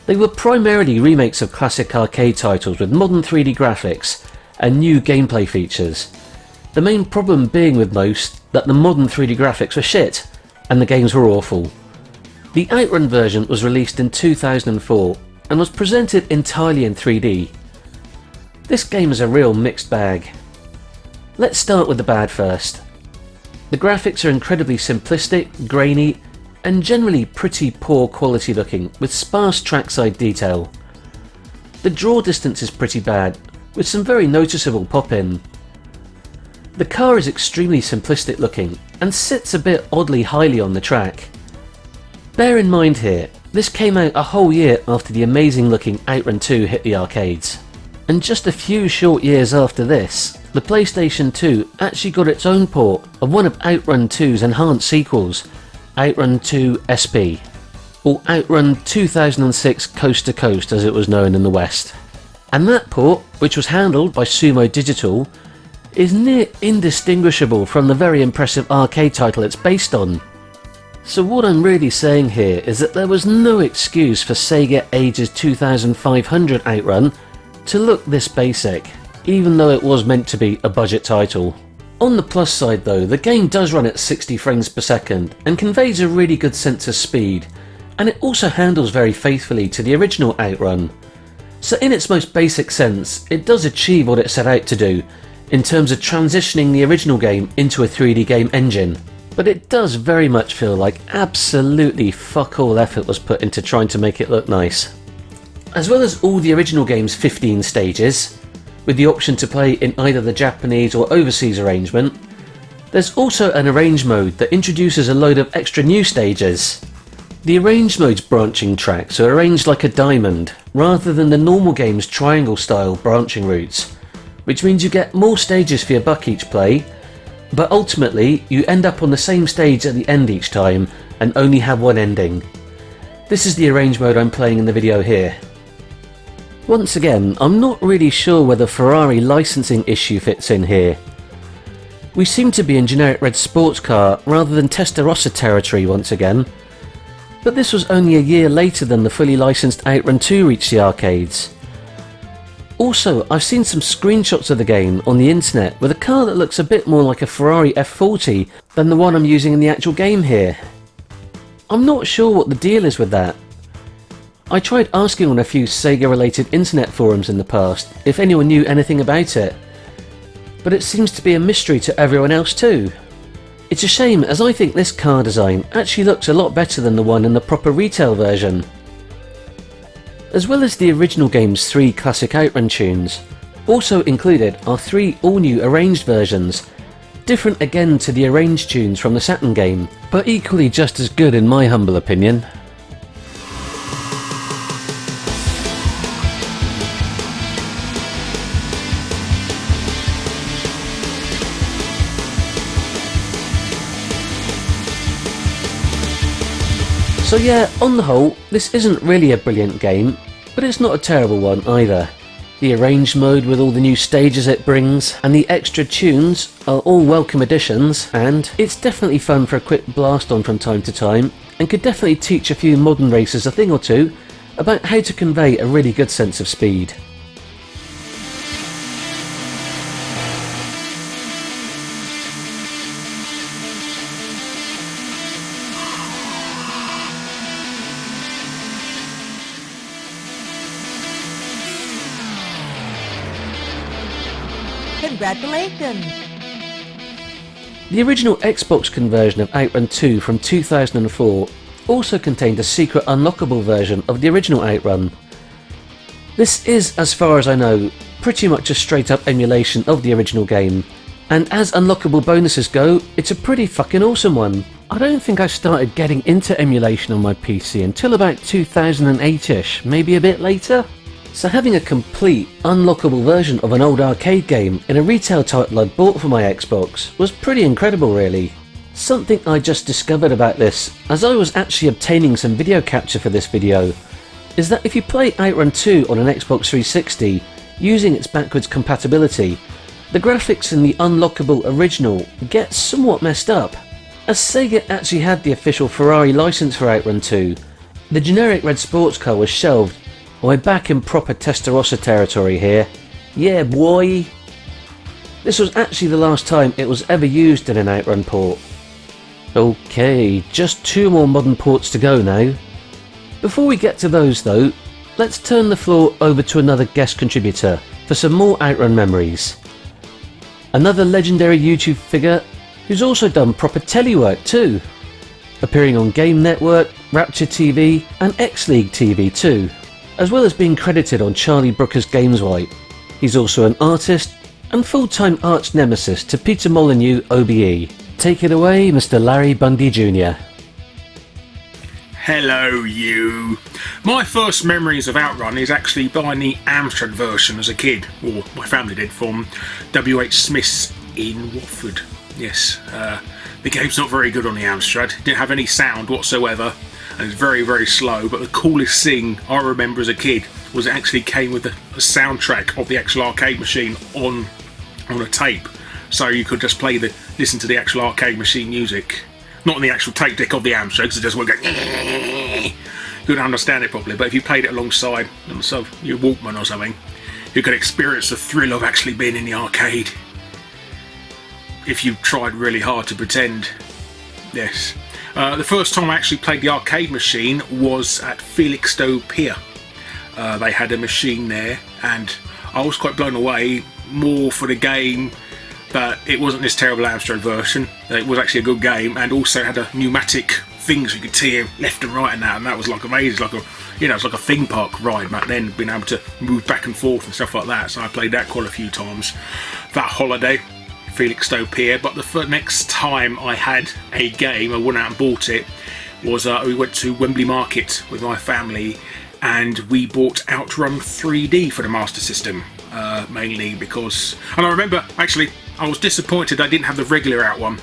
They were primarily remakes of classic arcade titles with modern 3D graphics and new gameplay features. The main problem being with most that the modern 3D graphics were shit and the games were awful. The Outrun version was released in 2004 and was presented entirely in 3D. This game is a real mixed bag. Let's start with the bad first. The graphics are incredibly simplistic, grainy, and generally pretty poor quality looking with sparse trackside detail. The draw distance is pretty bad, with some very noticeable pop-in. The car is extremely simplistic looking and sits a bit oddly highly on the track. Bear in mind here, this came out a whole year after the amazing looking Outrun 2 hit the arcades. And just a few short years after this, the PlayStation 2 actually got its own port of one of Outrun 2's enhanced sequels, Outrun 2 SP, or Outrun 2006 Coast to Coast as it was known in the West. And that port, which was handled by Sumo Digital, is near indistinguishable from the very impressive arcade title it's based on. So what I'm really saying here is that there was no excuse for Sega Ages 2500 Outrun to look this basic, even though it was meant to be a budget title. On the plus side though, the game does run at 60 frames per second and conveys a really good sense of speed, and it also handles very faithfully to the original Outrun. So in its most basic sense, it does achieve what it set out to do in terms of transitioning the original game into a 3D game engine. But it does very much feel like absolutely fuck all effort was put into trying to make it look nice. As well as all the original game's 15 stages, with the option to play in either the Japanese or overseas arrangement, there's also an arrange mode that introduces a load of extra new stages. The arrange mode's branching tracks are arranged like a diamond, rather than the normal game's triangle style branching routes, which means you get more stages for your buck each play, but ultimately you end up on the same stage at the end each time and only have one ending. This is the arrange mode I'm playing in the video here. Once again, I'm not really sure where the Ferrari licensing issue fits in here. We seem to be in generic red sports car rather than Testarossa territory once again, but this was only a year later than the fully licensed Outrun 2 reached the arcades. Also, I've seen some screenshots of the game on the internet with a car that looks a bit more like a Ferrari F40 than the one I'm using in the actual game here. I'm not sure what the deal is with that. I tried asking on a few Sega related internet forums in the past if anyone knew anything about it, but it seems to be a mystery to everyone else too. It's a shame, as I think this car design actually looks a lot better than the one in the proper retail version. As well as the original game's 3 classic Outrun tunes, also included are 3 all-new arranged versions, different again to the arranged tunes from the Saturn game, but equally just as good in my humble opinion. So yeah, on the whole, this isn't really a brilliant game, but it's not a terrible one either. The arranged mode with all the new stages it brings, and the extra tunes are all welcome additions, and it's definitely fun for a quick blast on from time to time, and could definitely teach a few modern racers a thing or two about how to convey a really good sense of speed.
Congratulations!
The original Xbox conversion of Outrun 2 from 2004 also contained a secret unlockable version of the original Outrun. This is, as far as I know, pretty much a straight up emulation of the original game, and as unlockable bonuses go, it's a pretty fucking awesome one. I don't think I started getting into emulation on my PC until about 2008ish, maybe a bit later. So having a complete, unlockable version of an old arcade game in a retail title I'd bought for my Xbox was pretty incredible really. Something I just discovered about this, as I was actually obtaining some video capture for this video, is that if you play Outrun 2 on an Xbox 360 using its backwards compatibility, the graphics in the unlockable original get somewhat messed up. As Sega actually had the official Ferrari license for Outrun 2, The generic red sports car was shelved. We're back in proper Testarossa territory here. Yeah, boy! This was actually the last time it was ever used in an Outrun port. Okay, just 2 more modern ports to go now. Before we get to those though, let's turn the floor over to another guest contributor for some more Outrun memories. Another legendary YouTube figure who's also done proper telly work too, appearing on Game Network, Rapture TV and X-League TV too, as well as being credited on Charlie Brooker's Games Wipe. He's also an artist and full-time arch nemesis to Peter Molyneux OBE. Take it away, Mr. Larry Bundy Jr.
Hello, you. My first memories of Outrun is actually buying the Amstrad version as a kid, or my family did, from W.H. Smith's in Watford. Yes, the game's not very good on the Amstrad. Didn't have any sound whatsoever, and it's very, very slow. But the coolest thing I remember as a kid was it actually came with a soundtrack of the actual arcade machine on a tape, so you could just listen to the actual arcade machine music. Not on the actual tape deck of the Amstrad, because it just would go. You couldn't understand it properly, but if you played it alongside your Walkman or something, you could experience the thrill of actually being in the arcade. If you tried really hard to pretend. Yes. The first time I actually played the arcade machine was at Felixstowe Pier. They had a machine there, and I was quite blown away, more for the game. But it wasn't this terrible Amstrad version. It was actually a good game, and also had a pneumatic thing so you could steer left and right and that was like amazing. It's like a theme park ride back then, being able to move back and forth and stuff like that. So I played that quite a few times that holiday, Felixstowe Pier. But the next time I had a game, I went out and bought it, was we went to Wembley Market with my family, and we bought Outrun 3D for the Master System, mainly because, and I remember actually I was disappointed I didn't have the regular Outrun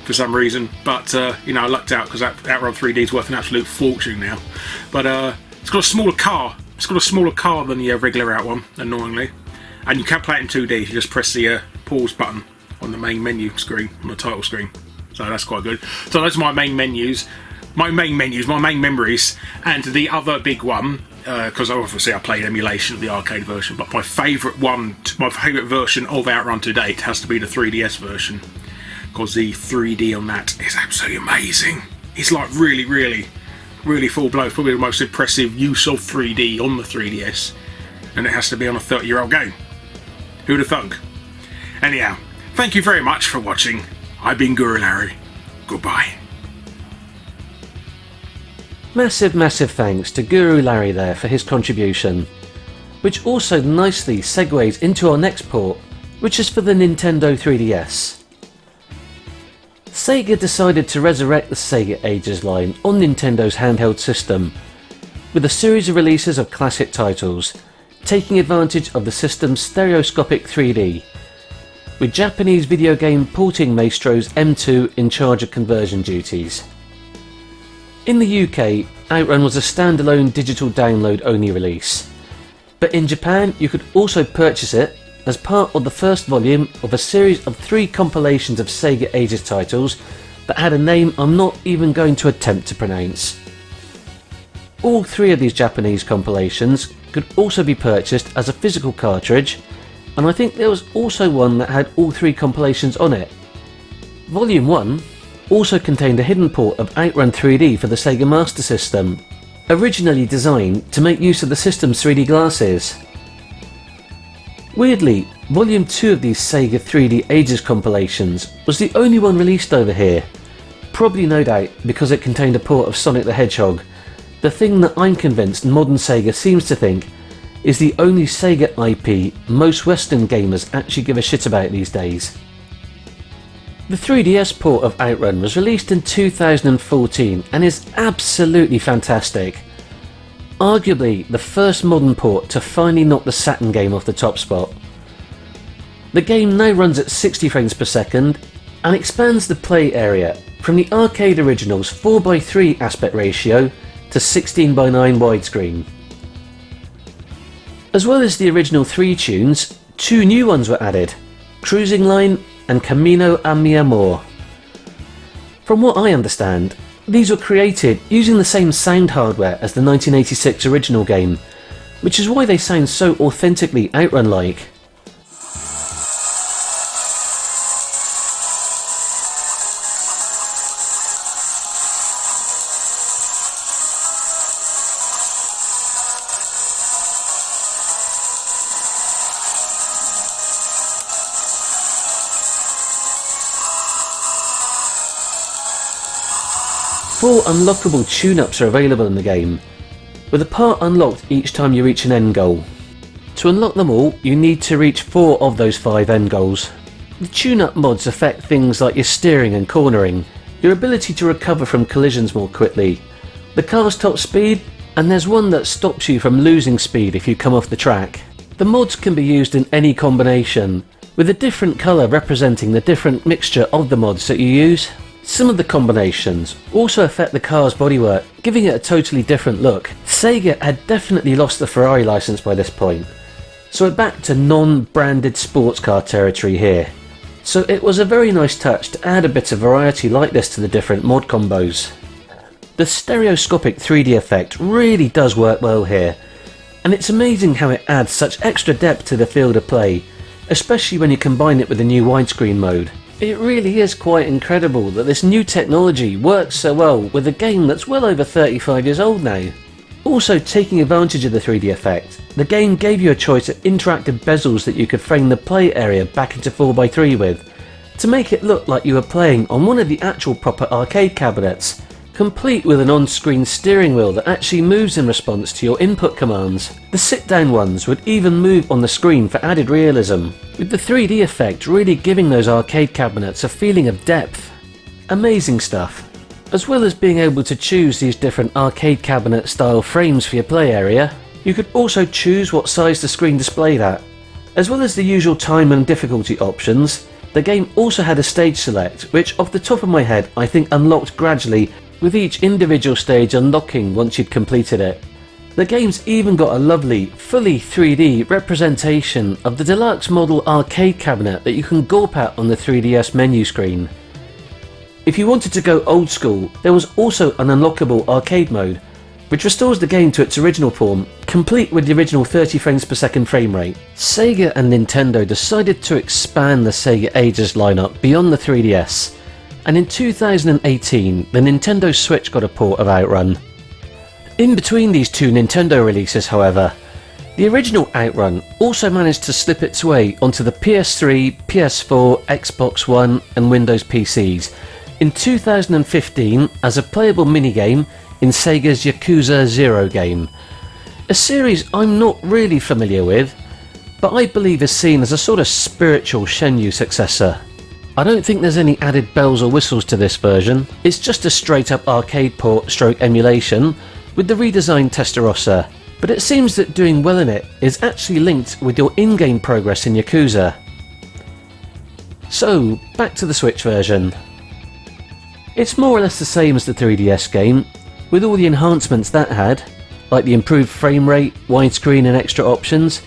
for some reason, but I lucked out because Outrun 3D is worth an absolute fortune now. But it's got a smaller car. It's got a smaller car than the regular Outrun, annoyingly, and you can't play it in 2D. You just press the pause button on the main menu screen, on the title screen. So that's quite good. So those are my main memories, my main memories, and the other big one. Because obviously I played emulation of the arcade version, but my favourite version of Outrun to date has to be the 3DS version, because the 3D on that is absolutely amazing. It's like really, really, really full blown. It's probably the most impressive use of 3D on the 3DS, and it has to be on a 30-year-old game. Who'd have thunk? Anyhow, thank you very much for watching. I've been Guru Larry. Goodbye.
Massive thanks to Guru Larry there for his contribution, which also nicely segues into our next port, which is for the Nintendo 3DS. Sega decided to resurrect the Sega Ages line on Nintendo's handheld system, with a series of releases of classic titles, taking advantage of the system's stereoscopic 3D, with Japanese video game porting maestros M2 in charge of conversion duties. In the UK, Outrun was a standalone digital download only release, but in Japan you could also purchase it as part of the first volume of a series of 3 compilations of Sega Ages titles that had a name I'm not even going to attempt to pronounce. All 3 of these Japanese compilations could also be purchased as a physical cartridge, and I think there was also one that had all 3 compilations on it. Volume 1 also contained a hidden port of Outrun 3D for the Sega Master System, originally designed to make use of the system's 3D glasses. Weirdly, Volume 2 of these Sega 3D Ages compilations was the only one released over here, probably no doubt because it contained a port of Sonic the Hedgehog, the thing that I'm convinced modern Sega seems to think is the only Sega IP most Western gamers actually give a shit about these days. The 3DS port of Outrun was released in 2014 and is absolutely fantastic. Arguably the first modern port to finally knock the Saturn game off the top spot. The game now runs at 60 frames per second and expands the play area from the arcade original's 4:3 aspect ratio to 16:9 widescreen. As well as the original 3 tunes, 2 new ones were added, Cruising Line and Camino a Mi Amor. From what I understand, These were created using the same sound hardware as the 1986 original game, which is why they sound so authentically Outrun-like. Four unlockable tune-ups are available in the game, with a part unlocked each time you reach an end goal. To unlock them all, you need to reach 4 of those 5 end goals. The tune-up mods affect things like your steering and cornering, your ability to recover from collisions more quickly, the car's top speed, and there's one that stops you from losing speed if you come off the track. The mods can be used in any combination, with a different colour representing the different mixture of the mods that you use. Some of the combinations also affect the car's bodywork, giving it a totally different look. Sega had definitely lost the Ferrari license by this point, so we're back to non-branded sports car territory here. So it was a very nice touch to add a bit of variety like this to the different mod combos. The stereoscopic 3D effect really does work well here, and it's amazing how it adds such extra depth to the field of play, especially when you combine it with the new widescreen mode. It really is quite incredible that this new technology works so well with a game that's well over 35 years old now. Also, taking advantage of the 3D effect, the game gave you a choice of interactive bezels that you could frame the play area back into 4x3 with, to make it look like you were playing on one of the actual proper arcade cabinets, complete with an on-screen steering wheel that actually moves in response to your input commands. The sit-down ones would even move on the screen for added realism, with the 3D effect really giving those arcade cabinets a feeling of depth. Amazing stuff. As well as being able to choose these different arcade cabinet style frames for your play area, you could also choose what size the screen displayed at. As well as the usual time and difficulty options, the game also had a stage select, which off the top of my head I think unlocked gradually, with each individual stage unlocking once you'd completed it. The game's even got a lovely, fully 3D representation of the deluxe model arcade cabinet that you can gawp at on the 3DS menu screen. If you wanted to go old school, there was also an unlockable arcade mode, which restores the game to its original form, complete with the original 30 frames per second frame rate. Sega and Nintendo decided to expand the Sega Ages lineup beyond the 3DS, and in 2018 the Nintendo Switch got a port of Outrun. In between these two Nintendo releases, however, the original Outrun also managed to slip its way onto the PS3, PS4, Xbox One and Windows PCs in 2015 as a playable minigame in Sega's Yakuza 0 game, a series I'm not really familiar with, but I believe is seen as a sort of spiritual Shenmue successor. I don't think there's any added bells or whistles to this version, it's just a straight up arcade port stroke emulation with the redesigned Testarossa, but it seems that doing well in it is actually linked with your in-game progress in Yakuza. So, back to the Switch version. It's more or less the same as the 3DS game, with all the enhancements that had, like the improved frame rate, widescreen and extra options,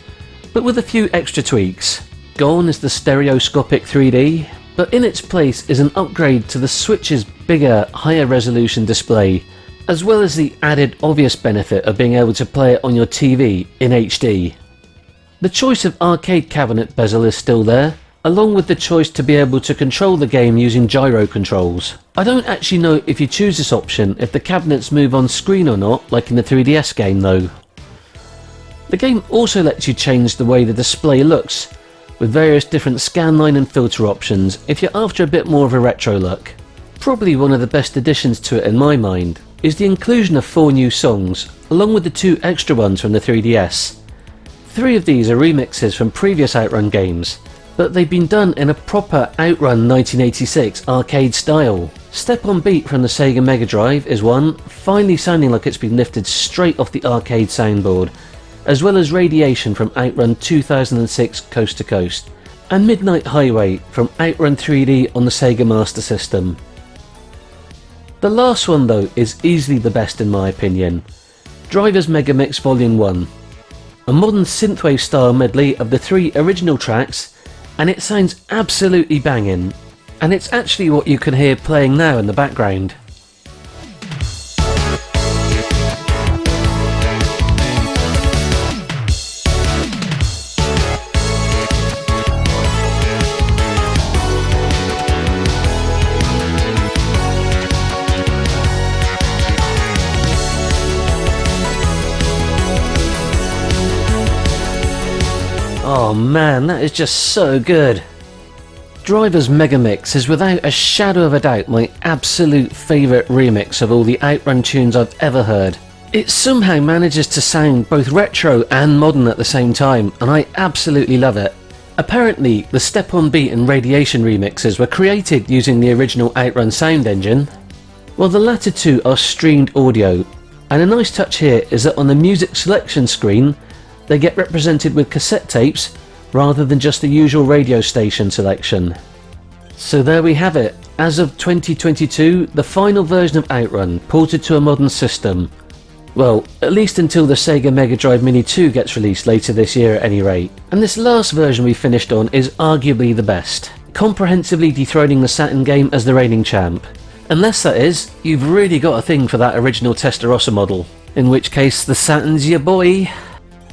but with a few extra tweaks. Gone is the stereoscopic 3D, but in its place is an upgrade to the Switch's bigger, higher resolution display, as well as the added obvious benefit of being able to play it on your TV in HD. The choice of arcade cabinet bezel is still there, along with the choice to be able to control the game using gyro controls. I don't actually know if you choose this option if the cabinets move on screen or not, like in the 3DS game though. The game also lets you change the way the display looks, with various different scanline and filter options if you're after a bit more of a retro look. Probably one of the best additions to it in my mind is the inclusion of 4 new songs, along with the 2 extra ones from the 3DS. 3 of these are remixes from previous Outrun games, but they've been done in a proper Outrun 1986 arcade style. Step on Beat from the Sega Megadrive is one, finally sounding like it's been lifted straight off the arcade soundboard, as well as Radiation from Outrun 2006 Coast to Coast, and Midnight Highway from Outrun 3D on the Sega Master System. The last one though is easily the best in my opinion, Driver's Megamix Volume 1, a modern synthwave style medley of the 3 original tracks, and it sounds absolutely banging, and it's actually what you can hear playing now in the background.
Oh man, that is just so good. Driver's Megamix is without a shadow of a doubt my absolute favourite remix of all the Outrun tunes I've ever heard. It somehow manages to sound both retro and modern at the same time, and I absolutely love it. Apparently, the Step On Beat and Radiation remixes were created using the original Outrun sound engine, while the latter two are streamed audio, and a nice touch here is that on the music selection screen, they get represented with cassette tapes rather than just the usual radio station selection. So there we have it. As of 2022, the final version of Outrun ported to a modern system. Well, at least until the Sega Megadrive Mini 2 gets released later this year at any rate. And this last version we finished on is arguably the best, comprehensively dethroning the Saturn game as the reigning champ. Unless that is, you've really got a thing for that original Testarossa model, in which case the Saturn's your boy.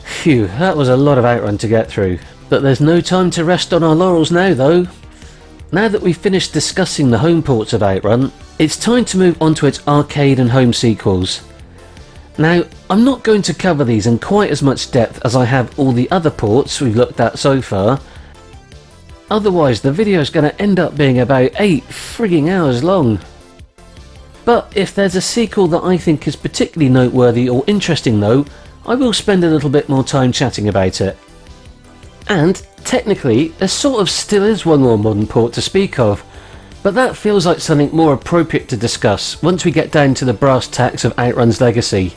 Phew, that was a lot of Outrun to get through. But there's no time to rest on our laurels now though. Now that we've finished discussing the home ports of Outrun, it's time to move on to its arcade and home sequels. Now, I'm not going to cover these in quite as much depth as I have all the other ports we've looked at so far. Otherwise the video's going to end up being about 8 frigging hours long. But if there's a sequel that I think is particularly noteworthy or interesting though, I will spend a little bit more time chatting about it. And, technically, there sort of still is one more modern port to speak of, but that feels like something more appropriate to discuss once we get down to the brass tacks of Outrun's legacy.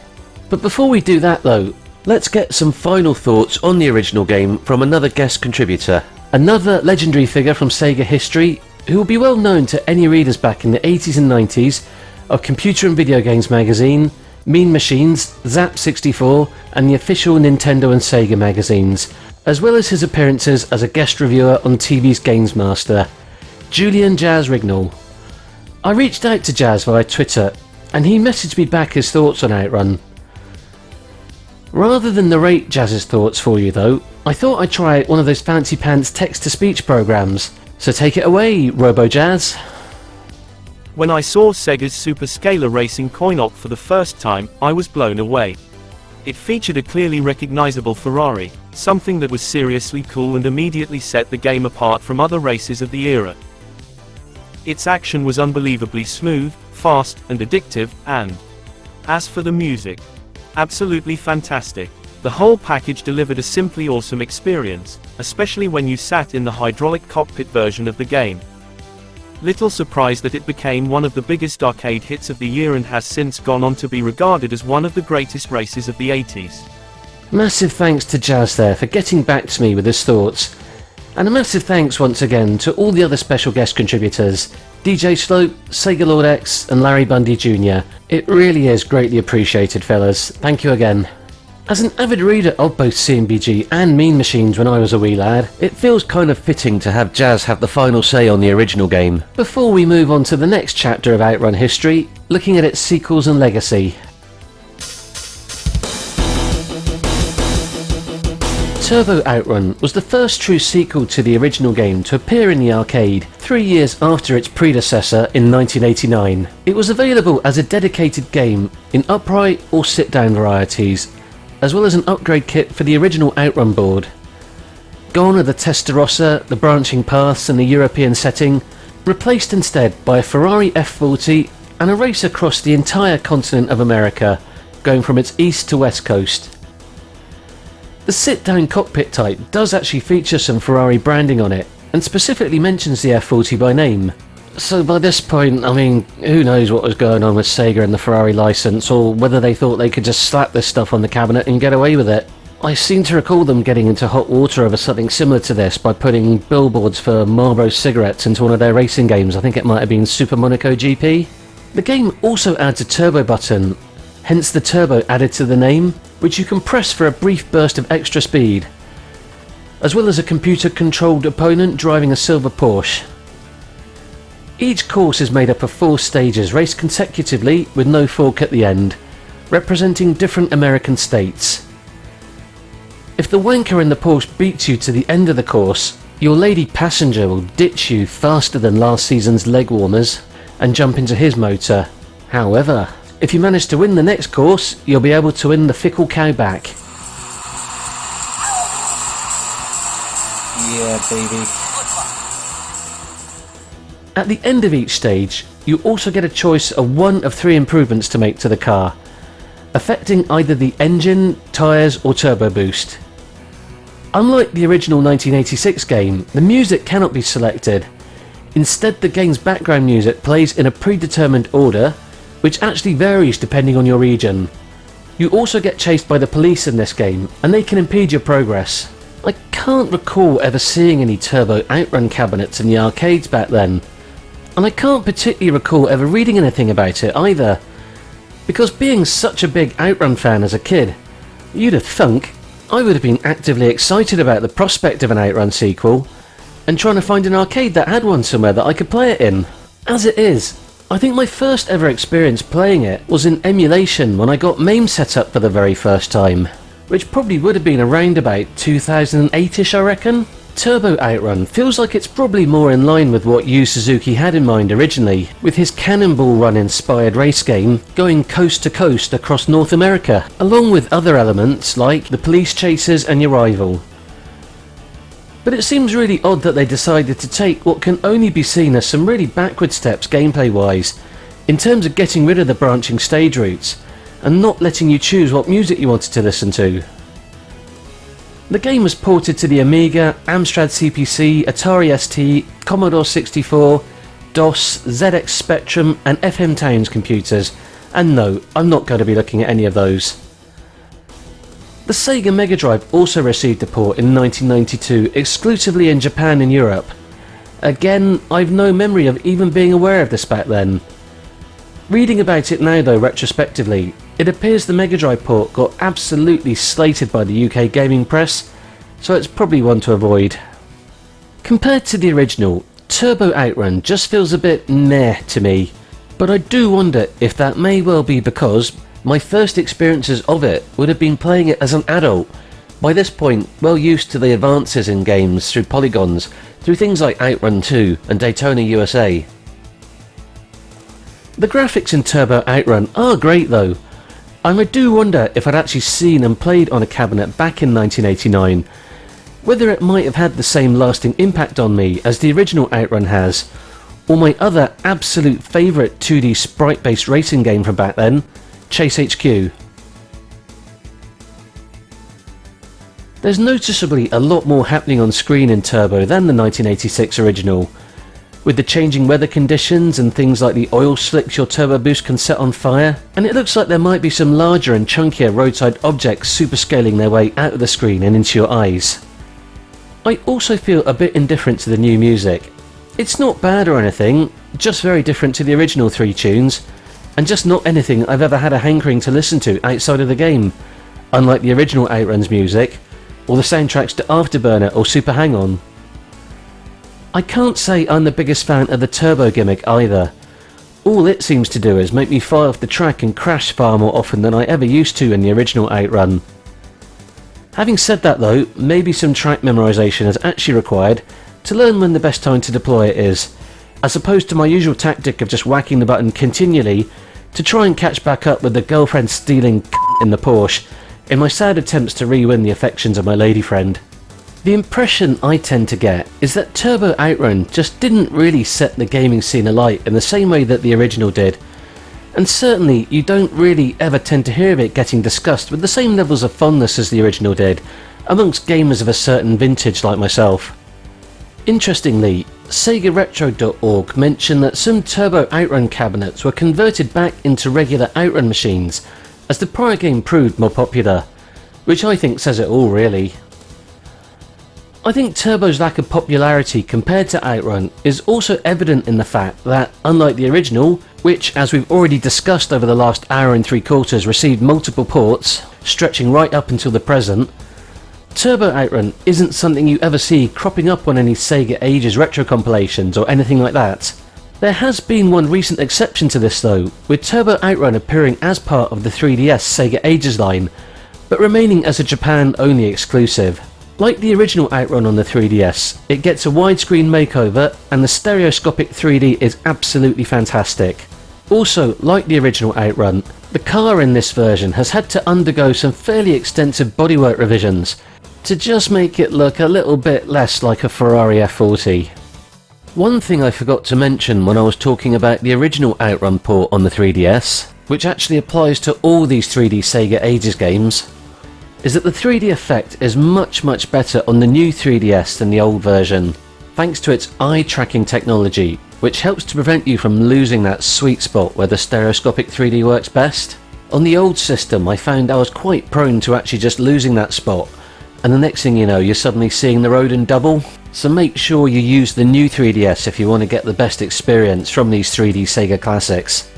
But before we do that though, let's get some final thoughts on the original game from another guest contributor. Another legendary figure from Sega history, who will be well known to any readers back in the 80s and 90s of Computer and Video Games magazine, Mean Machines, Zap 64, and the official Nintendo and Sega magazines, as well as his appearances as a guest reviewer on TV's Games Master, Julian Jazz Rignall. I reached out to Jazz via Twitter, and he messaged me back his thoughts on Outrun. Rather than narrate Jazz's thoughts for you though, I thought I'd try one of those fancy pants text-to-speech programs, so take it away, Robo-Jazz.
When I saw Sega's Super Scalar Racing coin-op for the first time, I was blown away. It featured a clearly recognizable Ferrari, something that was seriously cool and immediately set the game apart from other races of the era. Its action was unbelievably smooth, fast, and addictive, and as for the music, absolutely fantastic. The whole package delivered a simply awesome experience, especially when you sat in the hydraulic cockpit version of the game. Little surprised that it became one of the biggest arcade hits of the year and has since gone on to be regarded as one of the greatest races of the 80s.
Massive thanks to Jazz there for getting back to me with his thoughts. And a massive thanks once again to all the other special guest contributors, DJ Slope, Sega Lord X, and Larry Bundy Jr. It really is greatly appreciated, fellas. Thank you again. As an avid reader of both CMBG and Mean Machines when I was a wee lad, it feels kind of fitting to have Jazz have the final say on the original game. Before we move on to the next chapter of Outrun history, looking at its sequels and legacy. Turbo Outrun was the first true sequel to the original game to appear in the arcade 3 years after its predecessor in 1989. It was available as a dedicated game in upright or sit-down varieties, as well as an upgrade kit for the original Outrun board. Gone are the Testarossa, the branching paths and the European setting, replaced instead by a Ferrari F40 and a race across the entire continent of America, going from its east to west coast. The sit-down cockpit type does actually feature some Ferrari branding on it, and specifically mentions the F40 by name. So by this point, I mean, who knows what was going on with Sega and the Ferrari license, or whether they thought they could just slap this stuff on the cabinet and get away with it. I seem to recall them getting into hot water over something similar to this by putting billboards for Marlboro cigarettes into one of their racing games. I think it might have been Super Monaco GP. The game also adds a turbo button, hence the turbo added to the name, which you can press for a brief burst of extra speed, as well as a computer-controlled opponent driving a silver Porsche. Each course is made up of 4 stages raced consecutively with no fork at the end, representing different American states. If the wanker in the Porsche beats you to the end of the course, your lady passenger will ditch you faster than last season's leg warmers and jump into his motor. However, if you manage to win the next course, you'll be able to win the fickle cow back.
Yeah, baby.
At the end of each stage, you also get a choice of one of 3 improvements to make to the car, affecting either the engine, tyres or turbo boost. Unlike the original 1986 game, the music cannot be selected. Instead, the game's background music plays in a predetermined order, which actually varies depending on your region. You also get chased by the police in this game, and they can impede your progress. I can't recall ever seeing any Turbo Outrun cabinets in the arcades back then, and I can't particularly recall ever reading anything about it either, because being such a big Outrun fan as a kid, you'd have thunk I would have been actively excited about the prospect of an Outrun sequel, and trying to find an arcade that had one somewhere that I could play it in. As it is, I think my first ever experience playing it was in emulation when I got MAME set up for the very first time, which probably would have been around about 2008ish I reckon. Turbo Outrun feels like it's probably more in line with what Yu Suzuki had in mind originally, with his Cannonball run inspired race game going coast to coast across North America, along with other elements like the police chases and your rival. But it seems really odd that they decided to take what can only be seen as some really backward steps gameplay wise, in terms of getting rid of the branching stage routes, and not letting you choose what music you wanted to listen to. The game was ported to the Amiga, Amstrad CPC, Atari ST, Commodore 64, DOS, ZX Spectrum and FM Towns computers, and no, I'm not going to be looking at any of those. The Sega Megadrive also received a port in 1992 exclusively in Japan and Europe. Again, I've no memory of even being aware of this back then. Reading about it now though retrospectively, it appears the Megadrive port got absolutely slated by the UK gaming press, so it's probably one to avoid. Compared to the original, Turbo Outrun just feels a bit meh to me, but I do wonder if that may well be because my first experiences of it would have been playing it as an adult, by this point well used to the advances in games through polygons, through things like Outrun 2 and Daytona USA. The graphics in Turbo Outrun are great though, and I do wonder if I'd actually seen and played on a cabinet back in 1989, whether it might have had the same lasting impact on me as the original Outrun has, or my other absolute favourite 2D sprite based racing game from back then, Chase HQ. There's noticeably a lot more happening on screen in Turbo than the 1986 original, with the changing weather conditions and things like the oil slicks your turbo boost can set on fire, and it looks like there might be some larger and chunkier roadside objects superscaling their way out of the screen and into your eyes. I also feel a bit indifferent to the new music. It's not bad or anything, just very different to the original 3 tunes, and just not anything I've ever had a hankering to listen to outside of the game, unlike the original Outrun's music, or the soundtracks to Afterburner or Super Hang-On. I can't say I'm the biggest fan of the turbo gimmick either. All it seems to do is make me fly off the track and crash far more often than I ever used to in the original Outrun. Having said that though, maybe some track memorisation is actually required to learn when the best time to deploy it is, as opposed to my usual tactic of just whacking the button continually to try and catch back up with the girlfriend stealing in the Porsche in my sad attempts to re-win the affections of my lady friend. The impression I tend to get is that Turbo Outrun just didn't really set the gaming scene alight in the same way that the original did, and certainly you don't really ever tend to hear of it getting discussed with the same levels of fondness as the original did, amongst gamers of a certain vintage like myself. Interestingly, SegaRetro.org mentioned that some Turbo Outrun cabinets were converted back into regular Outrun machines as the prior game proved more popular, which I think says it all really. I think Turbo's lack of popularity compared to Outrun is also evident in the fact that, unlike the original, which as we've already discussed over the last hour and 3/4 received multiple ports, stretching right up until the present, Turbo Outrun isn't something you ever see cropping up on any Sega Ages retro compilations or anything like that. There has been one recent exception to this though, with Turbo Outrun appearing as part of the 3DS Sega Ages line, but remaining as a Japan only exclusive. Like the original Outrun on the 3DS, it gets a widescreen makeover and the stereoscopic 3D is absolutely fantastic. Also, like the original Outrun, the car in this version has had to undergo some fairly extensive bodywork revisions, to just make it look a little bit less like a Ferrari F40. One thing I forgot to mention when I was talking about the original Outrun port on the 3DS, which actually applies to all these 3D Sega Ages games, is that the 3D effect is much better on the new 3DS than the old version, thanks to its eye tracking technology, which helps to prevent you from losing that sweet spot where the stereoscopic 3D works best. On the old system, I found I was quite prone to actually just losing that spot, and the next thing you know, you're suddenly seeing the road in double. So make sure you use the new 3DS if you want to get the best experience from these 3D Sega classics.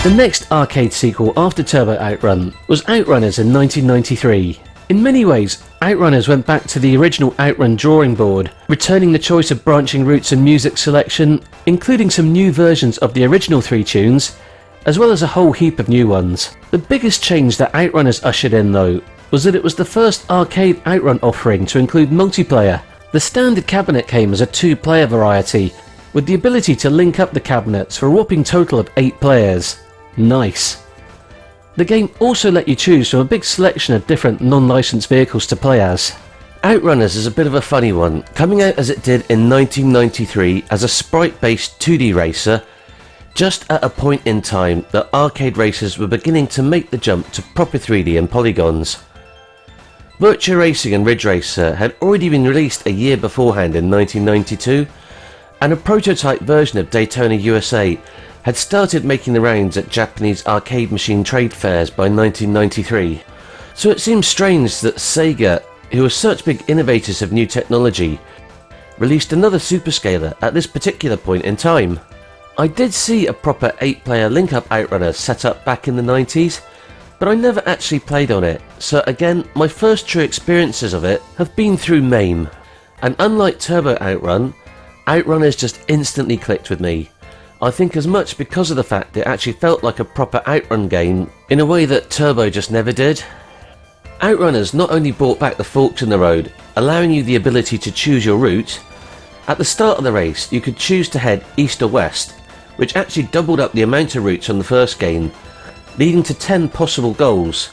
The next arcade sequel after Turbo Outrun was Outrunners in 1993. In many ways, Outrunners went back to the original Outrun drawing board, returning the choice of branching routes and music selection, including some new versions of the original 3 tunes, as well as a whole heap of new ones. The biggest change that Outrunners ushered in though, was that it was the first arcade Outrun offering to include multiplayer. The standard cabinet came as a 2-player variety, with the ability to link up the cabinets for a whopping total of 8 players. Nice. The game also let you choose from a big selection of different non-licensed vehicles to play as. Outrunners is a bit of a funny one, coming out as it did in 1993 as a sprite-based 2D racer, just at a point in time that arcade racers were beginning to make the jump to proper 3D and polygons. Virtua Racing and Ridge Racer had already been released a year beforehand in 1992, and a prototype version of Daytona USA had started making the rounds at Japanese arcade machine trade fairs by 1993. So it seems strange that Sega, who are such big innovators of new technology, released another superscaler at this particular point in time. I did see a proper 8-player link-up Outrunner set up back in the 90s, but I never actually played on it, so again, my first true experiences of it have been through MAME. And unlike Turbo Outrun, Outrunners just instantly clicked with me. I think as much because of the fact it actually felt like a proper Outrun game in a way that Turbo just never did. Outrunners not only brought back the forks in the road, allowing you the ability to choose your route. At the start of the race you could choose to head east or west, which actually doubled up the amount of routes on the first game, leading to 10 possible goals.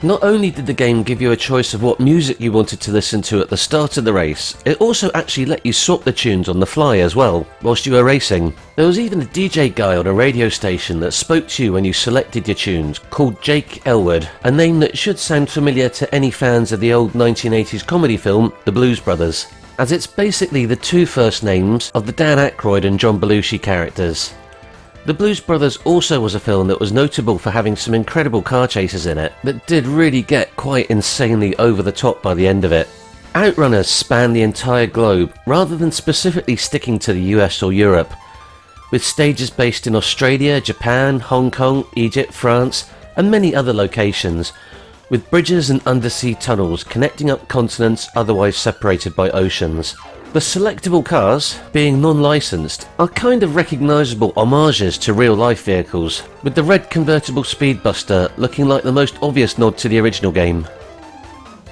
Not only did the game give you a choice of what music you wanted to listen to at the start of the race, it also actually let you swap the tunes on the fly as well, whilst you were racing. There was even a DJ guy on a radio station that spoke to you when you selected your tunes, called Jake Elwood, a name that should sound familiar to any fans of the old 1980s comedy film, The Blues Brothers, as it's basically the 2 first names of the Dan Aykroyd and John Belushi characters. The Blues Brothers also was a film that was notable for having some incredible car chases in it that did really get quite insanely over the top by the end of it. Outrunners span the entire globe rather than specifically sticking to the US or Europe, with stages based in Australia, Japan, Hong Kong, Egypt, France and many other locations, with bridges and undersea tunnels connecting up continents otherwise separated by oceans. The selectable cars, being non-licensed, are kind of recognisable homages to real-life vehicles, with the red convertible Speedbuster looking like the most obvious nod to the original game.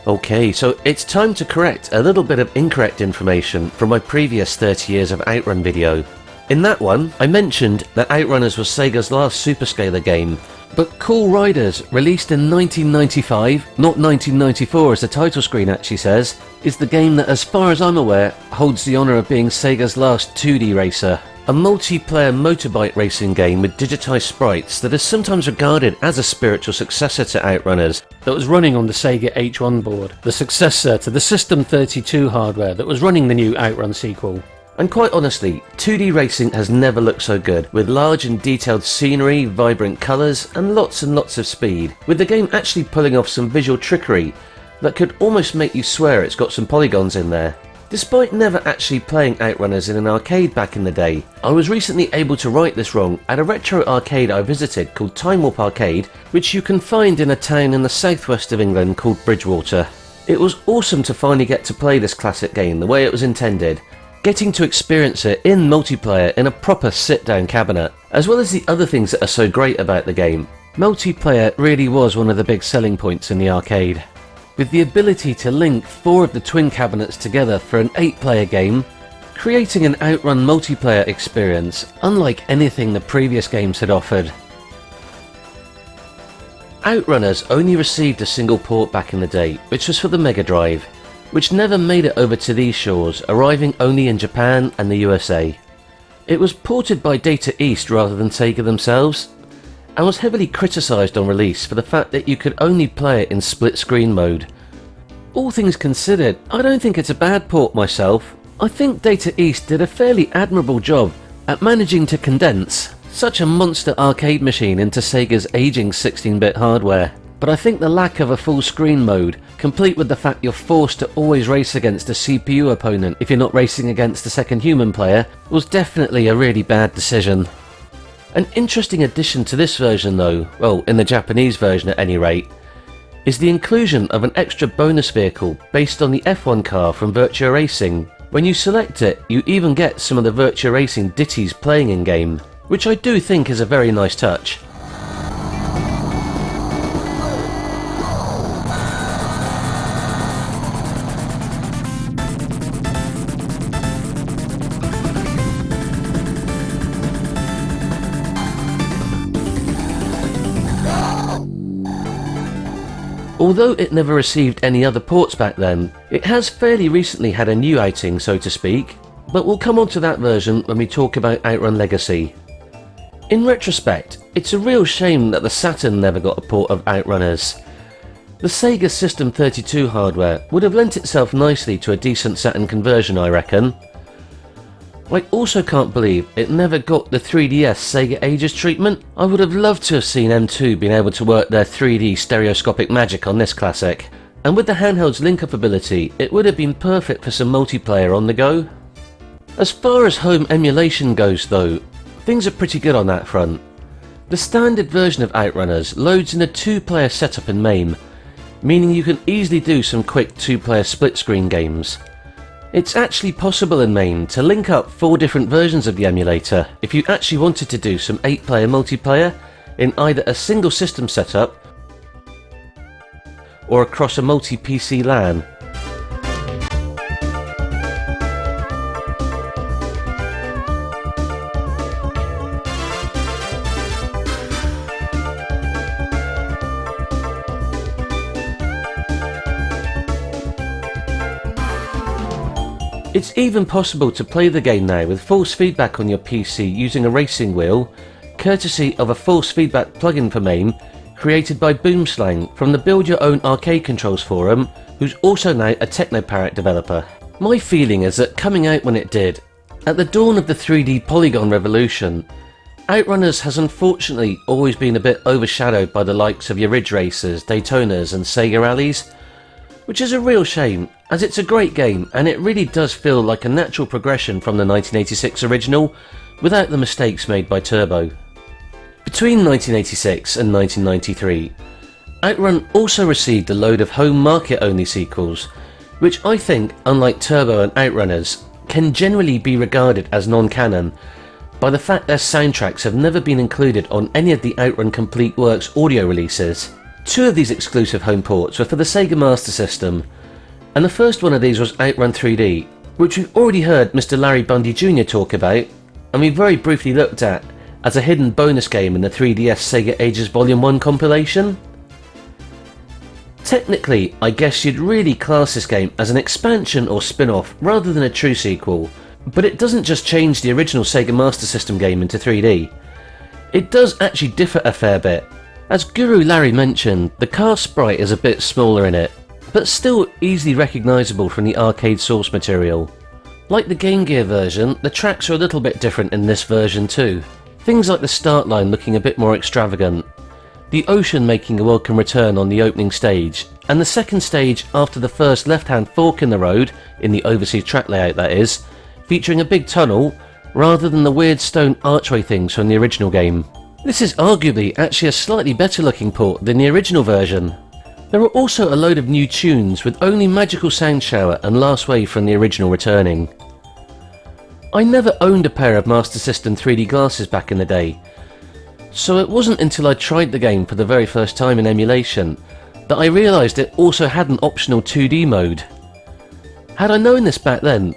Okay, so it's time to correct a little bit of incorrect information from my previous 30 years of Outrun video. In that one, I mentioned that Outrunners was Sega's last superscaler game, but Cool Riders, released in 1995, not 1994 as the title screen actually says, is the game that, as far as I'm aware, holds the honour of being Sega's last 2D racer. A multiplayer motorbike racing game with digitised sprites that is sometimes regarded as a spiritual successor to Outrunners, that was running on the Sega H1 board, the successor to the System 32 hardware that was running the new Outrun sequel. And quite honestly, 2D racing has never looked so good, with large and detailed scenery, vibrant colours and lots of speed, with the game actually pulling off some visual trickery that could almost make you swear it's got some polygons in there. Despite never actually playing Outrunners in an arcade back in the day, I was recently able to right this wrong at a retro arcade I visited called Time Warp Arcade, which you can find in a town in the southwest of England called Bridgewater. It was awesome to finally get to play this classic game the way it was intended, getting to experience it in multiplayer in a proper sit-down cabinet, as well as the other things that are so great about the game. Multiplayer really was one of the big selling points in the arcade. With the ability to link 4 of the twin cabinets together for an 8-player game, creating an Outrun multiplayer experience unlike anything the previous games had offered.
Outrunners only received a single port back in the day, which was for the Megadrive, which never made it over to these shores, arriving only in Japan and the USA. It was ported by Data East rather than Sega themselves, and was heavily criticised on release for the fact that you could only play it in split screen mode. All things considered, I don't think it's a bad port myself. I think Data East did a fairly admirable job at managing to condense such a monster arcade machine into Sega's aging 16-bit hardware. But I think the lack of a full screen mode, complete with the fact you're forced to always race against a CPU opponent if you're not racing against a second human player, was definitely a really bad decision. An interesting addition to this version though, well in the Japanese version at any rate, is the inclusion of an extra bonus vehicle based on the F1 car from Virtua Racing. When you select it, you even get some of the Virtua Racing ditties playing in game, which I do think is a very nice touch. Although it never received any other ports back then, it has fairly recently had a new outing, so to speak, but we'll come on to that version when we talk about Outrun Legacy. In retrospect, it's a real shame that the Saturn never got a port of Outrunners. The Sega System 32 hardware would have lent itself nicely to a decent Saturn conversion, I reckon. I also can't believe it never got the 3DS Sega Ages treatment. I would have loved to have seen M2 being able to work their 3D stereoscopic magic on this classic. And with the handheld's link-up ability, it would have been perfect for some multiplayer on the go. As far as home emulation goes though, things are pretty good on that front. The standard version of Outrunners loads in a 2-player setup in MAME, meaning you can easily do some quick 2-player split-screen games. It's actually possible in MAME to link up 4 different versions of the emulator if you actually wanted to do some 8-player multiplayer in either a single system setup or across a multi-PC LAN. It's even possible to play the game now with force feedback on your PC using a racing wheel, courtesy of a force feedback plugin for MAME created by Boomslang from the Build Your Own Arcade Controls forum, who's also now a Technoparrot developer. My feeling is that coming out when it did, at the dawn of the 3D polygon revolution, Outrunners has unfortunately always been a bit overshadowed by the likes of your Ridge Racers, Daytonas and Sega Rallies, which is a real shame, as it's a great game and it really does feel like a natural progression from the 1986 original without the mistakes made by Turbo. Between 1986 and 1993, Outrun also received a load of home market only sequels, which I think, unlike Turbo and Outrunners, can generally be regarded as non-canon by the fact their soundtracks have never been included on any of the Outrun Complete Works audio releases. 2 of these exclusive home ports were for the Sega Master System, and the first one of these was Outrun 3D, which we've already heard Mr. Larry Bundy Jr. talk about, and we very briefly looked at as a hidden bonus game in the 3DS Sega Ages Volume 1 compilation. Technically, I guess you'd really class this game as an expansion or spin-off rather than a true sequel, but it doesn't just change the original Sega Master System game into 3D. It does actually differ a fair bit. As Guru Larry mentioned, the car sprite is a bit smaller in it, but still easily recognisable from the arcade source material. Like the Game Gear version, the tracks are a little bit different in this version too. Things like the start line looking a bit more extravagant, the ocean making a welcome return on the opening stage, and the second stage after the first left-hand fork in the road, in the overseas track layout that is, featuring a big tunnel, rather than the weird stone archway things from the original game. This is arguably actually a slightly better looking port than the original version. There are also a load of new tunes with only Magical Sound Shower and Last Wave from the original returning. I never owned a pair of Master System 3D glasses back in the day, so it wasn't until I tried the game for the very first time in emulation that I realised it also had an optional 2D mode. Had I known this back then,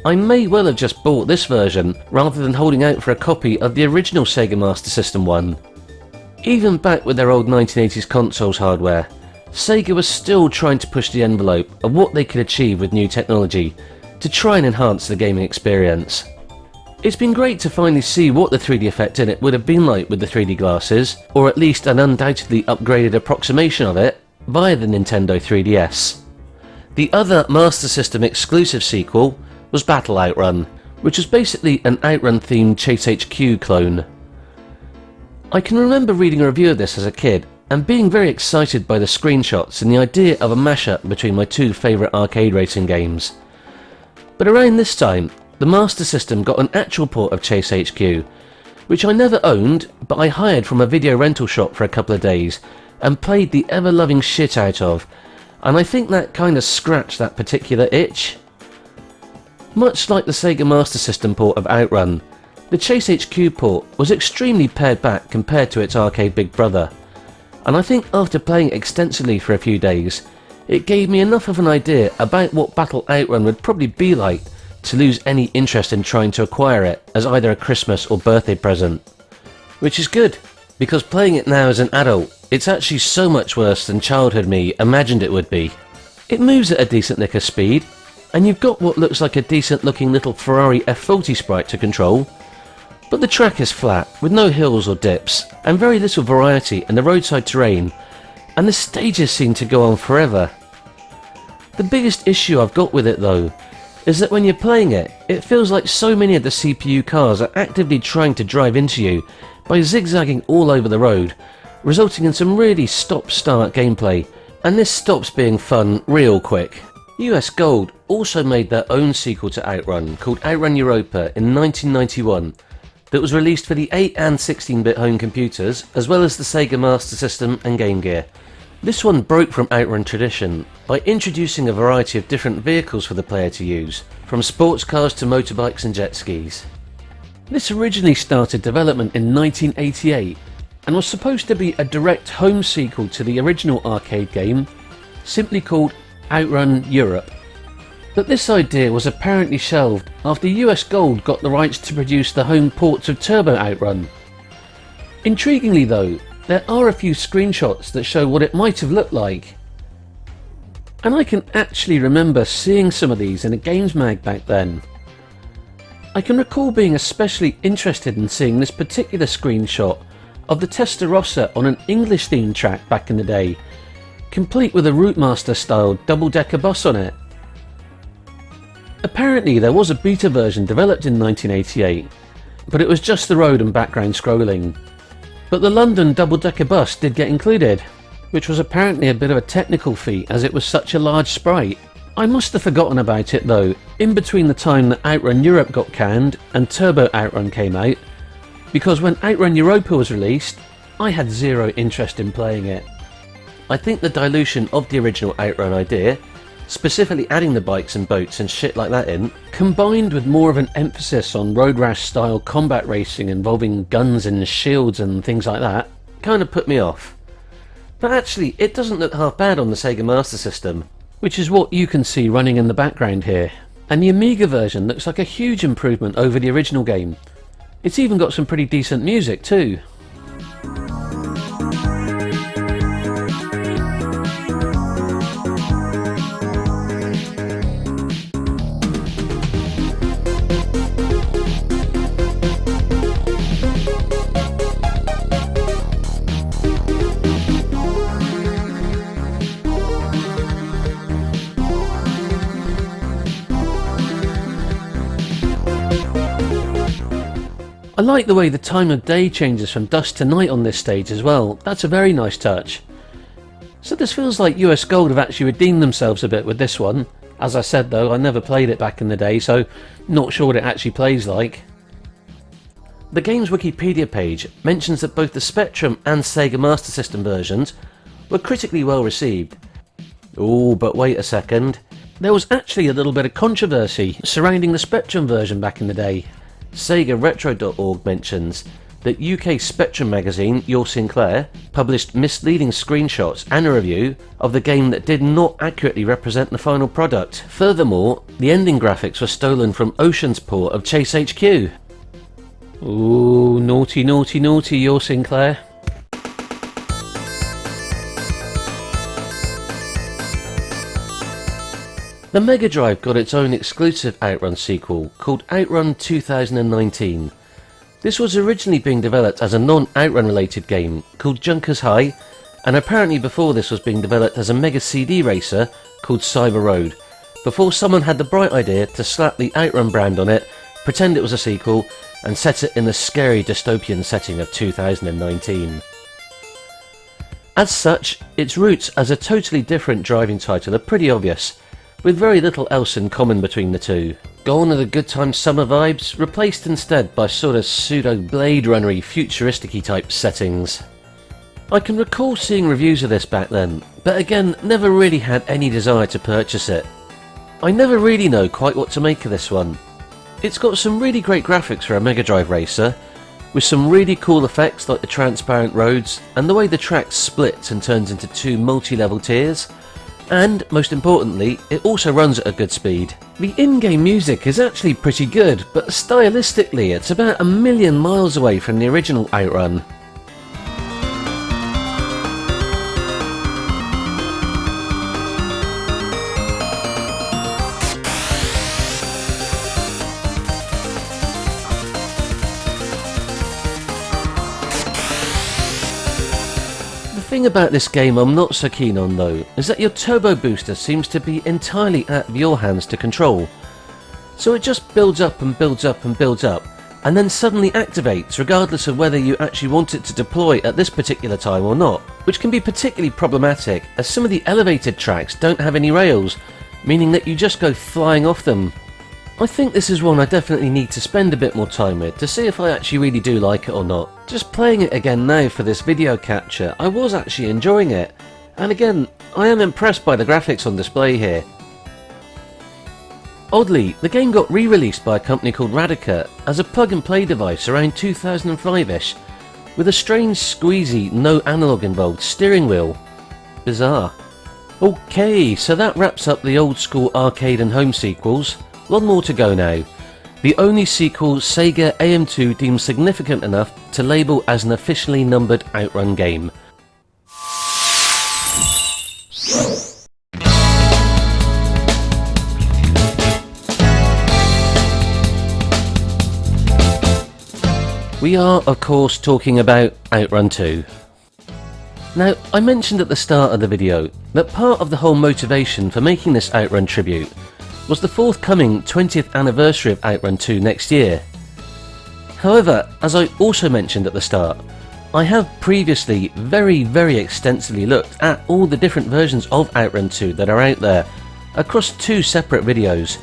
I may well have just bought this version rather than holding out for a copy of the original Sega Master System one. Even back with their old 1980s consoles hardware, Sega was still trying to push the envelope of what they could achieve with new technology to try and enhance the gaming experience. It's been great to finally see what the 3D effect in it would have been like with the 3D glasses, or at least an undoubtedly upgraded approximation of it via the Nintendo 3DS. The other Master System exclusive sequel was Battle Outrun, which was basically an Outrun themed Chase HQ clone. I can remember reading a review of this as a kid and being very excited by the screenshots and the idea of a mashup between my two favourite arcade racing games. But around this time, the Master System got an actual port of Chase HQ, which I never owned, but I hired from a video rental shop for a couple of days and played the ever-loving shit out of, and I think that kinda scratched that particular itch. Much like the Sega Master System port of Outrun, the Chase HQ port was extremely pared back compared to its arcade big brother, and I think after playing it extensively for a few days, it gave me enough of an idea about what Battle Outrun would probably be like to lose any interest in trying to acquire it as either a Christmas or birthday present. Which is good, because playing it now as an adult, it's actually so much worse than childhood me imagined it would be. It moves at a decent lick of speed, and you've got what looks like a decent looking little Ferrari F40 sprite to control, but the track is flat, with no hills or dips, and very little variety in the roadside terrain, and the stages seem to go on forever. The biggest issue I've got with it though, is that when you're playing it, it feels like so many of the CPU cars are actively trying to drive into you by zigzagging all over the road, resulting in some really stop-start gameplay, and this stops being fun real quick. US Gold also made their own sequel to Outrun called Outrun Europa in 1991 that was released for the 8 and 16-bit home computers as well as the Sega Master System and Game Gear. This one broke from Outrun tradition by introducing a variety of different vehicles for the player to use, from sports cars to motorbikes and jet skis. This originally started development in 1988 and was supposed to be a direct home sequel to the original arcade game, simply called Outrun Europe. But this idea was apparently shelved after US Gold got the rights to produce the home ports of Turbo Outrun. Intriguingly though, there are a few screenshots that show what it might have looked like. And I can actually remember seeing some of these in a games mag back then. I can recall being especially interested in seeing this particular screenshot of the Testarossa on an English themed track back in the day, complete with a Routemaster style double-decker bus on it. Apparently there was a beta version developed in 1988, but it was just the road and background scrolling. But the London double-decker bus did get included, which was apparently a bit of a technical feat as it was such a large sprite. I must have forgotten about it though, in between the time that Outrun Europe got canned and Turbo Outrun came out, because when Outrun Europa was released, I had zero interest in playing it. I think the dilution of the original Outrun idea, specifically adding the bikes and boats and shit like that in, combined with more of an emphasis on road rash style combat racing involving guns and shields and things like that, kind of put me off. But actually, it doesn't look half bad on the Sega Master System, which is what you can see running in the background here. And the Amiga version looks like a huge improvement over the original game. It's even got some pretty decent music too. I like the way the time of day changes from dusk to night on this stage as well. That's a very nice touch. So this feels like US Gold have actually redeemed themselves a bit with this one. As I said though, I never played it back in the day, so not sure what it actually plays like. The game's Wikipedia page mentions that both the Spectrum and Sega Master System versions were critically well received. Oh, but wait a second. There was actually a little bit of controversy surrounding the Spectrum version back in the day. SegaRetro.org mentions that UK Spectrum magazine, Your Sinclair, published misleading screenshots and a review of the game that did not accurately represent the final product. Furthermore, the ending graphics were stolen from Ocean's port of Chase HQ. Ooh, naughty, naughty, naughty, Your Sinclair. The Megadrive got its own exclusive Outrun sequel called Outrun 2019. This was originally being developed as a non-Outrun related game called Junkers High, and apparently before this was being developed as a Mega CD racer called Cyber Road, before someone had the bright idea to slap the Outrun brand on it, pretend it was a sequel, and set it in the scary dystopian setting of 2019. As such, its roots as a totally different driving title are pretty obvious, with very little else in common between the two. Gone are the good time summer vibes, replaced instead by sort of pseudo Blade Runner-y futuristic-y type settings. I can recall seeing reviews of this back then, but again never really had any desire to purchase it. I never really know quite what to make of this one. It's got some really great graphics for a Mega Drive racer, with some really cool effects like the transparent roads and the way the track splits and turns into two multi-level tiers, and most importantly, it also runs at a good speed. The in-game music is actually pretty good, but stylistically it's about a million miles away from the original Outrun. The thing about this game I'm not so keen on though is that your turbo booster seems to be entirely out of your hands to control. So it just builds up and builds up and builds up, and then suddenly activates regardless of whether you actually want it to deploy at this particular time or not, which can be particularly problematic as some of the elevated tracks don't have any rails, meaning that you just go flying off them. I think this is one I definitely need to spend a bit more time with to see if I actually really do like it or not. Just playing it again now for this video capture, I was actually enjoying it, and again, I am impressed by the graphics on display here. Oddly, the game got re-released by a company called Radica as a plug-and-play device around 2005-ish, with a strange squeezy, no analog involved steering wheel. Bizarre. Okay, so that wraps up the old school arcade and home sequels. One more to go now. The only sequel Sega AM2 deemed significant enough to label as an officially numbered Outrun game. We are, of course, talking about Outrun 2. Now, I mentioned at the start of the video that part of the whole motivation for making this Outrun tribute was the forthcoming 20th anniversary of Outrun 2 next year. However, as I also mentioned at the start, I have previously very extensively looked at all the different versions of Outrun 2 that are out there across two separate videos,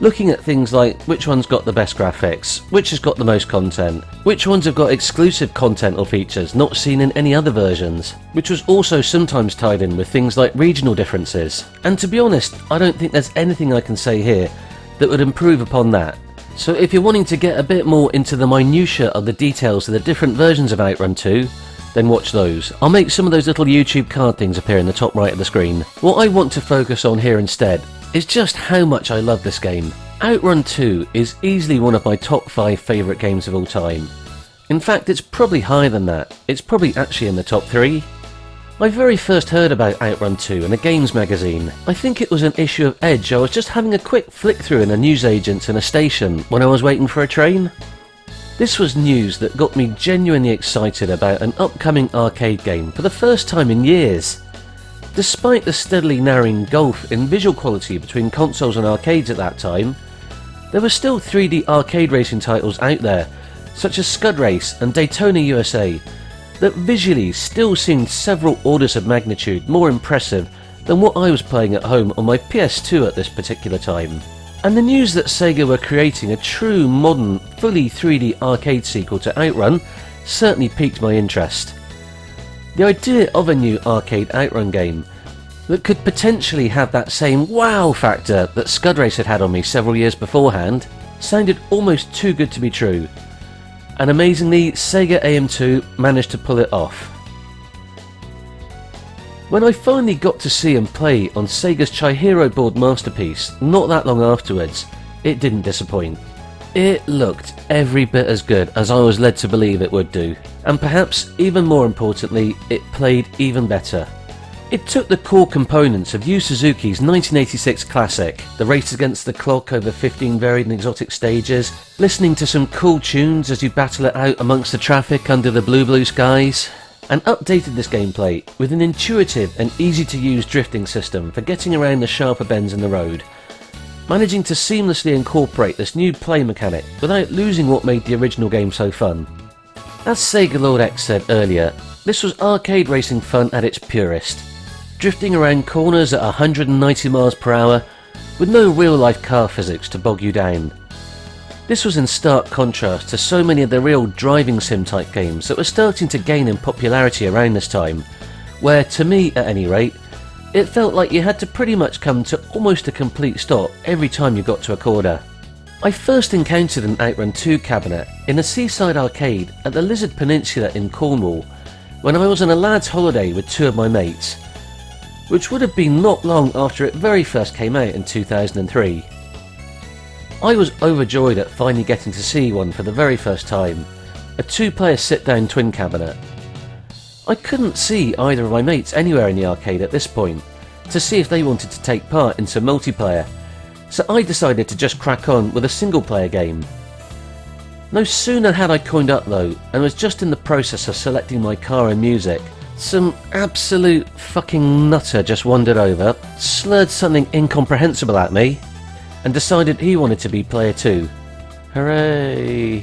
looking at things like which one's got the best graphics, which has got the most content, which ones have got exclusive content or features not seen in any other versions, which was also sometimes tied in with things like regional differences. And to be honest, I don't think there's anything I can say here that would improve upon that. So if you're wanting to get a bit more into the minutiae of the details of the different versions of Outrun 2, then watch those. I'll make some of those little YouTube card things appear in the top right of the screen. What I want to focus on here instead is just how much I love this game. Outrun 2 is easily one of my top 5 favourite games of all time. In fact, it's probably higher than that. It's probably actually in the top 3. I very first heard about Outrun 2 in a games magazine. I think it was an issue of Edge. I was just having a quick flick through in a newsagent's in a station when I was waiting for a train. This was news that got me genuinely excited about an upcoming arcade game for the first time in years. Despite the steadily narrowing gulf in visual quality between consoles and arcades at that time, there were still 3D arcade racing titles out there, such as Scud Race and Daytona USA, that visually still seemed several orders of magnitude more impressive than what I was playing at home on my PS2 at this particular time. And the news that Sega were creating a true modern, fully 3D arcade sequel to Outrun certainly piqued my interest. The idea of a new arcade Outrun game that could potentially have that same wow factor that Scud Race had had on me several years beforehand sounded almost too good to be true, and amazingly Sega AM2 managed to pull it off. When I finally got to see and play on Sega's Chihiro board masterpiece not that long afterwards, it didn't disappoint. It looked every bit as good as I was led to believe it would do, and perhaps even more importantly, it played even better. It took the core components of Yu Suzuki's 1986 classic, the race against the clock over 15 varied and exotic stages, listening to some cool tunes as you battle it out amongst the traffic under the blue skies, and updated this gameplay with an intuitive and easy to use drifting system for getting around the sharper bends in the road, managing to seamlessly incorporate this new play mechanic without losing what made the original game so fun. As Sega Lord X said earlier, this was arcade racing fun at its purest, drifting around corners at 190 miles per hour with no real life car physics to bog you down. This was in stark contrast to so many of the real driving sim type games that were starting to gain in popularity around this time, where, to me at any rate, it felt like you had to pretty much come to almost a complete stop every time you got to a corner. I first encountered an Outrun 2 cabinet in a seaside arcade at the Lizard Peninsula in Cornwall when I was on a lad's holiday with two of my mates, which would have been not long after it very first came out in 2003. I was overjoyed at finally getting to see one for the very first time, a two-player sit-down twin cabinet. I couldn't see either of my mates anywhere in the arcade at this point to see if they wanted to take part in some multiplayer, so I decided to just crack on with a single-player game. No sooner had I coined up though, and was just in the process of selecting my car and music, some absolute fucking nutter just wandered over, slurred something incomprehensible at me, and decided he wanted to be player 2. Hooray!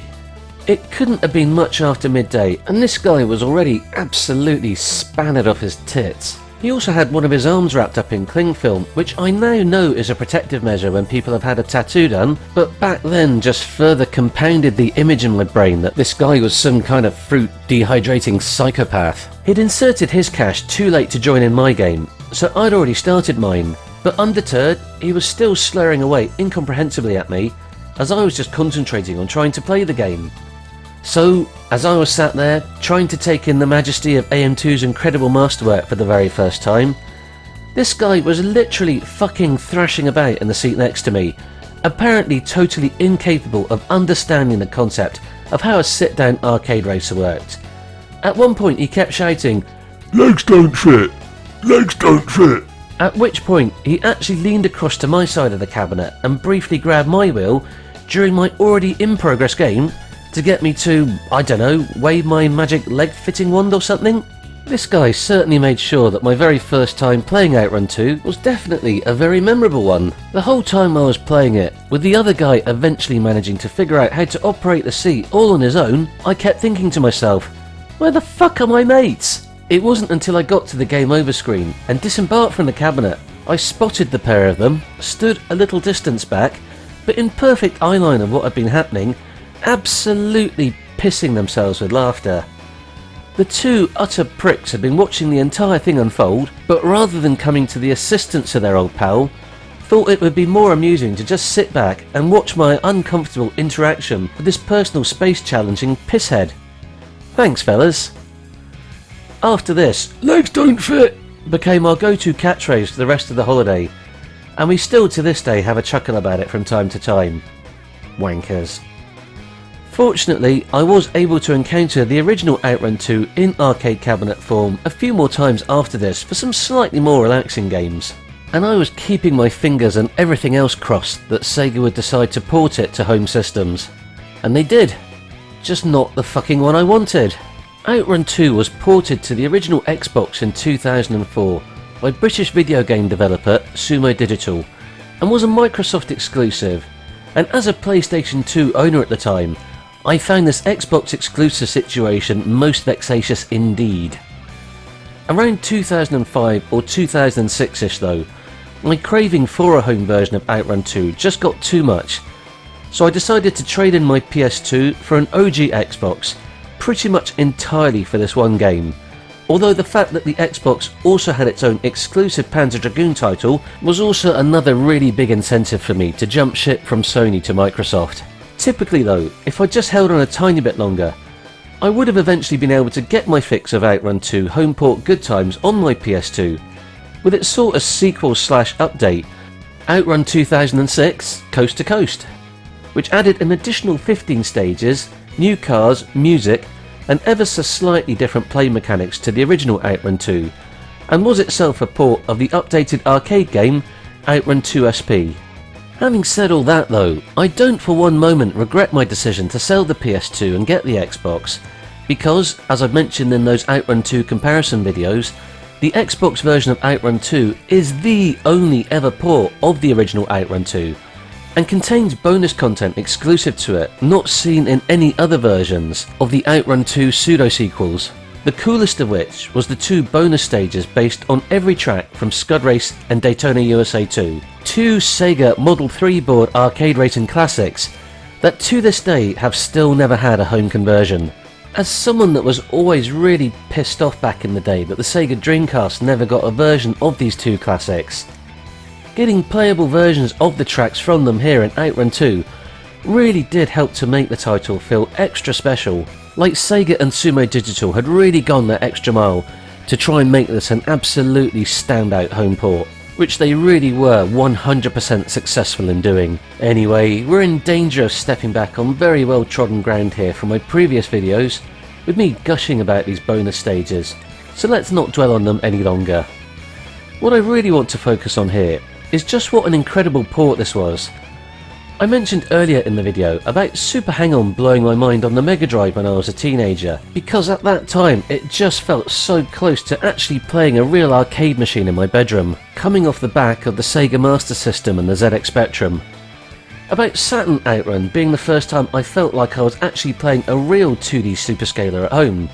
It couldn't have been much after midday, and this guy was already absolutely spanned off his tits. He also had one of his arms wrapped up in cling film, which I now know is a protective measure when people have had a tattoo done, but back then just further compounded the image in my brain that this guy was some kind of fruit dehydrating psychopath. He'd inserted his cash too late to join in my game, so I'd already started mine, but undeterred, he was still slurring away incomprehensibly at me as I was just concentrating on trying to play the game. So, as I was sat there, trying to take in the majesty of AM2's incredible masterwork for the very first time, this guy was literally fucking thrashing about in the seat next to me, apparently totally incapable of understanding the concept of how a sit-down arcade racer worked. At one point he kept shouting,
"Legs don't fit! Legs don't fit!"
At which point he actually leaned across to my side of the cabinet and briefly grabbed my wheel during my already in progress game to get me to, I don't know, wave my magic leg fitting wand or something. This guy certainly made sure that my very first time playing Outrun 2 was definitely a very memorable one. The whole time I was playing it, with the other guy eventually managing to figure out how to operate the seat all on his own, I kept thinking to myself, where the fuck are my mates? It wasn't until I got to the game over screen and disembarked from the cabinet, I spotted the pair of them, stood a little distance back, but in perfect eyeline of what had been happening, absolutely pissing themselves with laughter. The two utter pricks had been watching the entire thing unfold, but rather than coming to the assistance of their old pal, thought it would be more amusing to just sit back and watch my uncomfortable interaction with this personal space challenging pisshead. Thanks fellas. After this, "Legs don't fit!" became our go-to catchphrase for the rest of the holiday, and we still to this day have a chuckle about it from time to time. Wankers. Fortunately, I was able to encounter the original Outrun 2 in arcade cabinet form a few more times after this for some slightly more relaxing games, and I was keeping my fingers and everything else crossed that Sega would decide to port it to home systems. And they did. Just not the fucking one I wanted. Outrun 2 was ported to the original Xbox in 2004 by British video game developer Sumo Digital, and was a Microsoft exclusive, and as a PlayStation 2 owner at the time, I found this Xbox exclusive situation most vexatious indeed. Around 2005 or 2006ish though, my craving for a home version of Outrun 2 just got too much, so I decided to trade in my PS2 for an OG Xbox, pretty much entirely for this one game, although the fact that the Xbox also had its own exclusive Panzer Dragoon title was also another really big incentive for me to jump ship from Sony to Microsoft. Typically though, if I just held on a tiny bit longer, I would have eventually been able to get my fix of Outrun 2 home port good times on my PS2, with its sort of sequel/update, Outrun 2006 Coast to Coast, which added an additional 15 stages, new cars, music, and ever so slightly different play mechanics to the original Outrun 2, and was itself a port of the updated arcade game Outrun 2 SP. Having said all that though, I don't for one moment regret my decision to sell the PS2 and get the Xbox, because, as I've mentioned in those Outrun 2 comparison videos, the Xbox version of Outrun 2 is the only ever port of the original Outrun 2, and contains bonus content exclusive to it, not seen in any other versions of the Outrun 2 pseudo-sequels. The coolest of which was the 2 bonus stages based on every track from Scud Race and Daytona USA 2, 2 Sega Model 3 board arcade racing classics that to this day have still never had a home conversion. As someone that was always really pissed off back in the day that the Sega Dreamcast never got a version of these 2 classics, getting playable versions of the tracks from them here in Outrun 2 really did help to make the title feel extra special. Like Sega and Sumo Digital had really gone that extra mile to try and make this an absolutely standout home port, which they really were 100% successful in doing. Anyway, we're in danger of stepping back on very well trodden ground here from my previous videos, with me gushing about these bonus stages, so let's not dwell on them any longer. What I really want to focus on here is just what an incredible port this was. I mentioned earlier in the video about Super Hang-On blowing my mind on the Megadrive when I was a teenager, because at that time it just felt so close to actually playing a real arcade machine in my bedroom, coming off the back of the Sega Master System and the ZX Spectrum. About Saturn Outrun being the first time I felt like I was actually playing a real 2D superscaler at home.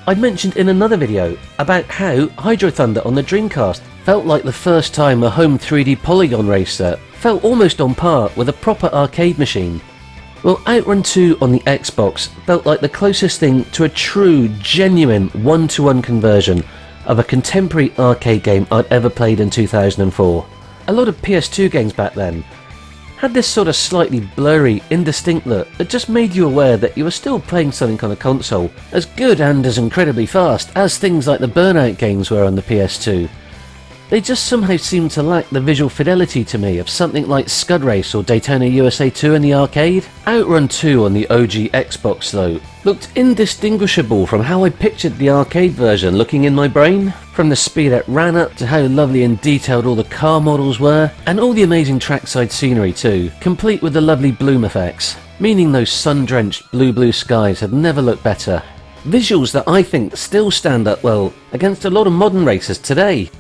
I mentioned in another video about how Hydro Thunder on the Dreamcast felt like the first time a home 3D polygon racer felt almost on par with a proper arcade machine. Well, Outrun 2 on the Xbox felt like the closest thing to a true, genuine one-to-one conversion of a contemporary arcade game I'd ever played in 2004. A lot of PS2 games back then had this sort of slightly blurry, indistinct look that just made you aware that you were still playing something on a console, as good and as incredibly fast as things like the Burnout games were on the PS2. They just somehow seemed to lack the visual fidelity to me of something like Scud Race or Daytona USA 2 in the arcade. Outrun 2 on the OG Xbox though looked indistinguishable from how I pictured the arcade version looking in my brain. From the speed it ran up to how lovely and detailed all the car models were, and all the amazing trackside scenery too, complete with the lovely bloom effects, meaning those sun-drenched blue skies had never looked better. Visuals that I think still stand up well against a lot of modern racers today.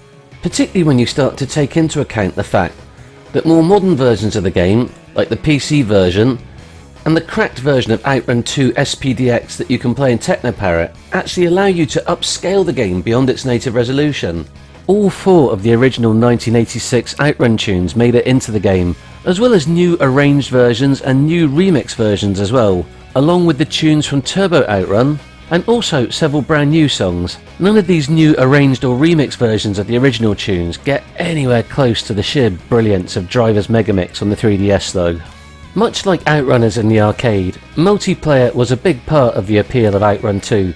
Particularly when you start to take into account the fact that more modern versions of the game, like the PC version, and the cracked version of Outrun 2 SPDX that you can play in Technoparrot, actually allow you to upscale the game beyond its native resolution. All 4 of the original 1986 Outrun tunes made it into the game, as well as new arranged versions and new remix versions as well, along with the tunes from Turbo Outrun, and also several brand new songs. None of these new arranged or remix versions of the original tunes get anywhere close to the sheer brilliance of Driver's Megamix on the 3DS though. Much like Outrunners in the arcade, multiplayer was a big part of the appeal of Outrun 2,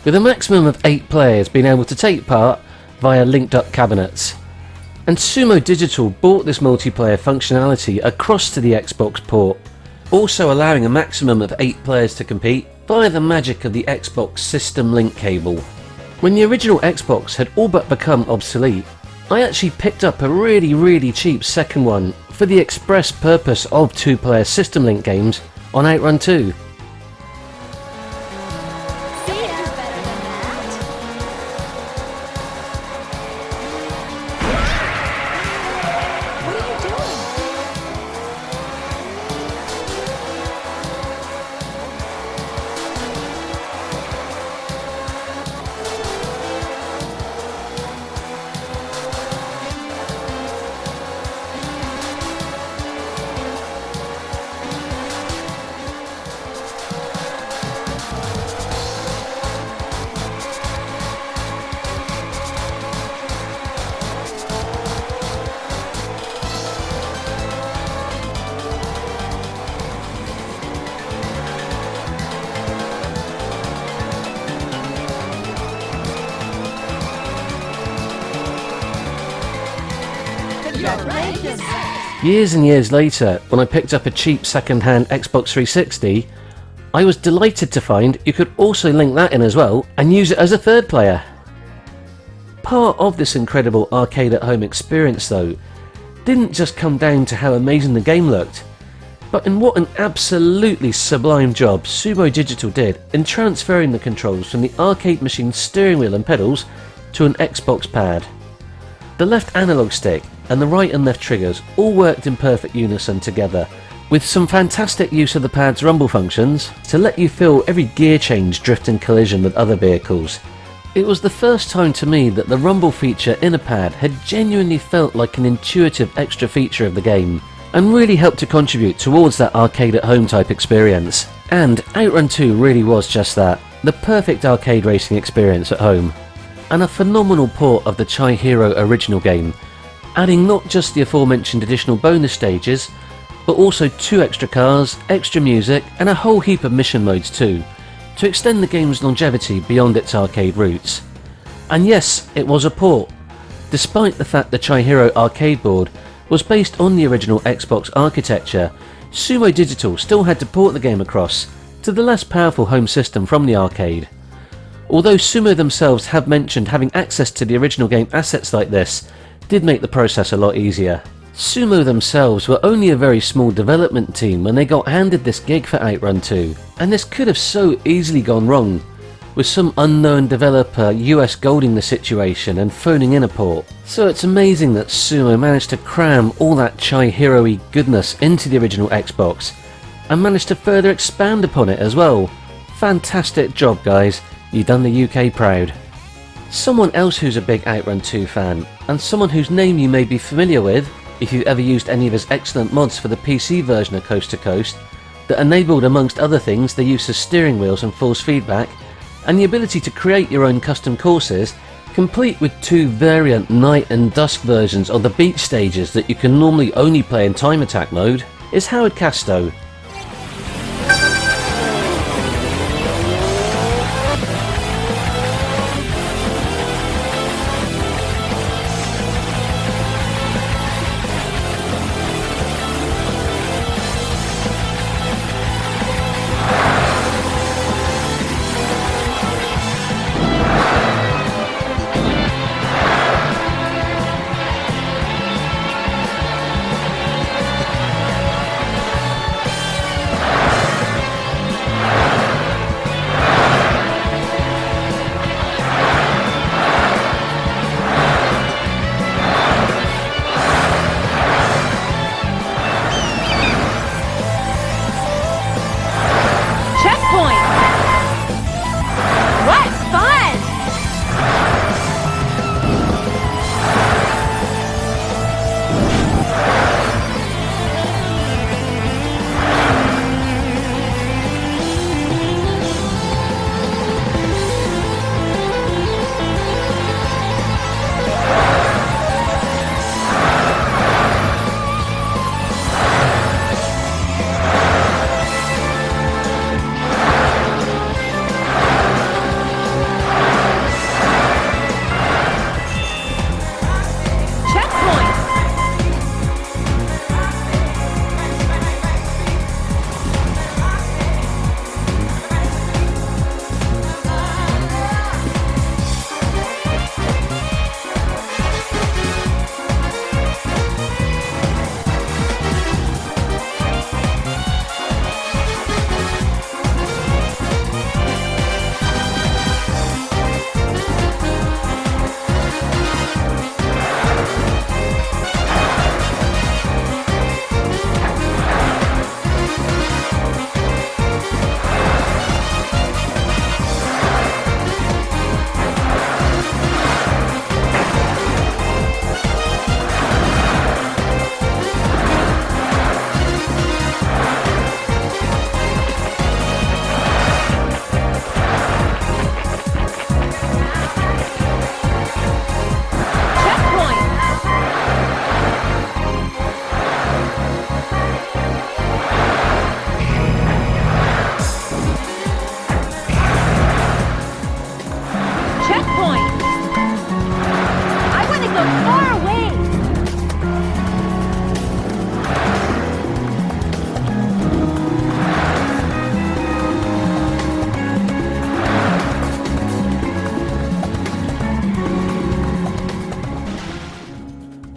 with a maximum of 8 players being able to take part via linked up cabinets. And Sumo Digital brought this multiplayer functionality across to the Xbox port, also allowing a maximum of 8 players to compete via the magic of the Xbox System Link cable. When the original Xbox had all but become obsolete, I actually picked up a really cheap second one for the express purpose of 2-player System Link games on Outrun 2. Years and years later, when I picked up a cheap second-hand Xbox 360, I was delighted to find you could also link that in as well and use it as a third player. part of this incredible arcade at home experience though didn't just come down to how amazing the game looked, but in what an absolutely sublime job Sumo Digital did in transferring the controls from the arcade machine's steering wheel and pedals to an Xbox pad. The left analog stick and the right and left triggers all worked in perfect unison together, with some fantastic use of the pad's rumble functions to let you feel every gear change drift in collision with other vehicles. It was the first time to me that the rumble feature in a pad had genuinely felt like an intuitive extra feature of the game, and really helped to contribute towards that arcade at home type experience. And Outrun 2 really was just that, the perfect arcade racing experience at home. And a phenomenal port of the Chihiro original game, adding not just the aforementioned additional bonus stages, but also 2 extra cars, extra music, and a whole heap of mission modes too, to extend the game's longevity beyond its arcade roots. And yes, it was a port. Despite the fact the Chihiro arcade board was based on the original Xbox architecture, Sumo Digital still had to port the game across to the less powerful home system from the arcade. Although Sumo themselves have mentioned having access to the original game assets like this did make the process a lot easier. Sumo themselves were only a very small development team when they got handed this gig for Outrun 2, and this could have so easily gone wrong, with some unknown developer US golding the situation and phoning in a port. So it's amazing that Sumo managed to cram all that Chihiro-y goodness into the original Xbox, and managed to further expand upon it as well. Fantastic job guys, you've done the UK proud. Someone else who's a big Outrun 2 fan, and someone whose name you may be familiar with if you've ever used any of his excellent mods for the PC version of Coast to Coast, that enabled amongst other things the use of steering wheels and force feedback, and the ability to create your own custom courses, complete with 2 variant night and dusk versions of the beach stages that you can normally only play in time attack mode, is Howard Casto.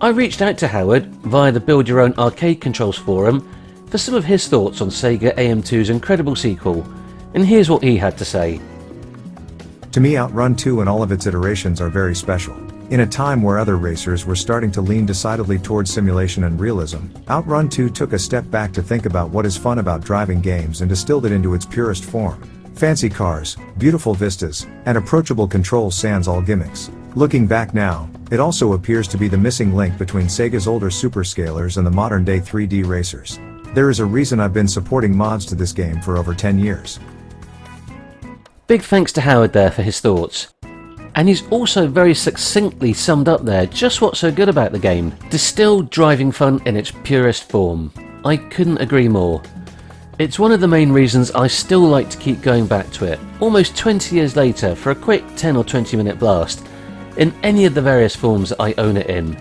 I reached out to Howard via the Build Your Own Arcade Controls forum for some of his thoughts on Sega AM2's incredible sequel, and here's what he had to say.
To me, Outrun 2 and all of its iterations are very special. In a time where other racers were starting to lean decidedly towards simulation and realism, Outrun 2 took a step back to think about what is fun about driving games and distilled it into its purest form. Fancy cars, beautiful vistas, and approachable controls sans all gimmicks. Looking back now, it also appears to be the missing link between Sega's older superscalers and the modern-day 3D racers. There is a reason I've been supporting mods to this game for over 10 years.
Big thanks to Howard there for his thoughts. And he's also very succinctly summed up there just what's so good about the game. Distilled driving fun in its purest form. I couldn't agree more. It's one of the main reasons I still like to keep going back to it, almost 20 years later, for a quick 10 or 20 minute blast, in any of the various forms that I own it in.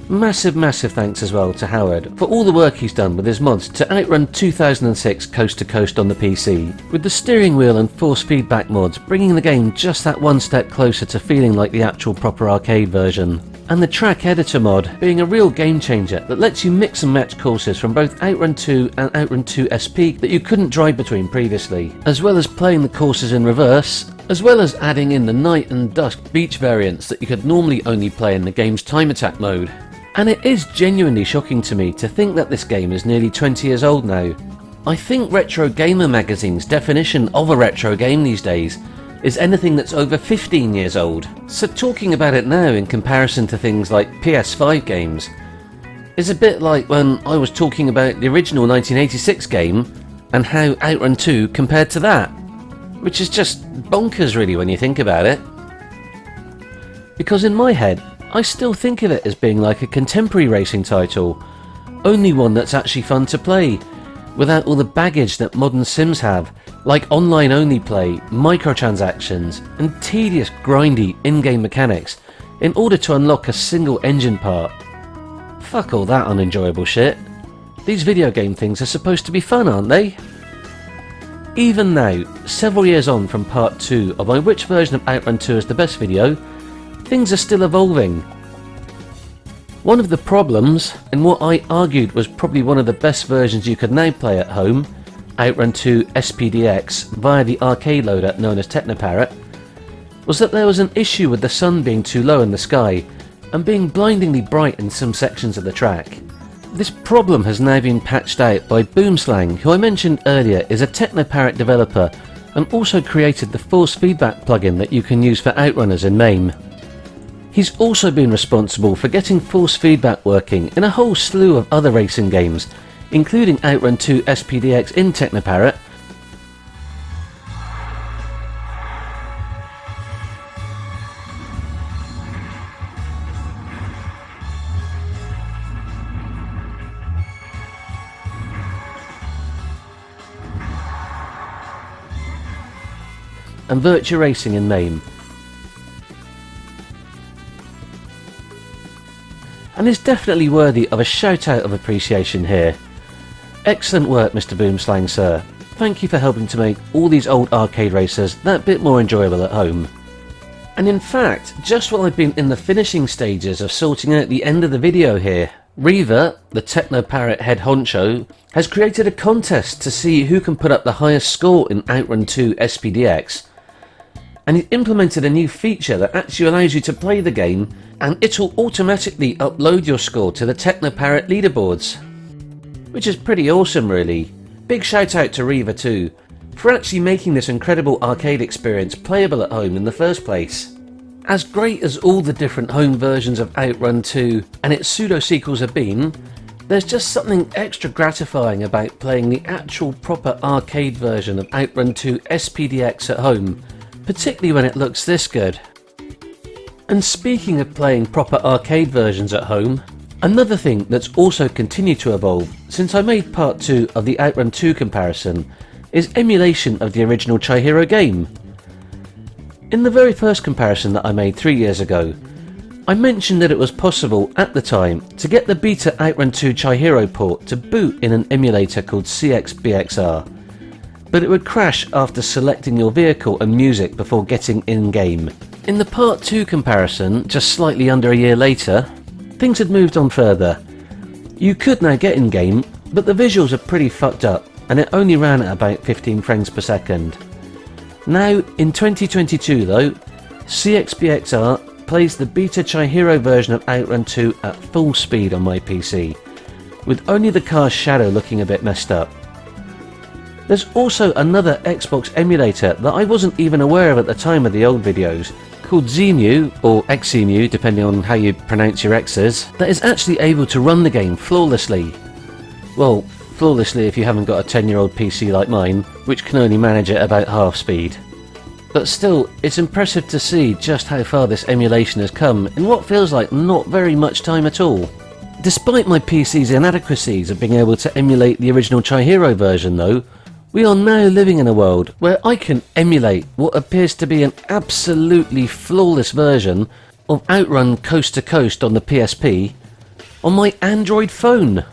Massive thanks as well to Howard for all the work he's done with his mods to Outrun 2006 Coast to Coast on the PC, with the steering wheel and force feedback mods bringing the game just that one step closer to feeling like the actual proper arcade version. And the track editor mod being a real game changer that lets you mix and match courses from both Outrun 2 and Outrun 2 SP that you couldn't drive between previously, as well as playing the courses in reverse, as well as adding in the night and dusk beach variants that you could normally only play in the game's time attack mode. And it is genuinely shocking to me to think that this game is nearly 20 years old now. I think Retro Gamer magazine's definition of a retro game these days is anything that's over 15 years old. So talking about it now in comparison to things like PS5 games is a bit like when I was talking about the original 1986 game and how Outrun 2 compared to that, which is just bonkers really when you think about it. Because in my head, I still think of it as being like a contemporary racing title, only one that's actually fun to play, without all the baggage that modern sims have, like online only play, microtransactions, and tedious grindy in-game mechanics in order to unlock a single engine part. Fuck all that unenjoyable shit. These video game things are supposed to be fun, aren't they? Even now, several years on from part 2 of my which version of Outrun 2 is the best video, things are still evolving. One of the problems, and what I argued was probably one of the best versions you could now play at home, Outrun 2 SPDX via the arcade loader known as Technoparrot, was that there was an issue with the sun being too low in the sky and being blindingly bright in some sections of the track. This problem has now been patched out by Boomslang, who I mentioned earlier is a Technoparrot developer and also created the force feedback plugin that you can use for Outrunners in MAME. He's also been responsible for getting force feedback working in a whole slew of other racing games, including Outrun 2 SPDX in Technoparrot, and Virtua Racing in MAME. And is definitely worthy of a shout out of appreciation here. Excellent work, Mr. Boomslang, sir. Thank you for helping to make all these old arcade racers that bit more enjoyable at home. And in fact, just while I've been in the finishing stages of sorting out the end of the video here, Reva, the Technoparrot head honcho, has created a contest to see who can put up the highest score in Outrun 2 SPDX. And he's implemented a new feature that actually allows you to play the game and it'll automatically upload your score to the Technoparrot leaderboards. Which is pretty awesome really. Big shout out to Reva too, for actually making this incredible arcade experience playable at home in the first place. As great as all the different home versions of Outrun 2 and its pseudo-sequels have been, there's just something extra gratifying about playing the actual proper arcade version of Outrun 2 SPDX at home, particularly when it looks this good. And speaking of playing proper arcade versions at home, another thing that's also continued to evolve since I made part 2 of the Outrun 2 comparison is emulation of the original Chihiro game. In the very first comparison that I made 3 years ago, I mentioned that it was possible at the time to get the beta Outrun 2 Chihiro port to boot in an emulator called CXBXR, but it would crash after selecting your vehicle and music before getting in-game. In the part 2 comparison, just slightly under a year later, things had moved on further. You could now get in-game, but the visuals are pretty fucked up, and it only ran at about 15 frames per second. Now, in 2022 though, CXBXR plays the Beta Chihiro version of Outrun 2 at full speed on my PC, with only the car's shadow looking a bit messed up. There's also another Xbox emulator that I wasn't even aware of at the time of the old videos, called ZEMU, or XEMU depending on how you pronounce your X's, that is actually able to run the game flawlessly. Well, flawlessly if you haven't got a 10-year-old PC like mine, which can only manage at about half speed. But still, it's impressive to see just how far this emulation has come in what feels like not very much time at all. Despite my PC's inadequacies of being able to emulate the original Chihiro version though, we are now living in a world where I can emulate what appears to be an absolutely flawless version of Outrun Coast to Coast on the PSP on my Android phone.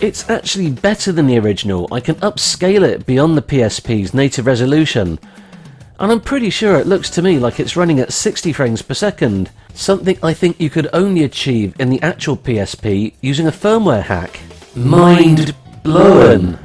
It's actually better than the original. I can upscale it beyond the PSP's native resolution, and I'm pretty sure it looks to me like it's running at 60 frames per second, something I think you could only achieve in the actual PSP using a firmware hack. Mind blowing!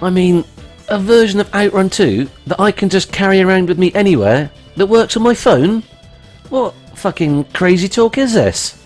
I mean, a version of Outrun 2 that I can just carry around with me anywhere, that works on my phone? What fucking crazy talk is this?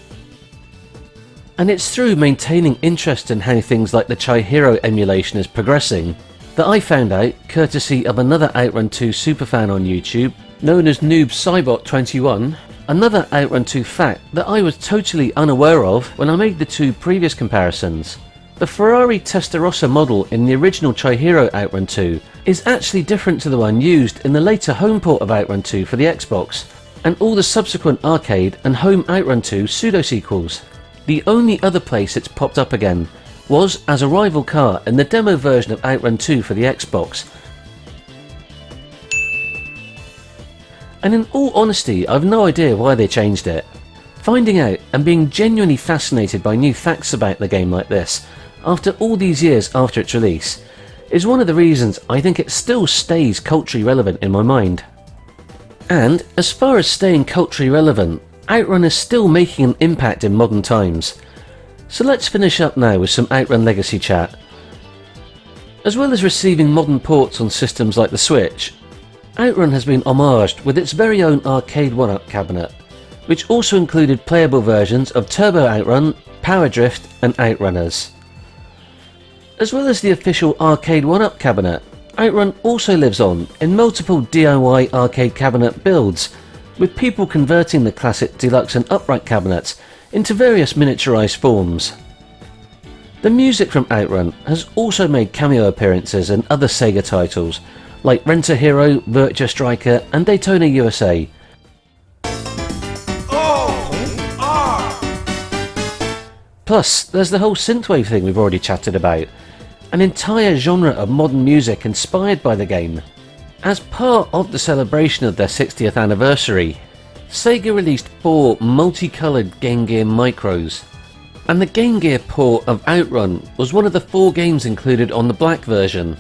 And it's through maintaining interest in how things like the Chihiro emulation is progressing that I found out, courtesy of another Outrun 2 superfan on YouTube, known as Noob Cybot21, another Outrun 2 fact that I was totally unaware of when I made the two previous comparisons. The Ferrari Testarossa model in the original Chihiro Outrun 2 is actually different to the one used in the later home port of Outrun 2 for the Xbox, and all the subsequent arcade and home Outrun 2 pseudo-sequels. The only other place it's popped up again was as a rival car in the demo version of Outrun 2 for the Xbox. And in all honesty, I've no idea why they changed it. Finding out and being genuinely fascinated by new facts about the game like this, after all these years after its release, is one of the reasons I think it still stays culturally relevant in my mind. And as far as staying culturally relevant, Outrun is still making an impact in modern times. So let's finish up now with some Outrun Legacy chat. As well as receiving modern ports on systems like the Switch, Outrun has been homaged with its very own arcade 1-up cabinet, which also included playable versions of Turbo Outrun, Power Drift and Outrunners. As well as the official arcade 1-up cabinet, Outrun also lives on in multiple DIY arcade cabinet builds, with people converting the classic deluxe and upright cabinets into various miniaturized forms. The music from Outrun has also made cameo appearances in other Sega titles like Rent a Hero, Virtua Striker and Daytona USA. Plus, there's the whole synthwave thing we've already chatted about, an entire genre of modern music inspired by the game. As part of the celebration of their 60th anniversary, Sega released 4 multicoloured Game Gear micros, and the Game Gear port of Outrun was one of the 4 games included on the black version.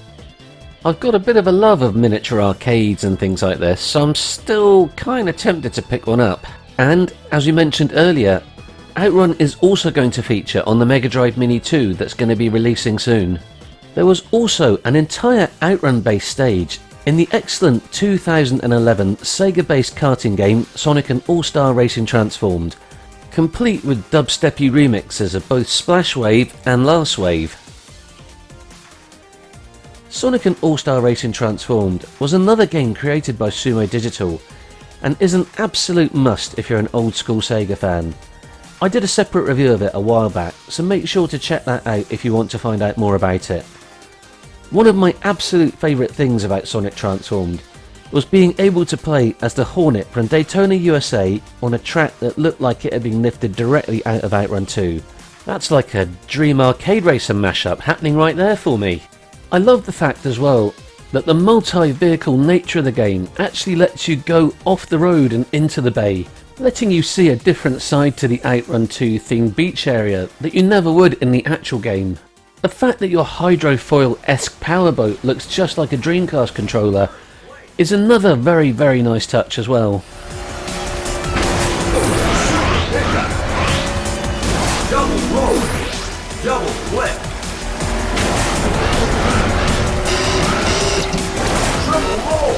I've got a bit of a love of miniature arcades and things like this, so I'm still kinda tempted to pick one up. And, as we mentioned earlier, Outrun is also going to feature on the Megadrive Mini 2 that's going to be releasing soon. There was also an entire Outrun based stage in the excellent 2011 Sega-based karting game Sonic and All-Star Racing Transformed, complete with dubsteppy remixes of both Splash Wave and Last Wave. Sonic and All-Star Racing Transformed was another game created by Sumo Digital, and is an absolute must if you're an old school Sega fan. I did a separate review of it a while back, so make sure to check that out if you want to find out more about it. One of my absolute favourite things about Sonic Transformed was being able to play as the Hornet from Daytona USA on a track that looked like it had been lifted directly out of Outrun 2,
That's like a Dream Arcade Racer mashup happening right there for me. I love the fact as well that the multi-vehicle nature of the game actually lets you go off the road and into the bay, letting you see a different side to the Outrun 2 themed beach area that you never would in the actual game. The fact that your hydrofoil-esque powerboat looks just like a Dreamcast controller is another very, very nice touch as well.
Double roll, double flip, triple roll,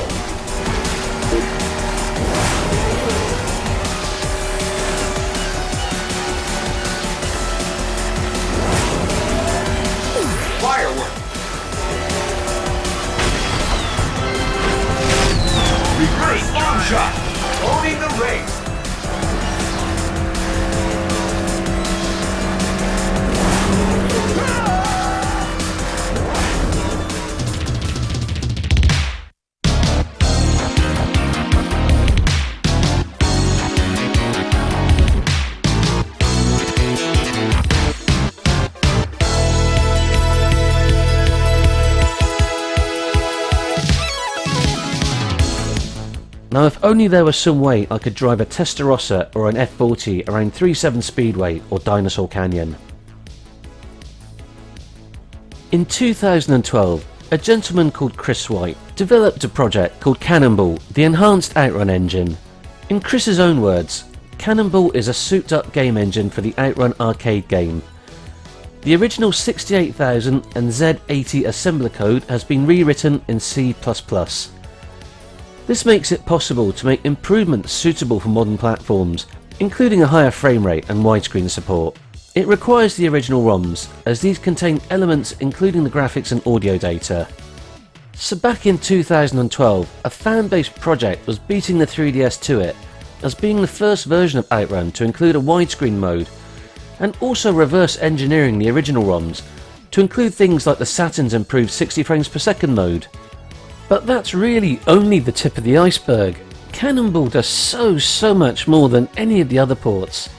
firework, reverse arm shot, owning the race.
Now if only there was some way I could drive a Testarossa or an F40 around 3.7 Speedway or Dinosaur Canyon. In 2012, a gentleman called Chris White developed a project called Cannonball, the enhanced Outrun engine. In Chris's own words, Cannonball is a souped up game engine for the Outrun arcade game. The original 68000 and Z80 assembler code has been rewritten in C++. This makes it possible to make improvements suitable for modern platforms, including a higher frame rate and widescreen support. It requires the original ROMs, as these contain elements including the graphics and audio data. So back in 2012, a fan-based project was beating the 3DS to it, as being the first version of Outrun to include a widescreen mode, and also reverse engineering the original ROMs to include things like the Saturn's improved 60 frames per second mode. But that's really only the tip of the iceberg. Cannonball does so much more than any of the other ports.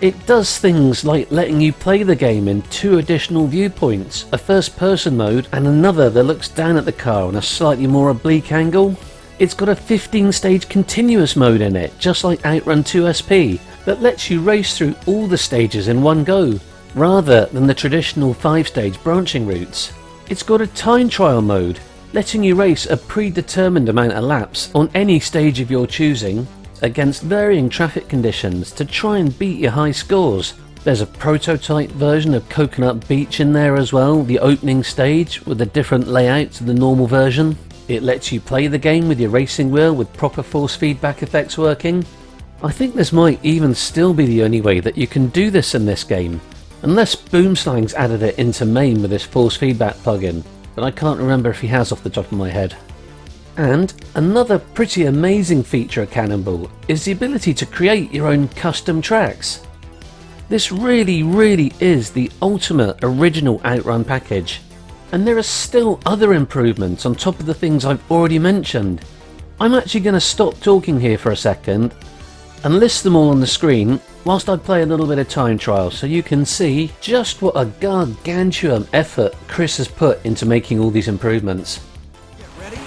It does things like letting you play the game in two additional viewpoints, a first person mode and another that looks down at the car on a slightly more oblique angle. It's got a 15 stage continuous mode in it, just like Outrun 2 SP, that lets you race through all the stages in one go, rather than the traditional 5 stage branching routes. It's got a time trial mode, letting you race a predetermined amount of laps on any stage of your choosing against varying traffic conditions to try and beat your high scores. There's a prototype version of Coconut Beach in there as well, the opening stage with a different layout to the normal version. It lets you play the game with your racing wheel with proper force feedback effects working. I think this might even still be the only way that you can do this in this game, unless Boomslang's added it into MAME with this force feedback plugin, but I can't remember if he has off the top of my head. And another pretty amazing feature of Cannonball is the ability to create your own custom tracks. This really is the ultimate original Outrun package, and there are still other improvements on top of the things I've already mentioned. I'm actually going to stop talking here for a second and list them all on the screen whilst I play a little bit of time trial so you can see just what a gargantuan effort Chris has put into making all these improvements.
Get ready.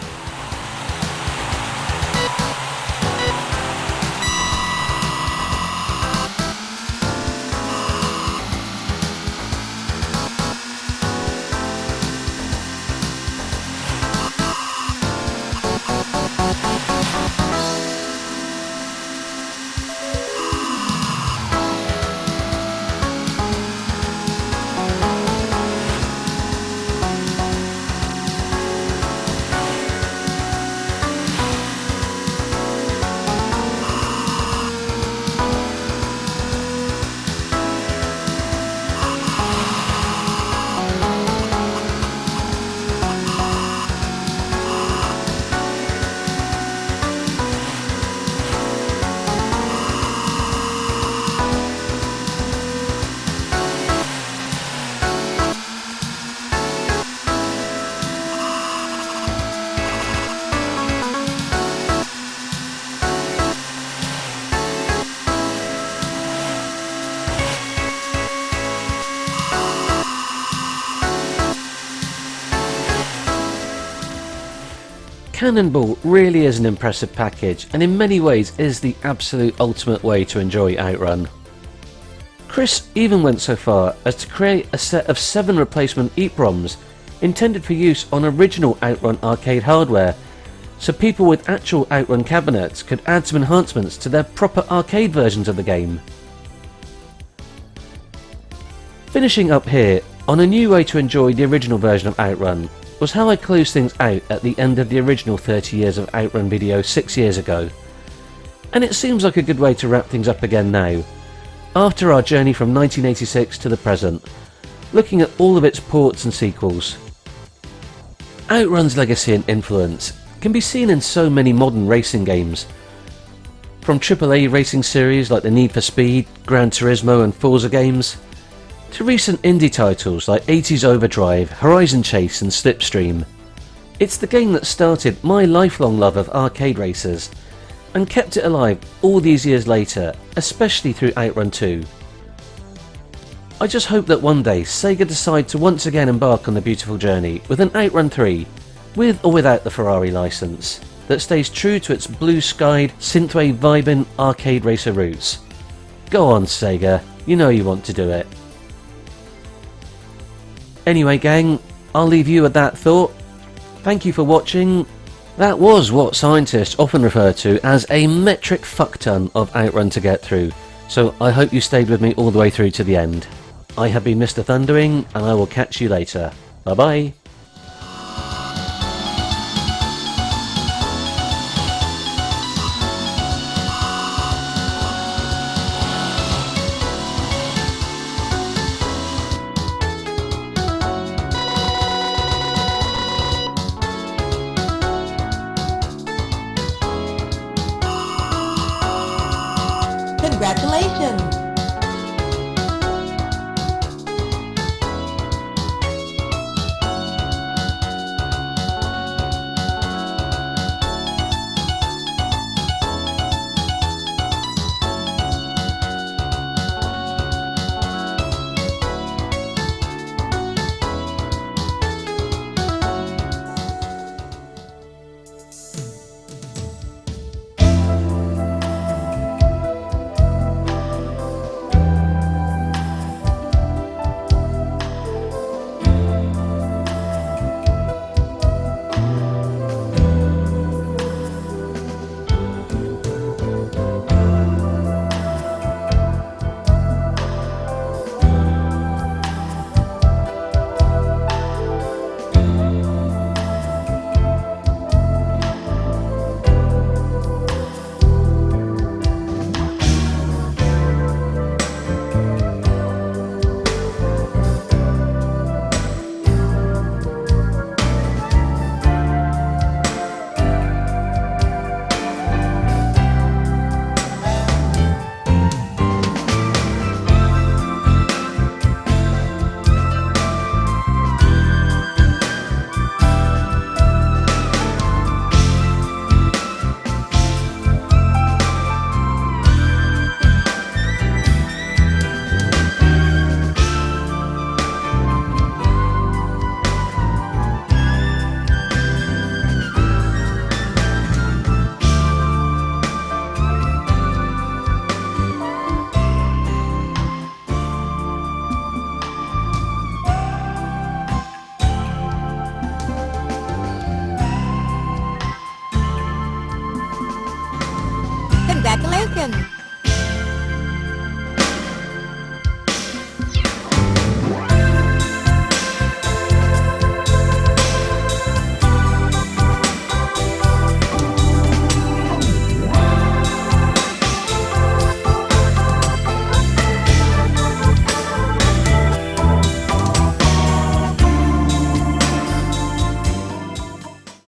Cannonball really is an impressive package, and in many ways is the absolute ultimate way to enjoy Outrun. Chris even went so far as to create a set of 7 replacement EEPROMs intended for use on original Outrun arcade hardware, so people with actual Outrun cabinets could add some enhancements to their proper arcade versions of the game. Finishing up here, on a new way to enjoy the original version of Outrun, was how I closed things out at the end of the original 30 years of Outrun video 6 years ago. And it seems like a good way to wrap things up again now, after our journey from 1986 to the present, looking at all of its ports and sequels. Outrun's legacy and influence can be seen in so many modern racing games, from AAA racing series like the Need for Speed, Gran Turismo and Forza games, to recent indie titles like 80s Overdrive, Horizon Chase and Slipstream. It's the game that started my lifelong love of arcade races, and kept it alive all these years later, especially through Outrun 2. I just hope that one day Sega decide to once again embark on the beautiful journey with an Outrun 3, with or without the Ferrari license, that stays true to its blue-skied, synthwave vibing arcade racer roots. Go on Sega, you know you want to do it. Anyway gang, I'll leave you with that thought. Thank you for watching. That was what scientists often refer to as a metric fuckton of Outrun to get through, so I hope you stayed with me all the way through to the end. I have been Mr. Thundering, and I will catch you later. Bye bye.